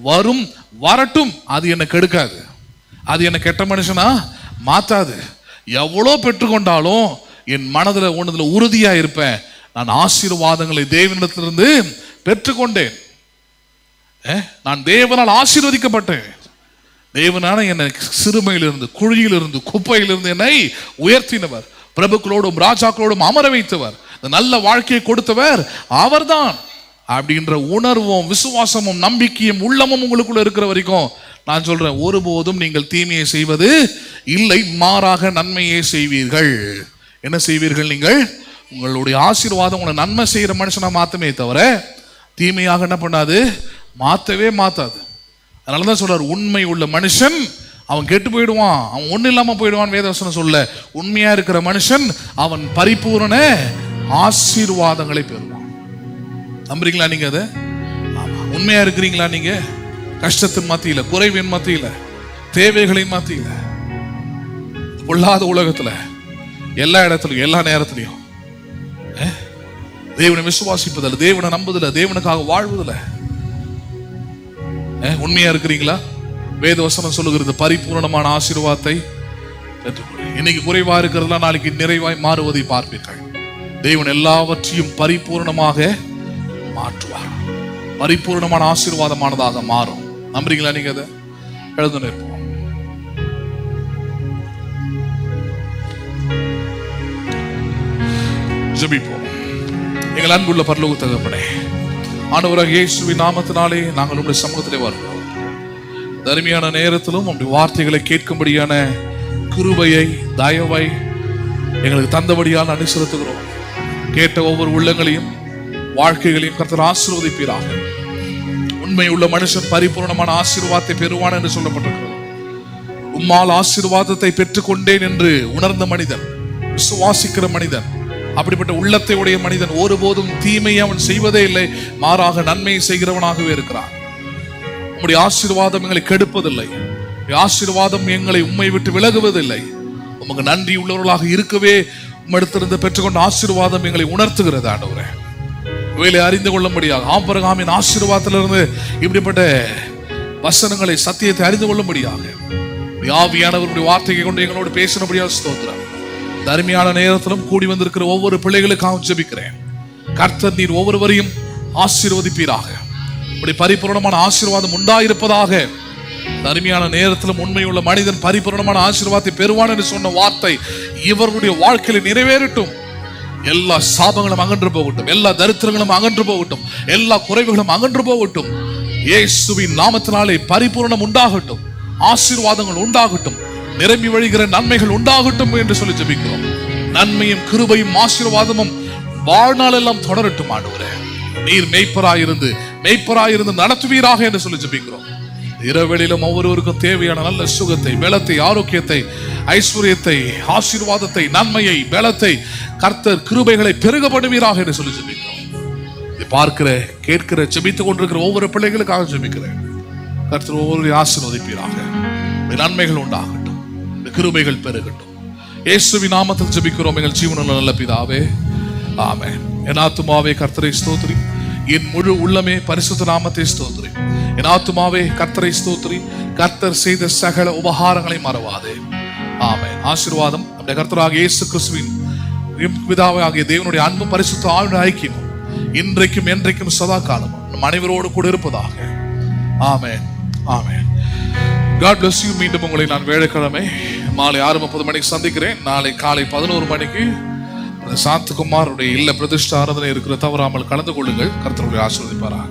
வரும், வரட்டும். அது என்னை கெடுக்காது, அது என்னை கெட்ட மனுஷனா மாத்தாது. எவ்வளோ பெற்றுக்கொண்டாலும் என் மனதில் ஒன்றுல உறுதியா இருப்பேன். நான் ஆசீர்வாதங்களை தேவனிடத்திலிருந்து பெற்றுக்கொண்டேன். நான் தேவனால் ஆசீர்வதிக்கப்பட்டேன். தேவனான என்னை சிறுமையிலிருந்து, குழியிலிருந்து, குப்பையிலிருந்து என்னை உயர்த்தினவர், பிரபுக்களோடும் ராஜாக்களோடும் அமர வைத்தவர், நல்ல வாழ்க்கையை கொடுத்தவர் அவர்தான். அப்படின்ற உணர்வும் விசுவாசமும் நம்பிக்கையும் உள்ளமும் உங்களுக்குள்ள இருக்கிற வரைக்கும் நான் சொல்றேன், ஒருபோதும் நீங்கள் தீமையை செய்வது இல்லை, மாறாக நன்மையை செய்வீர்கள். என்ன செய்வீர்கள்? நீங்கள் உங்களுடைய ஆசீர்வாதம் உங்களை நன்மை செய்யற மனுஷனா மாத்தமே தவிர தீமையாக என்ன பண்ணாது, மாத்தவே மாத்தாது. அதனாலதான் சொல்றாரு, உண்மை உள்ள மனுஷன் அவன் கெட்டு போயிடுவான், அவன் ஒண்ணு இல்லாம போயிடுவான். வேதவசனம் சொல்ல, உண்மையா இருக்கிற மனுஷன் அவன் பரிபூரண ஆசீர்வாதங்களை பெறுவான். நம்புறீங்களா நீங்க? அதை உண்மையா இருக்கிறீங்களா நீங்க? கஷ்டத்தின் மத்தியில, குறைவின் மத்தியில, தேவைகளின் மத்தியில, பொல்லாத உலகத்துல, எல்லா இடத்துலயும் எல்லா நேரத்திலையும் தேவனை விசுவாசிப்பதில், தேவனை நம்புதில், தேவனுக்காக வாழ்வதில் உண்மையா இருக்கிறீங்களா? வேதவசனம் சொல்லுகிறது, பரிபூர்ணமான ஆசீர்வாதத்தை இன்னைக்கு குறைவா இருக்கிறதுலாம் நாளைக்கு நிறைவாய் மாறுவதை பார்ப்பீர்கள். தேவன் எல்லாவற்றையும் பரிபூர்ணமாக மாற்றுவார், பரிபூர்ணமான ஆசீர்வாதமானதாக மாறும். நம்புறீங்களா நீங்க? அதை எழுந்து நிற்போம். ஜெபிப்போம். எங்கள் அன்புள்ள பரலோக தகப்பனே, ஆண்டவராகிய இயேசுவின் நாமத்தினாலே நாங்கள் உங்களுடைய சமூகத்திலே வருகிறோம். தனிமையான நேரத்திலும் உங்களுடைய வார்த்தைகளை கேட்கும்படியான கிருபையை, தயவை எங்களுக்கு தந்தபடியால் நன்றி செலுத்துகிறோம். கேட்ட ஒவ்வொரு உள்ளங்களையும், வாழ்க்கைகளையும் கர்த்தர் ஆசீர்வதிப்பீராக. உண்மை உள்ள மனுஷன் பரிபூர்ணமான ஆசீர்வாதத்தை பெறுவான் என்று சொல்லப்பட்டிருக்கிறது. உம்மால் ஆசீர்வாதத்தை பெற்றுக்கொண்டேன் என்று உணர்ந்த மனிதன், விசுவாசிக்கிற மனிதன், அப்படிப்பட்ட உள்ளத்தை உடைய மனிதன் ஒருபோதும் தீமையை அவன் செய்வதே இல்லை, மாறாக நன்மையை செய்கிறவனாகவே இருக்கிறான். உம்முடைய ஆசீர்வாதம் எங்களை கெடுப்பதில்லை, ஆசீர்வாதம் எங்களை உம்மை விட்டு விலகுவதில்லை. உமக்கு நன்றி உள்ளவர்களாக இருக்கவே உம்மிடத்திலிருந்து பெற்றுக்கொண்ட ஆசீர்வாதம் எங்களை உணர்த்துகிறது. ஆண்டவரே, இவைகளை அறிந்து கொள்ளும்படியாக, ஆபிரகாமின் ஆசீர்வாதத்திலிருந்து இப்படிப்பட்ட வசனங்களை, சத்தியத்தை அறிந்து கொள்ளும்படியாக ஆவியானவருடைய வார்த்தையை கொண்டு எங்களோடு பேசினபடியாக ஸ்தோத்திரம். அருமையான நேரத்திலும் கூடி வந்திருக்கிற ஒவ்வொரு பிள்ளைகளுக்காக ஜெபிக்கிறேன். கர்த்தர் நீர் ஒவ்வொருவரையும் ஆசீர்வதிப்பீராக. இப்படி பரிபூர்ணமான ஆசீர்வாதம் உண்டாயிருப்பதாக. அருமையான நேரத்திலும் உண்மையுள்ள மனிதன் பரிபூர்ணமான ஆசீர்வாதத்தை பெறுவான் என்று சொன்ன வார்த்தை இவருடைய வாழ்க்கையில நிறைவேறட்டும். எல்லா சாபங்களும் அகன்று போகட்டும், எல்லா தரித்திரங்களும் அகன்று போகட்டும், எல்லா குறைவுகளும் அகன்று போகட்டும். இயேசுவின் நாமத்தினாலே பரிபூர்ணம் உண்டாகட்டும், ஆசீர்வாதங்கள் உண்டாகட்டும், நிரம்பி வழிகிற நன்மைகள் உண்டாகட்டும் என்று சொல்லி ஜெபிக்கிறோம். நன்மையும் கிருபையும் ஆசீர்வாதமும் வாழ்நாள் எல்லாம் தொடரட்டும். ஆண்டவரே, நீர் மெய்ப்பராயிருந்து நடத்துவீராக என்று சொல்லி ஜெபிக்கிறோம். இரவெளியிலும் ஒவ்வொருவருக்கும் தேவையான நல்ல சுகத்தை, பலத்தை, ஆரோக்கியத்தை, ஐஸ்வர்யத்தை, ஆசீர்வாதத்தை, நன்மையை, பலத்தை, கர்த்தர் கிருபைகளை பெருக பண்ணுவீராக என்று சொல்லி ஜெபிக்கிறோம். இதை பார்க்கிற, கேட்கிற, ஜெபித்துக் கொண்டிருக்கிற ஒவ்வொரு பிள்ளைகளுக்காக ஜெபிக்கிறேன். கர்த்தர் ஒவ்வொரு ஆசீர்வதிப்பீராக. நன்மைகள் உண்டாகட்டும், கிருபைகள் பெருகட்டும். இயேசுவின் நாமத்தில் ஜெபிக்கிறோம் எங்கள் ஜீவனுள்ள நல்ல பிதாவே, ஆமென். என் ஆத்துமாவே கர்த்தரை ஸ்தோத்திரி, என் முழு உள்ளமே பரிசுத்த நாமத்தை ஸ்தோத்திரி. என் ஆத்துமாவே கர்த்தரை ஸ்தோத்திரி, கர்த்தர் செய்த சகல உபகாரங்களை மறவாதே. ஆமென். ஆசீர்வாதம் நம்முடைய கர்த்தராகிய இயேசு கிறிஸ்துவின் பிதாவாகிய தேவனுடைய அன்பும் பரிசுத்த ஆவியின் ஐக்கியமும் இன்றைக்கும் என்றைக்கும் சதா காலமும் நம் அனைவரோடு கூட இருப்பதாக. ஆமென், ஆமென். God bless you. மீண்டும் உங்களை நான் வேலைக்கிழமை மாலை 6:30 மணிக்கு சந்திக்கிறேன். நாளை காலை 11 மணிக்கு சாந்தகுமாருடைய இல்ல பிரதிஷ்டை ஆராதனை இருக்கிற, தவறாமல் கலந்து கொள்ளுங்கள். கர்த்தருடைய ஆசீர்வதிப்பாராக.